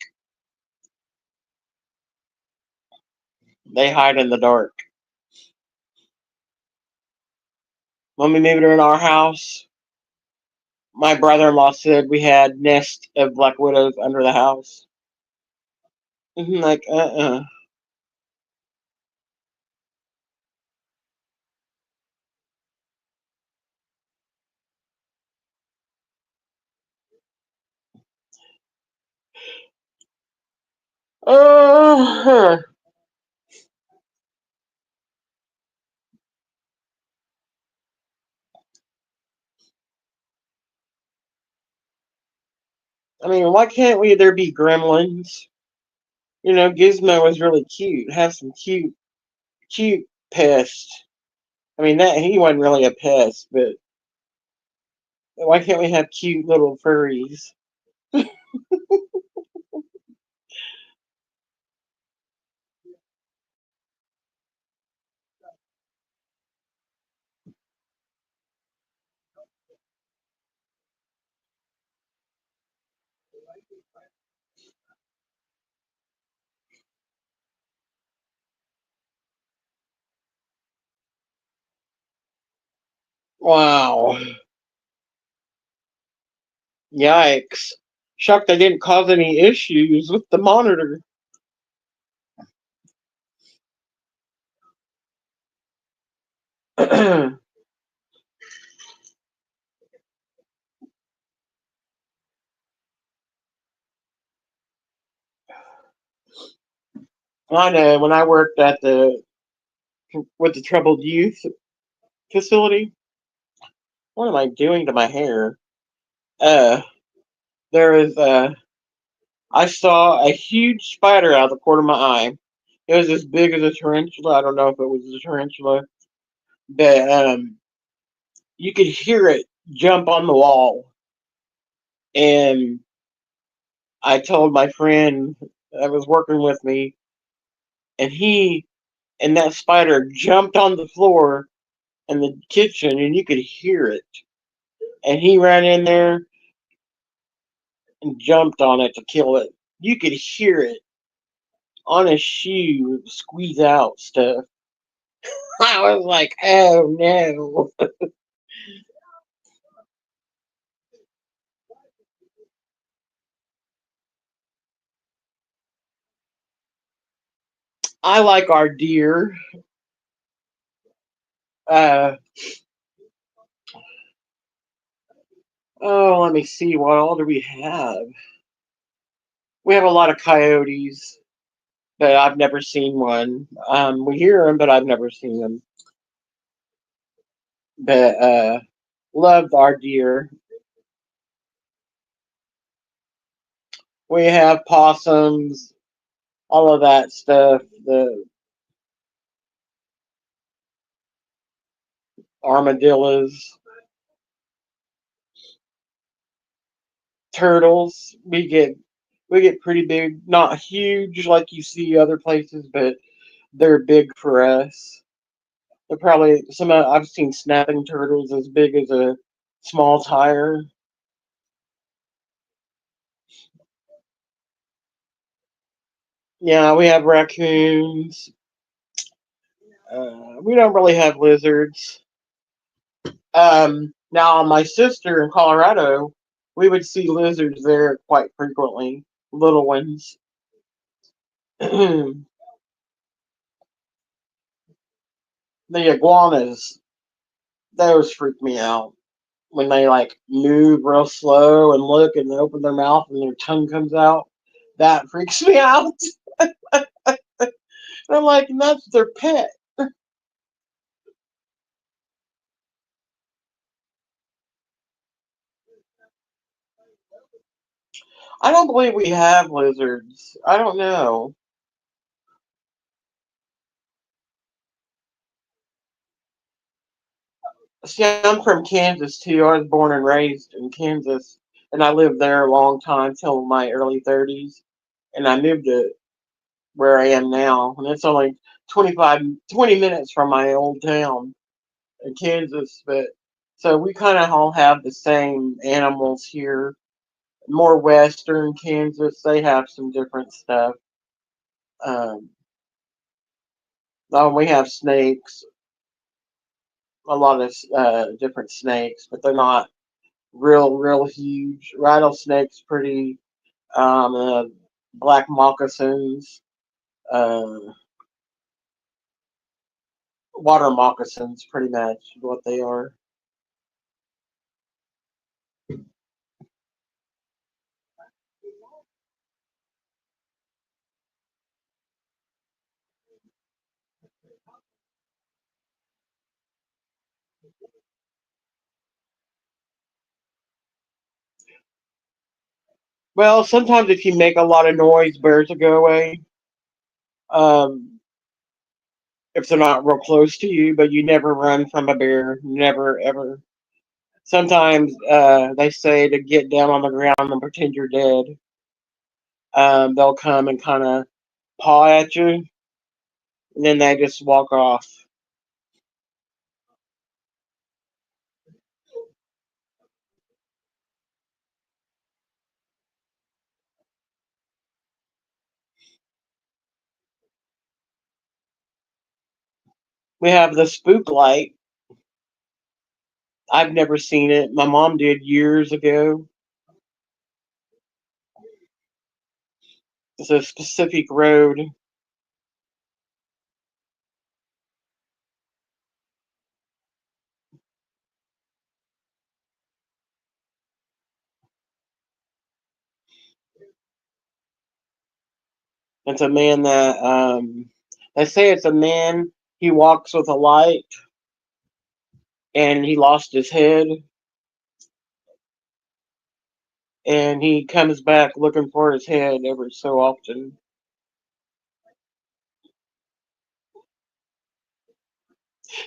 They hide in the dark. When we moved in our house, my brother-in-law said we had nest of black widows under the house. Like, uh. I mean, why can't we there be gremlins? Gizmo was really cute. Have some cute pests. I mean, that he wasn't really a pest, but why can't we have cute little furries? Wow. Yikes. Shocked they didn't cause any issues with the monitor. I know when I worked at the with the troubled youth facility. What am I doing to my hair? Uh, there is I saw a huge spider out of the corner of my eye. It was as big as a tarantula. I don't know if it was a tarantula, but you could hear it jump on the wall. And I told my friend that was working with me, and that spider jumped on the floor in the kitchen, and you could hear it. And he ran in there and jumped on it to kill it. You could hear it on his shoe squeeze out stuff. I was like, oh no. I like our deer. Uh, oh, let me see. What all do we have? We have a lot of coyotes, but I've never seen one. We hear them, but I've never seen them. But love our deer. We have possums, all of that stuff. The armadillos, turtles. We get pretty big, not huge like you see other places, but they're big for us. They're probably I've seen snapping turtles as big as a small tire. Yeah, we have raccoons. We don't really have lizards. Now, my sister in Colorado, we would see lizards there quite frequently, little ones. The iguanas, those freak me out when they like move real slow and look and open their mouth and their tongue comes out. That freaks me out. And I'm like, that's their pet. I don't believe we have lizards. I don't know. See, I'm from Kansas too. I was born and raised in Kansas, and I lived there a long time till my early 30s. And I moved to where I am now, and it's only 20 minutes from my old town in Kansas. But so we kind of all have the same animals here. More western Kansas, they have some different stuff. Um, we have snakes, a lot of different snakes, but they're not real huge. Rattlesnakes, pretty. Black moccasins, uh, water moccasins, pretty much what they are. Well, sometimes if you make a lot of noise, bears will go away. Um, if they're not real close to you, but you never run from a bear, never ever. Sometimes they say to get down on the ground and pretend you're dead. They'll come and kind of paw at you, and then they just walk off. We have the spook light. I've never seen it. My mom did years ago. It's a specific road. It's a man that they say it's a man. He walks with a light, and he lost his head, and he comes back looking for his head every so often.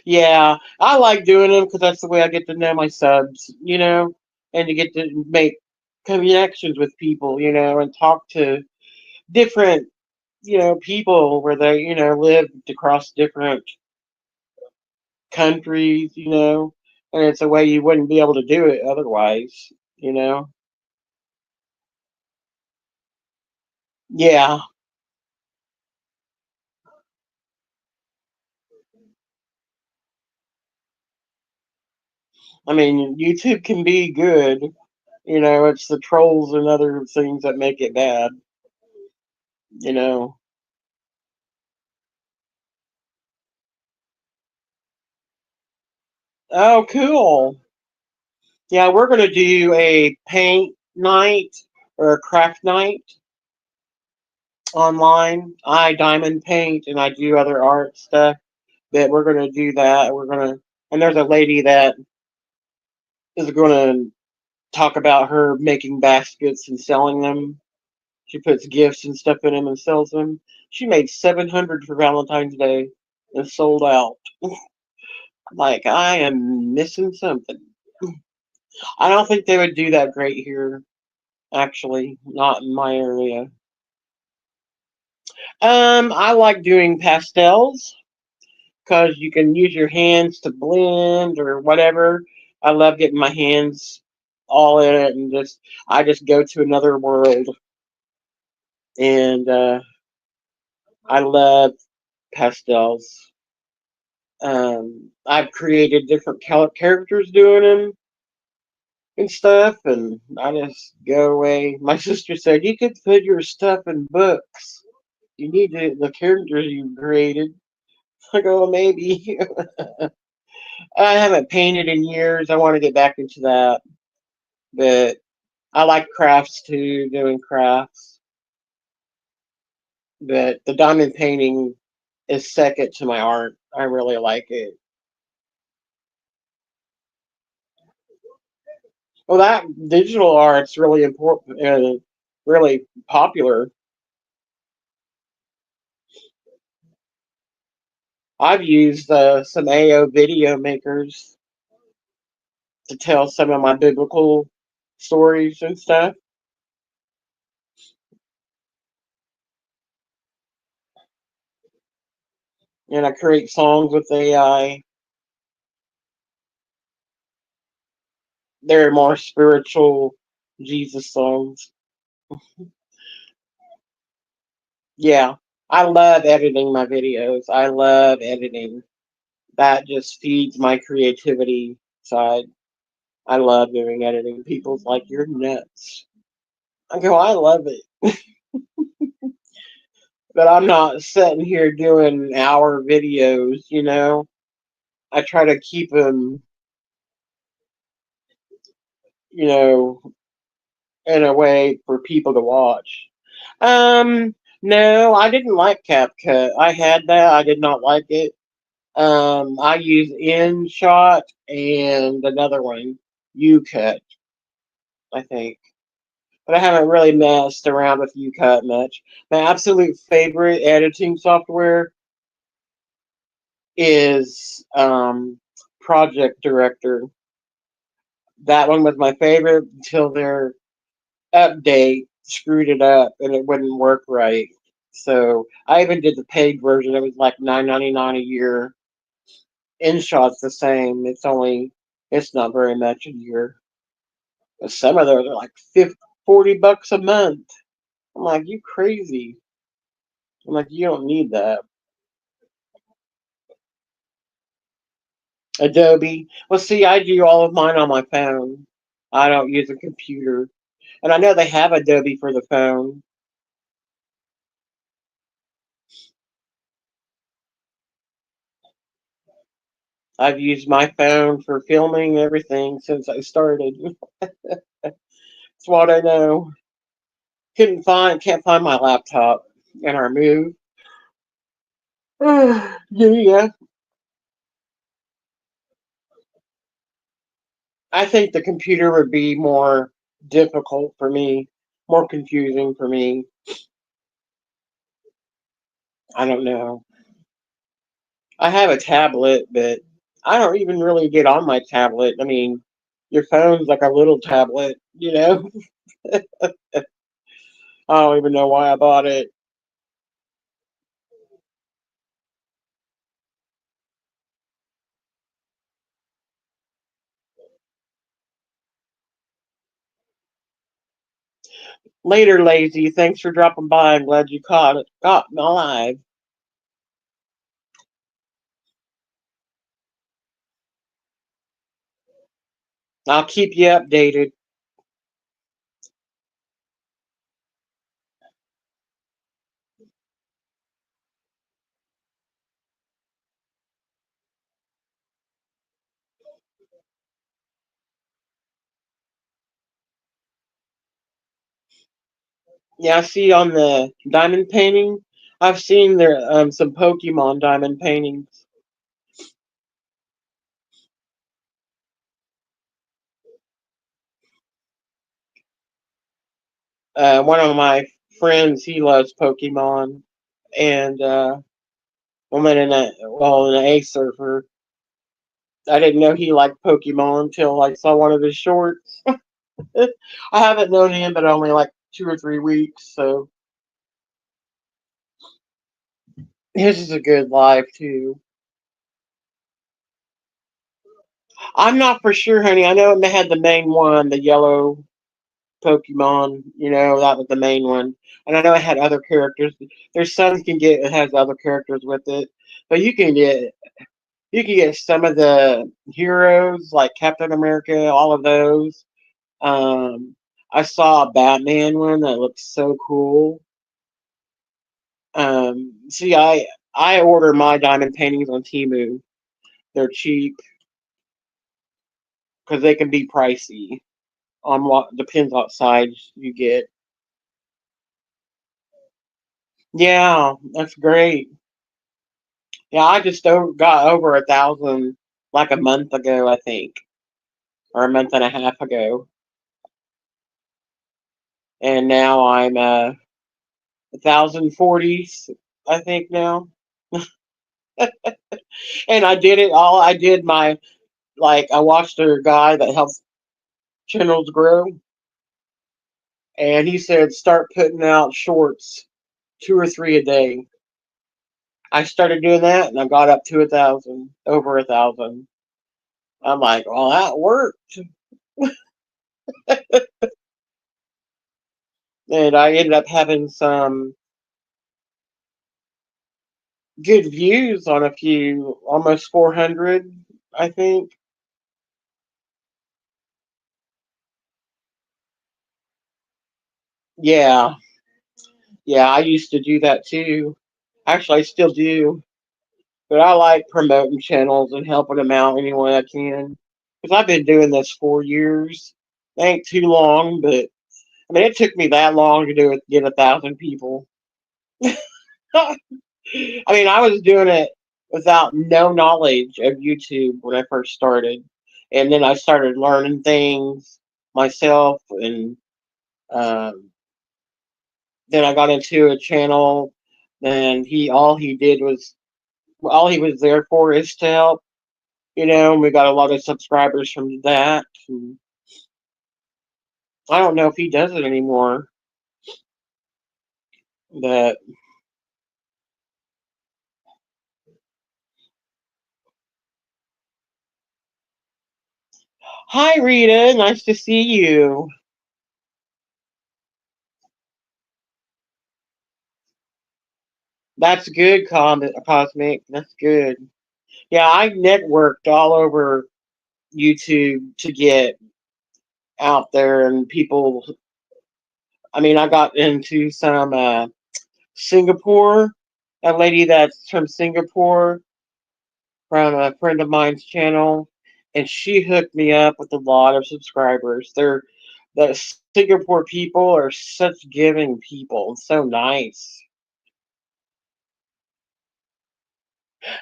Yeah, I like doing them because that's the way I get to know my subs, and to get to make connections with people, and talk to different, people where they, lived across different countries, and it's a way you wouldn't be able to do it otherwise, you know. Yeah, I mean, YouTube can be good, it's the trolls and other things that make it bad, you know. Oh, cool. Yeah, we're gonna do a paint night or a craft night online. I diamond paint and I do other art stuff. But we're gonna do that. And there's a lady that is gonna talk about her making baskets and selling them. She puts gifts and stuff in them and sells them. She made 700 for Valentine's Day and sold out. Like, I am missing something. I don't think they would do that great here, actually, not in my area. I like doing pastels because you can use your hands to blend or whatever. I love getting my hands all in it, and just I just go to another world. And I love pastels. I've created different characters doing them and stuff, and I just go away. My sister said you could put your stuff in books. You need the characters you created. I go, well, maybe. I haven't painted in years. I want to get back into that, but I like crafts too, doing crafts. But the diamond painting is second to my art. I really like it. Well, that digital art's really important and really popular. I've used some AO video makers to tell some of my biblical stories and stuff. And I create songs with AI. They're more spiritual Jesus songs. Yeah, I love editing my videos. I love editing. That just feeds my creativity side. I love doing editing. People's like, you're nuts. I go, I love it. But I'm not sitting here doing hour videos, you know? I try to keep them, you know, in a way for people to watch. No, I didn't like CapCut. I had that. I did not like it. I use InShot and another one, UCut, I think. But I haven't really messed around with UCut much. My absolute favorite editing software is Project Director. That one was my favorite until their update screwed it up and it wouldn't work right. So I even did the paid version. It was like $9.99 a year. InShot's the same. It's not very much a year. But some of those are like 50, $40 a month. I'm like, you crazy. I'm like, you don't need that. Adobe. Well, see, I do all of mine on my phone. I don't use a computer. And I know they have Adobe for the phone. I've used my phone for filming everything since I started. That's what I know. Can't find my laptop in our move. Yeah, I think the computer would be more difficult for me, more confusing for me. I don't know. I have a tablet, but I don't even really get on my tablet. I mean, your phone's like a little tablet, you know? I don't even know why I bought it. Later, lazy. Thanks for dropping by. I'm glad you caught me alive. I'll keep you updated. Yeah, I see on the diamond painting. I've seen there some Pokemon diamond paintings. One of my friends, he loves Pokemon, and I'm in an ace surfer. I didn't know he liked Pokemon until I saw one of his shorts. I haven't known him but only like 2 or 3 weeks, so his is a good live too. I'm not for sure, honey. I know they had the main one, the yellow Pokemon. That was the main one, and I know it had other characters. There's some you can get it has other characters with it, but you can get some of the heroes like Captain America, all of those. Um, I saw a Batman one that looked so cool. See, I order my diamond paintings on Temu. They're cheap because they can be pricey on what depends what size you get. Yeah, that's great. Yeah, I just got over 1,000 like a month ago, I think, or a month and a half ago, and now I'm 1,040s, I think now. And I did it all. I did my I watched a guy that helps channels grow, and he said start putting out shorts, 2 or 3 a day. I started doing that, and I got up to 1,000, over 1,000. I'm like, well, that worked, and I ended up having some good views on a few, almost 400, I think. Yeah, yeah, I used to do that too. Actually, I still do, but I like promoting channels and helping them out any way I can. Because I've been doing this 4 years. Ain't too long, but I mean, it took me that long to do it, get 1,000 people. I mean, I was doing it without no knowledge of YouTube when I first started, and then I started learning things myself, and um, then I got into a channel, and all he was there for is to help. And we got a lot of subscribers from that. And I don't know if he does it anymore, but hi, Rita, nice to see you. That's good, Cosmic. That's good. Yeah, I networked all over YouTube to get out there, and people. I mean, I got into some Singapore. A lady that's from Singapore, from a friend of mine's channel, and she hooked me up with a lot of subscribers. The Singapore people are such giving people, so nice.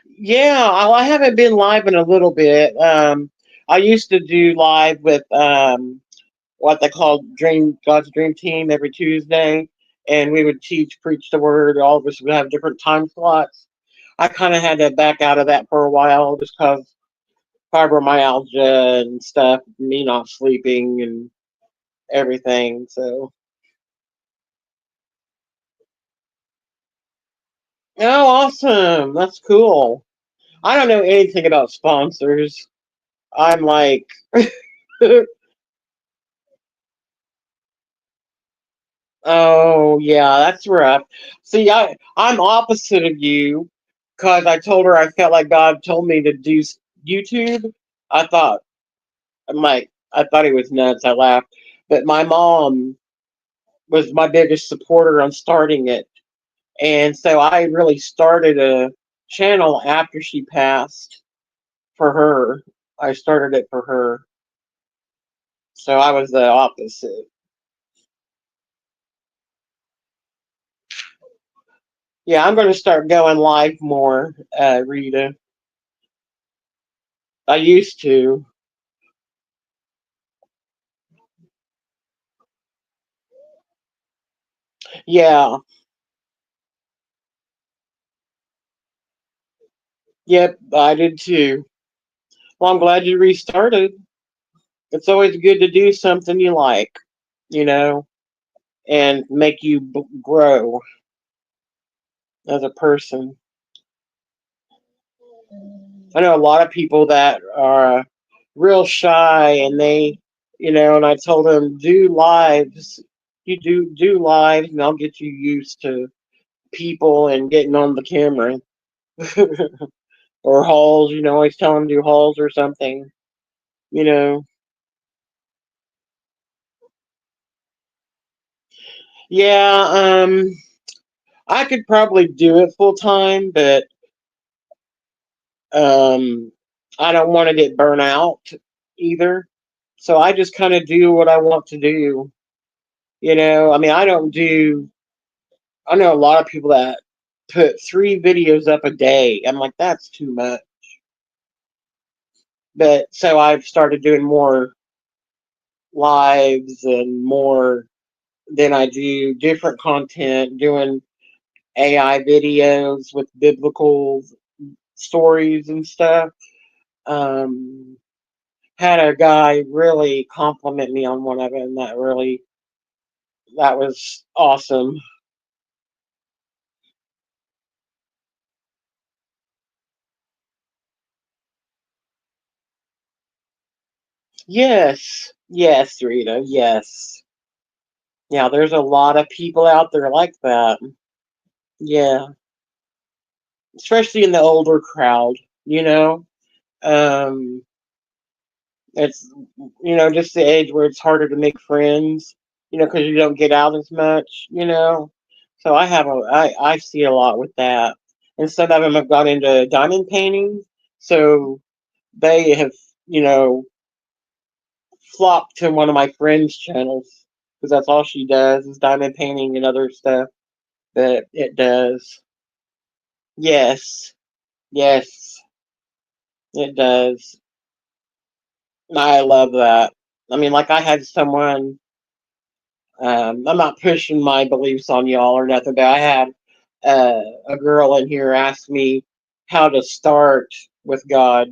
Yeah, I haven't been live in a little bit. I used to do live with what they call God's Dream Team every Tuesday, and we would preach the word. All of us would have different time slots. I kind of had to back out of that for a while just because fibromyalgia and stuff, me not sleeping and everything. So, oh, awesome! That's cool. I don't know anything about sponsors. I'm like, oh yeah, that's rough. See, I'm opposite of you because I told her I felt like God told me to do YouTube. I thought I thought he was nuts. I laughed, but my mom was my biggest supporter on starting it, and so I really started a channel after she passed for her. I started it for her, so I was the opposite. Yeah, I'm going to start going live more, Rita. I used to. Yeah. Yep, I did too. Well, I'm glad you restarted. It's always good to do something you like, you know, and make you grow as a person. I know a lot of people that are real shy, and they, and I told them do lives. You do lives, and I'll get you used to people and getting on the camera. Or hauls, always tell them to do hauls or something. You know, yeah. I could probably do it full time, but um, I don't want to get burnt out either. So I just kind of do what I want to do. I mean, I don't do. I know a lot of people that put 3 videos up a day. I'm like, that's too much. But so I've started doing more lives and more than I do different content, doing AI videos with biblical stories and stuff. Um, had a guy really compliment me on one of them that was awesome. Yes, yes, Rita, yes. Yeah, there's a lot of people out there like that. Yeah, especially in the older crowd, you know. Um, it's just the age where it's harder to make friends, because you don't get out as much. So I see a lot with that. And some of them have gone into diamond painting, so they have you know flocked to one of my friend's channels because that's all she does is diamond painting and other stuff that it does. Yes, yes, it does. I love that. I mean, like I had someone. I'm not pushing my beliefs on y'all or nothing, but I had a girl in here ask me how to start with God,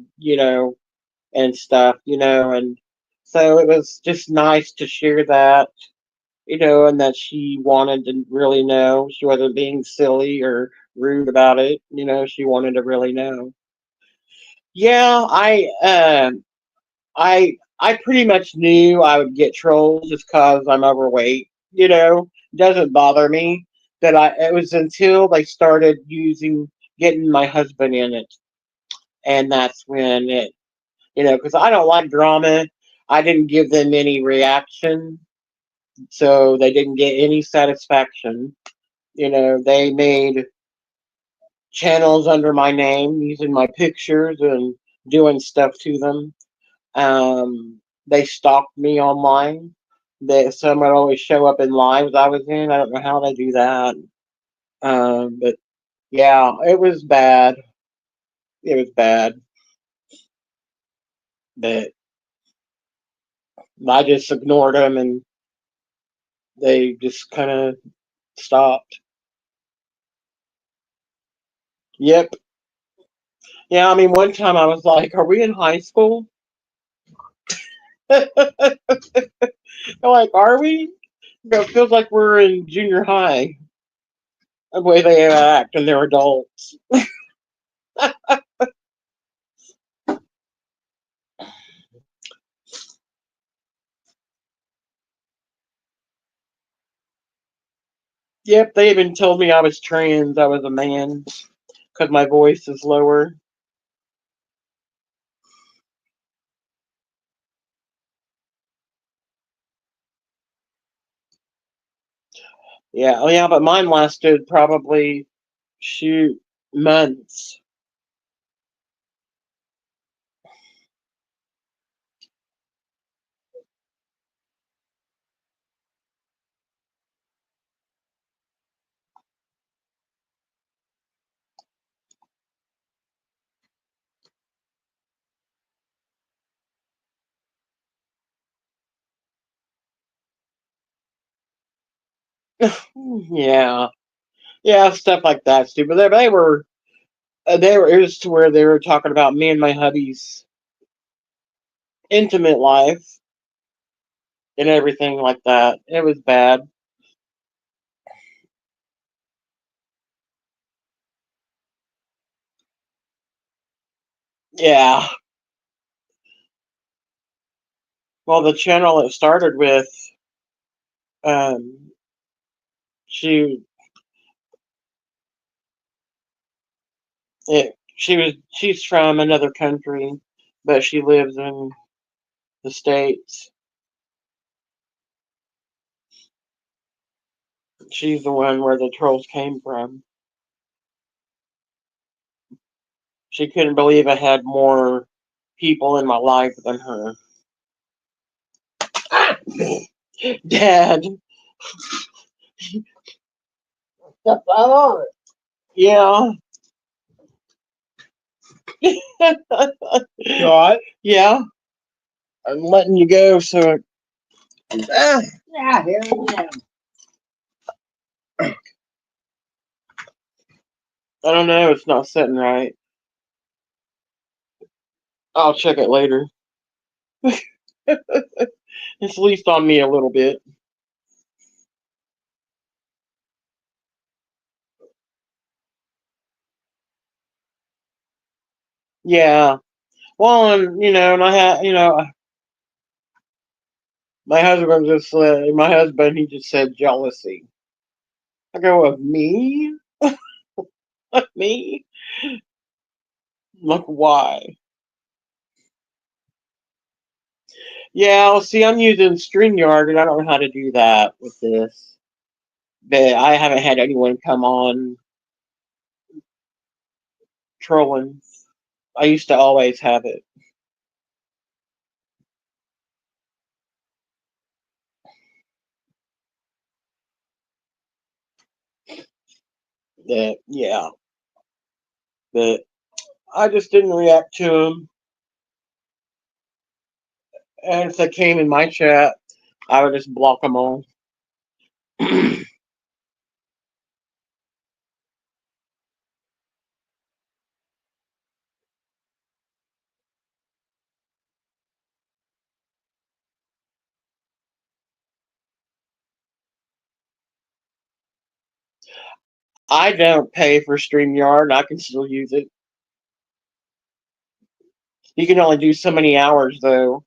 and stuff, and so it was just nice to share that, and that she wanted to really know. She wasn't being silly or rude about it, she wanted to really know. Yeah, I pretty much knew I would get trolls just cause I'm overweight. Doesn't bother me that it was until they started getting my husband in it. And that's when because I don't like drama. I didn't give them any reaction, so they didn't get any satisfaction. They made channels under my name using my pictures and doing stuff to them. They stalked me online. Some would always show up in lives I was in. I don't know how they do that. But yeah, it was bad. It was bad. But I just ignored them and they just kind of stopped. Yep. Yeah, I mean, one time I was like, "Are we in high school?" They're like, "Are we?" It feels like we're in junior high. The way they act and they're adults. Yep, they even told me I was trans. I was a man because my voice is lower. Yeah, oh yeah, but mine lasted probably shoot months. Yeah, yeah, stuff like that, stupid. They were. It was to where they were talking about me and my hubby's intimate life and everything like that. It was bad. Yeah, Well, the channel it started with, um, she she's from another country, but she lives in the States. She's the one where the trolls came from. She couldn't believe I had more people in my life than her. Dad, Step right on it. yeah. You alright? Yeah, I'm letting you go, so Yeah, here I am. I don't know, it's not sitting right. I'll check it later. It's at least on me a little bit. Yeah. Well, and and I had, my husband, he just said jealousy. I go, of me? Of me? Like, why? Yeah, well, see, I'm using StreamYard, and I don't know how to do that with this. But I haven't had anyone come on trolling. I used to always have it. That, yeah. But I just didn't react to them. And if they came in my chat, I would just block them all. I don't pay for StreamYard. I can still use it. You can only do so many hours, though,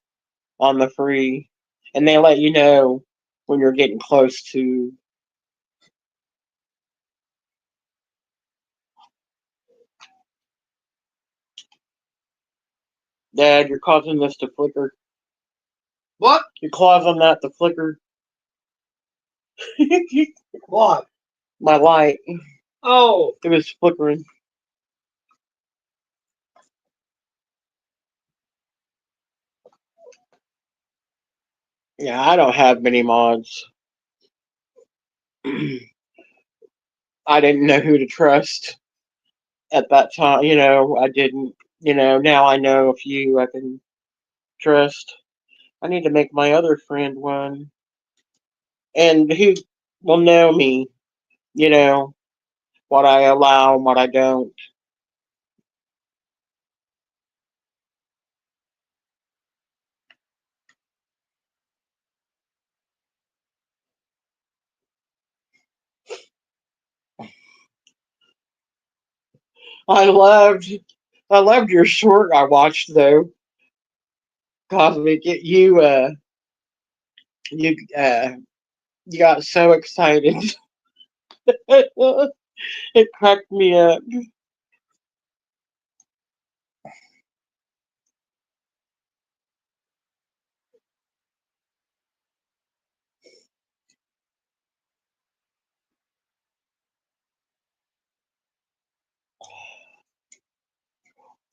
on the free. And they let you know when you're getting close to. Dad, you're causing this to flicker. What? You're causing that to flicker. What? My light. Oh, It was flickering. Yeah, I don't have many mods. I didn't know who to trust at that time. I didn't. Now I know a few I can trust. I need to make my other friend one. And who will know me, you know, what I allow and what I don't. I loved I loved your short I watched though. Cosmic, you you got so excited. It cracked me up.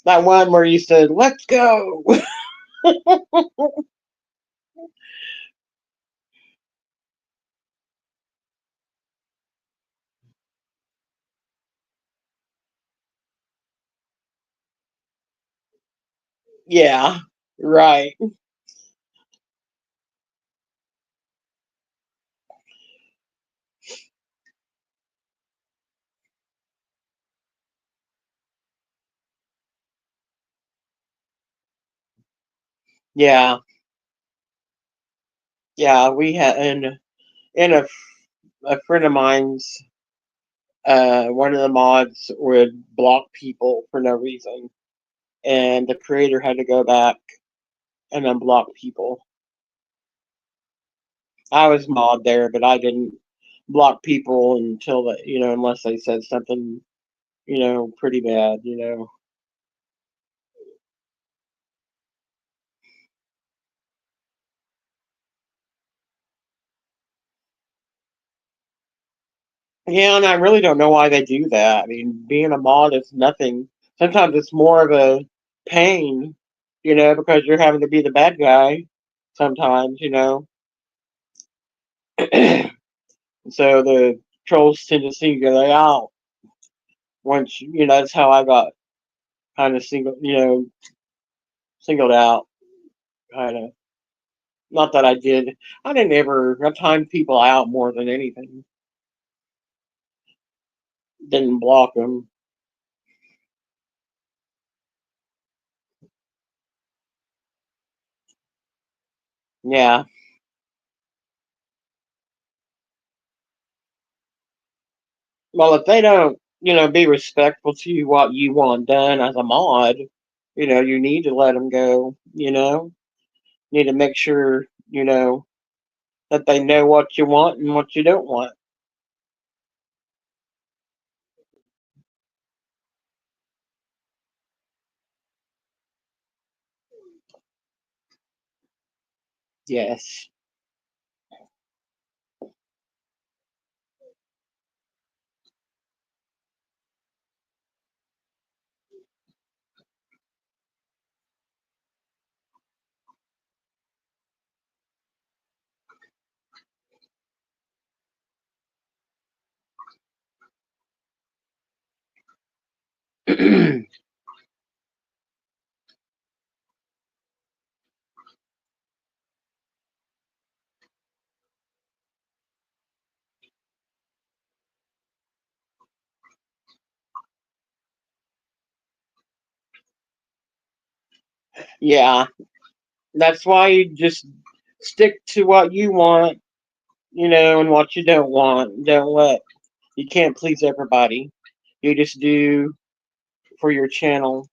That one where you said, "Let's go." Yeah, right. Yeah, yeah. We had and a friend of mine's. One of the mods would block people for no reason, and the creator had to go back and unblock people. I was mod there, but I didn't block people until unless they said something, pretty bad. Yeah, and I really don't know why they do that. I mean, being a mod is nothing. Sometimes it's more of a pain, because you're having to be the bad guy sometimes. So the trolls tend to single you out once, that's how I got kind of singled out, kind of. Not that I did. I didn't ever, I timed people out more than anything. Didn't block them. Yeah. Well, if they don't, be respectful to what you want done as a mod, you need to let them go. Need to make sure, that they know what you want and what you don't want. Yes. Yeah. That's why you just stick to what you want, and what you don't want. You can't please everybody. You just do for your channel.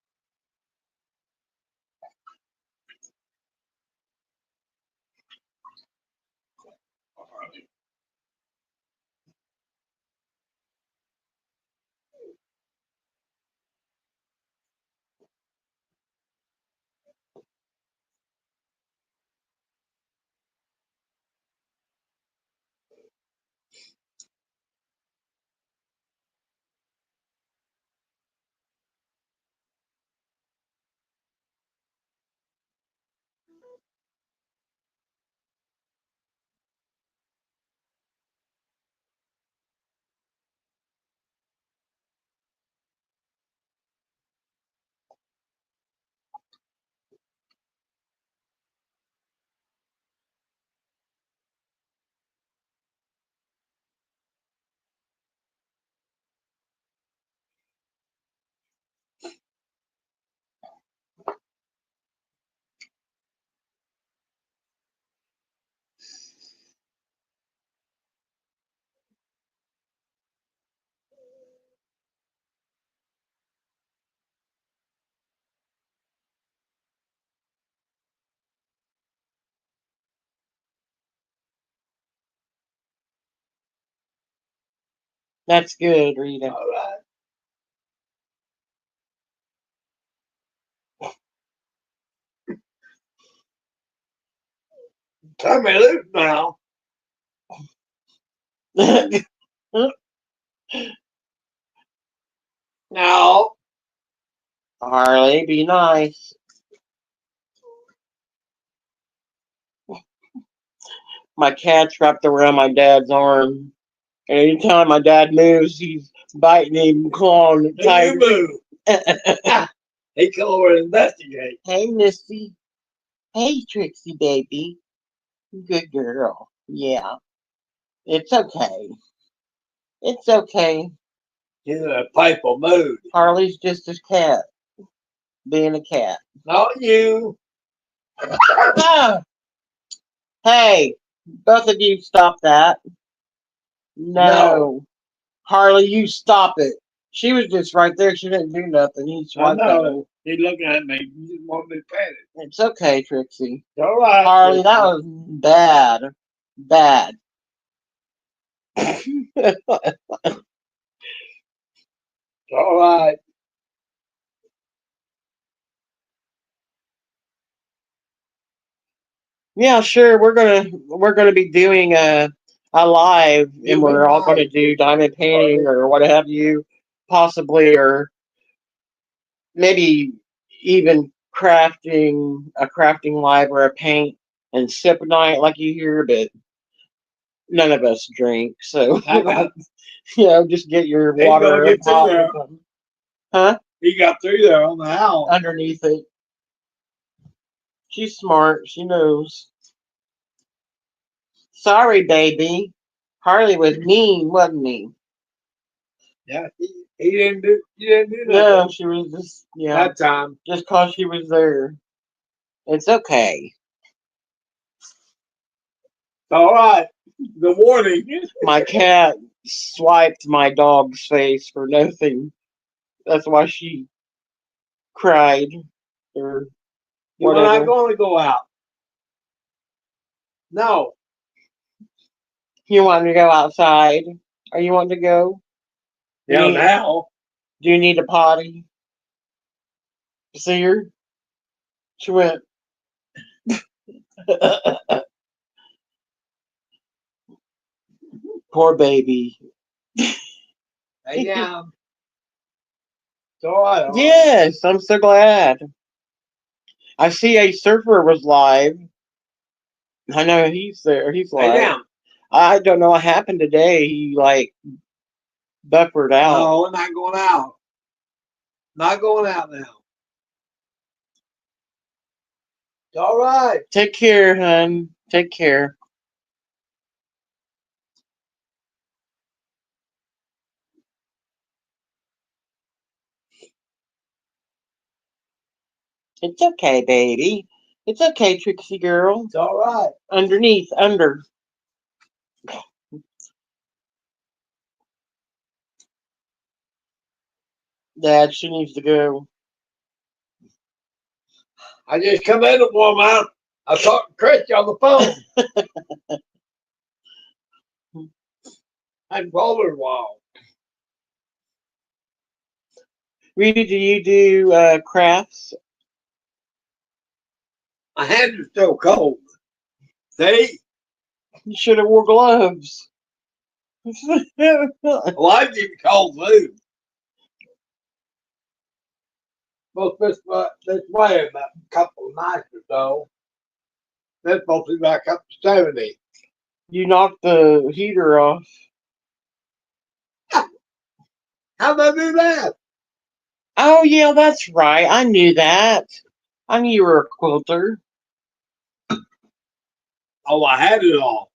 That's good, Rita. All right. Turn me loose now. No. Harley, be nice. My cat's wrapped around my dad's arm. And anytime my dad moves, he's biting him, clawing Do you move? tight. He come over and investigate. Hey, Missy. Hey, Trixie, baby. Good girl. Yeah. It's okay. It's okay. He's in a playful mood. Harley's just a cat, being a cat. Not you. Ah, hey, both of you stop that. No. No. Harley, you stop it. She was just right there. She didn't do nothing. He I swiped at her. know. He's looking at me. He just want me to pet it. It's okay, Trixie. It's all right. Harley, that was bad. Bad. All right. Yeah, sure. We're gonna be doing a live, You and been we're all gonna right. do diamond painting or what have you, possibly, or maybe even crafting live or a paint and sip night like you hear, but none of us drink, so I got. just get your He's gonna water and get through pop or there. something, huh? He got through there on the house. Underneath it. She's smart. She knows. Sorry, baby. Harley was mean, wasn't he? Yeah, he didn't do. He didn't do No, nothing she was just that time. just cause she was there. It's okay. All right. Good morning. My cat swiped my dog's face for nothing. That's why she cried or You were not whatever. going to go out. No. You want to go outside? Or you want to go? You Yeah, need, now. do you need a potty? See her? She went. Poor baby. Hey, now. It's all right. All right. Yes, I'm so glad. I see a surfer was live. I know he's there. He's Hey, live. now. I don't know what happened today. He like buffered out. No, we're not going out. Not going out now. It's all right. Take care, hun. Take care. It's okay, baby. It's okay, Trixie girl. It's all right. Underneath, under. Dad, she needs to go. I just come in to warm out. I talked to Chris on the phone. I told her a while. Rita, do you do crafts? My hands are still cold. See? You should have wore gloves. Well, I keep cold too. Well, this way in a couple of nights or so. Then supposed to be back up to 70. You knocked the heater off. How'd I do that? Oh, yeah, that's right. I knew that. I knew you were a quilter. Oh, I had it off.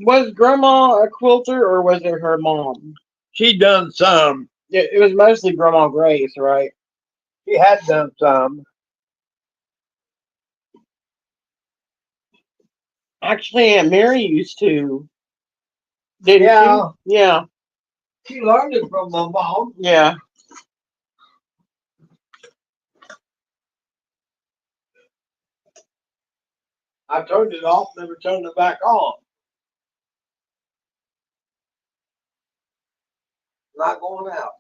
Was Grandma a quilter or was it her mom? She done some. It was mostly Grandma Grace, right? She had done some. Actually, Aunt Mary used to, didn't she? Yeah, Yeah, she learned it from my mom. yeah. I turned it off, never turned it back on. Not going out.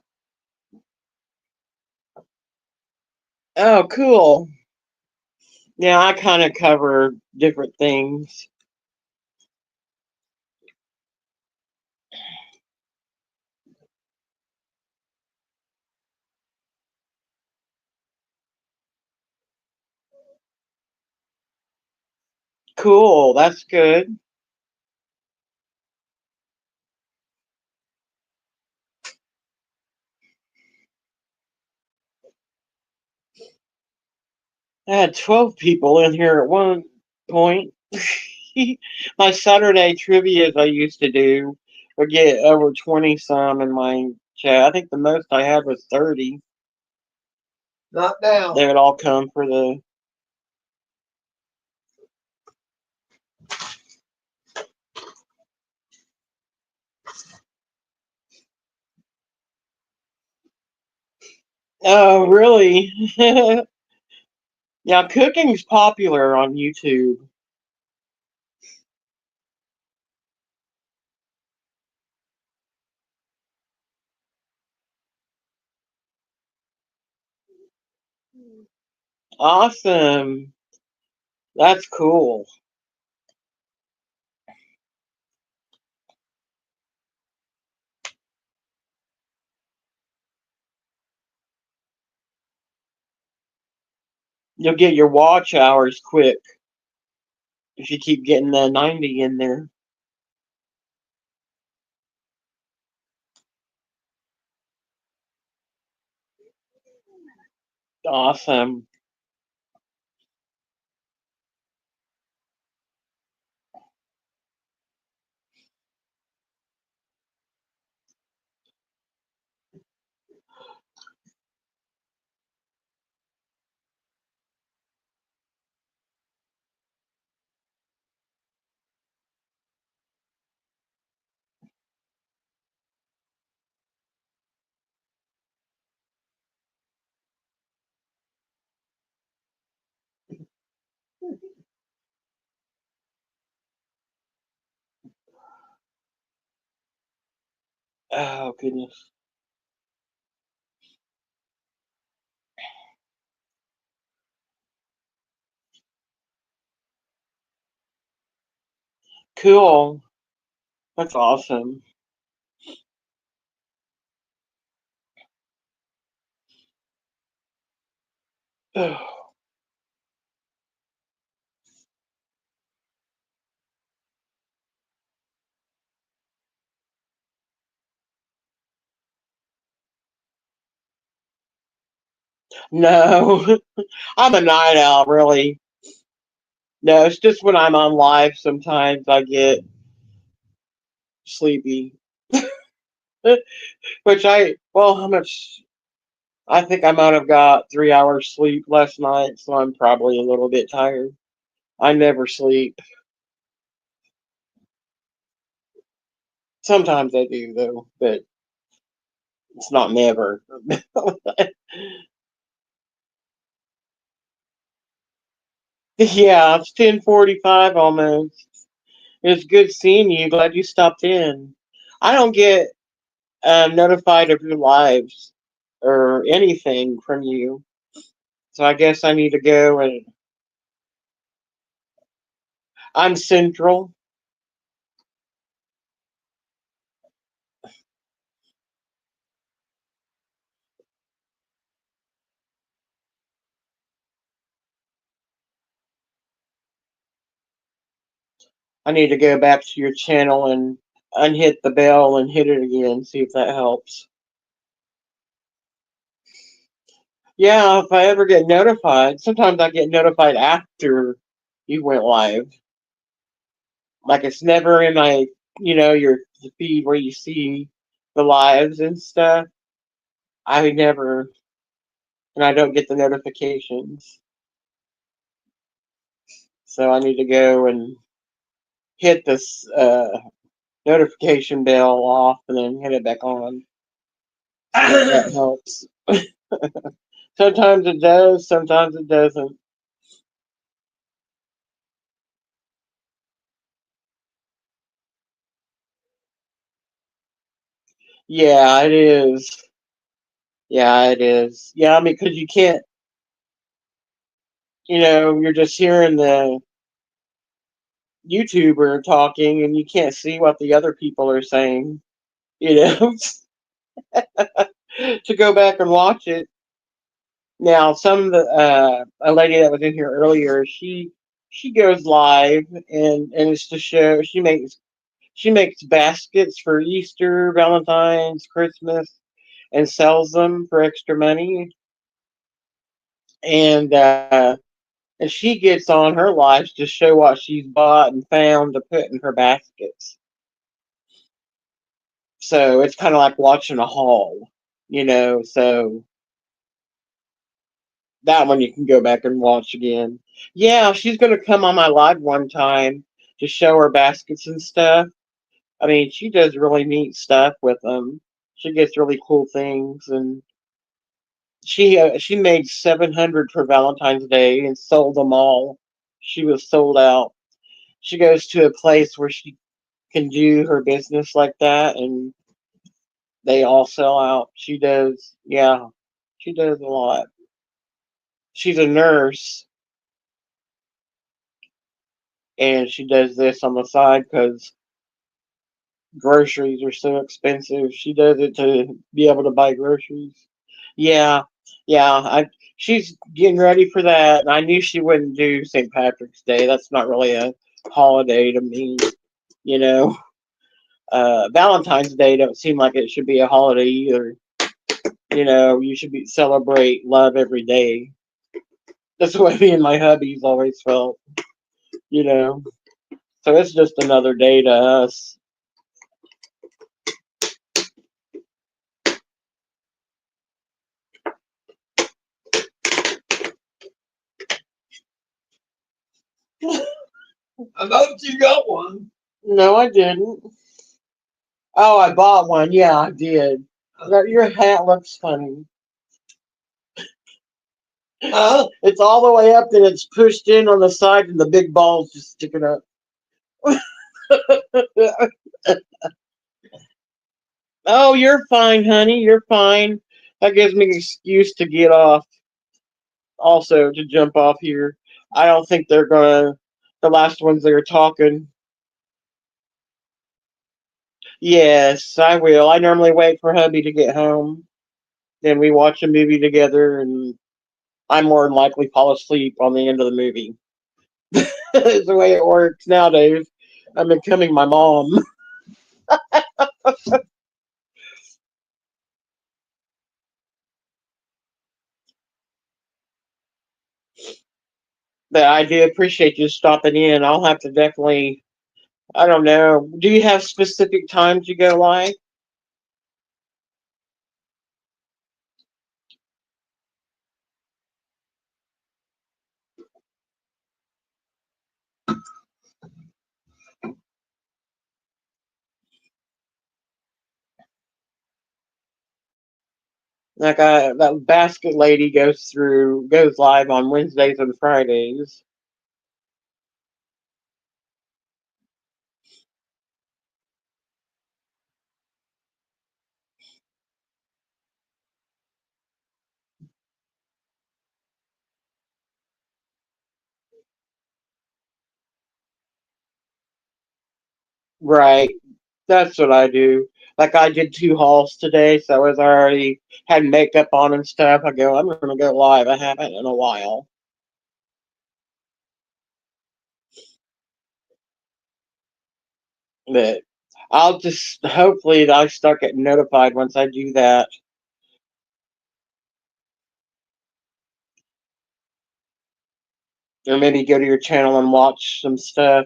Oh, cool. Yeah, I kind of cover different things. Cool, that's good. I had 12 people in here at one point. My Saturday trivias I used to do would get over 20 some in my chat. I think the most I had was 30. Not now. They would all come for the. Oh, really? Yeah, cooking's popular on YouTube. Awesome. That's cool. You'll get your watch hours quick if you keep getting the 90 in there. Awesome. Oh, goodness. Cool. That's awesome. No, I'm a night owl, really. No, it's just when I'm on live, sometimes I get sleepy. Which well, how much? I think I might have got 3 hours sleep last night, so I'm probably a little bit tired. I never sleep. Sometimes I do, though, but it's not never. Yeah, it's 10:45 almost. It's good seeing you. Glad you stopped in. I don't get notified of your lives or anything from you, so I guess I need to go and I'm Central. I need to go back to your channel and unhit the bell and hit it again, see if that helps. Yeah, if I ever get notified, sometimes I get notified after you went live. Like it's never in my, your feed where you see the lives and stuff. I never, and I don't get the notifications. So I need to go and hit this notification bell off and then hit it back on. See if that helps. Sometimes it does, sometimes it doesn't. Yeah, it is. Yeah, it is. Yeah, I mean, because you can't, you're just hearing the YouTuber talking and you can't see what the other people are saying, you know, to go back and watch it. Now, some of the, a lady that was in here earlier, she goes live and it's to show she makes baskets for Easter, Valentine's, Christmas, and sells them for extra money. And she gets on her lives to show what she's bought and found to put in her baskets. So it's kind of like watching a haul, So that one you can go back and watch again. Yeah, she's gonna come on my live one time to show her baskets and stuff. I mean, she does really neat stuff with them. She gets really cool things, and she made 700 for Valentine's Day and sold them all. She was sold out. She goes to a place where she can do her business like that, and they all sell out. She does, yeah, she does a lot. she's a nurse, and she does this on the side because groceries are so expensive. She does it to be able to buy groceries. Yeah, yeah. She's getting ready for that, and I knew she wouldn't do St. Patrick's Day. That's not really a holiday to me, you know. Valentine's Day don't seem like it should be a holiday either. You know, you should be celebrate love every day. That's the way me and my hubby's always felt. You know, so it's just another day to us. I thought you got one. No, I didn't. Oh, I bought one. Yeah, I did. Your hat looks funny. Huh? It's all the way up and it's pushed in on the side and the big ball's just sticking up. Oh, you're fine, honey. You're fine. That gives me an excuse to get off. Also, to jump off here. I don't think they're gonna. The last ones that are talking. Yes, I will. I normally wait for hubby to get home. Then we watch a movie together, and I more than likely fall asleep on the end of the movie. It's the way it works nowadays. I'm becoming my mom. But I do appreciate you stopping in. I'll have to definitely. I don't know. Do you have specific times you go live? Like that basket lady goes live on Wednesdays and Fridays. Right. That's what I do. Like I did 2 hauls today, so I was already had makeup on and stuff. I go, I'm gonna go live. I haven't in a while. But I'll just hopefully I start getting notified once I do that. Or maybe go to your channel and watch some stuff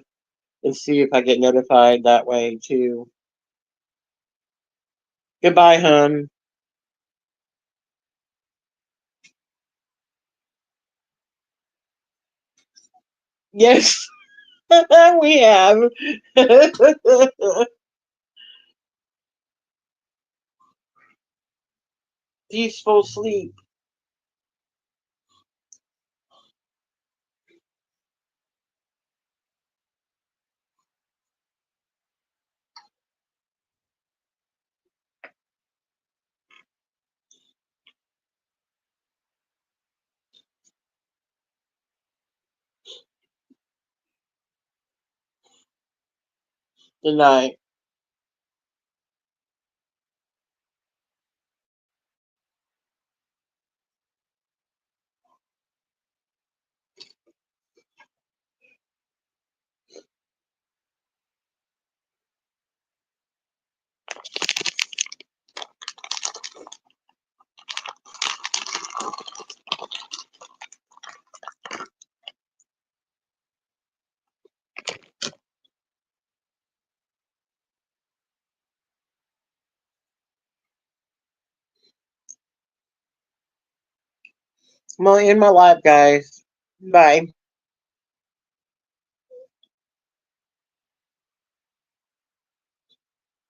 and see if I get notified that way too. Goodbye, hun. Yes, we have. Peaceful sleep. Good night. I'm in my life, guys. Bye.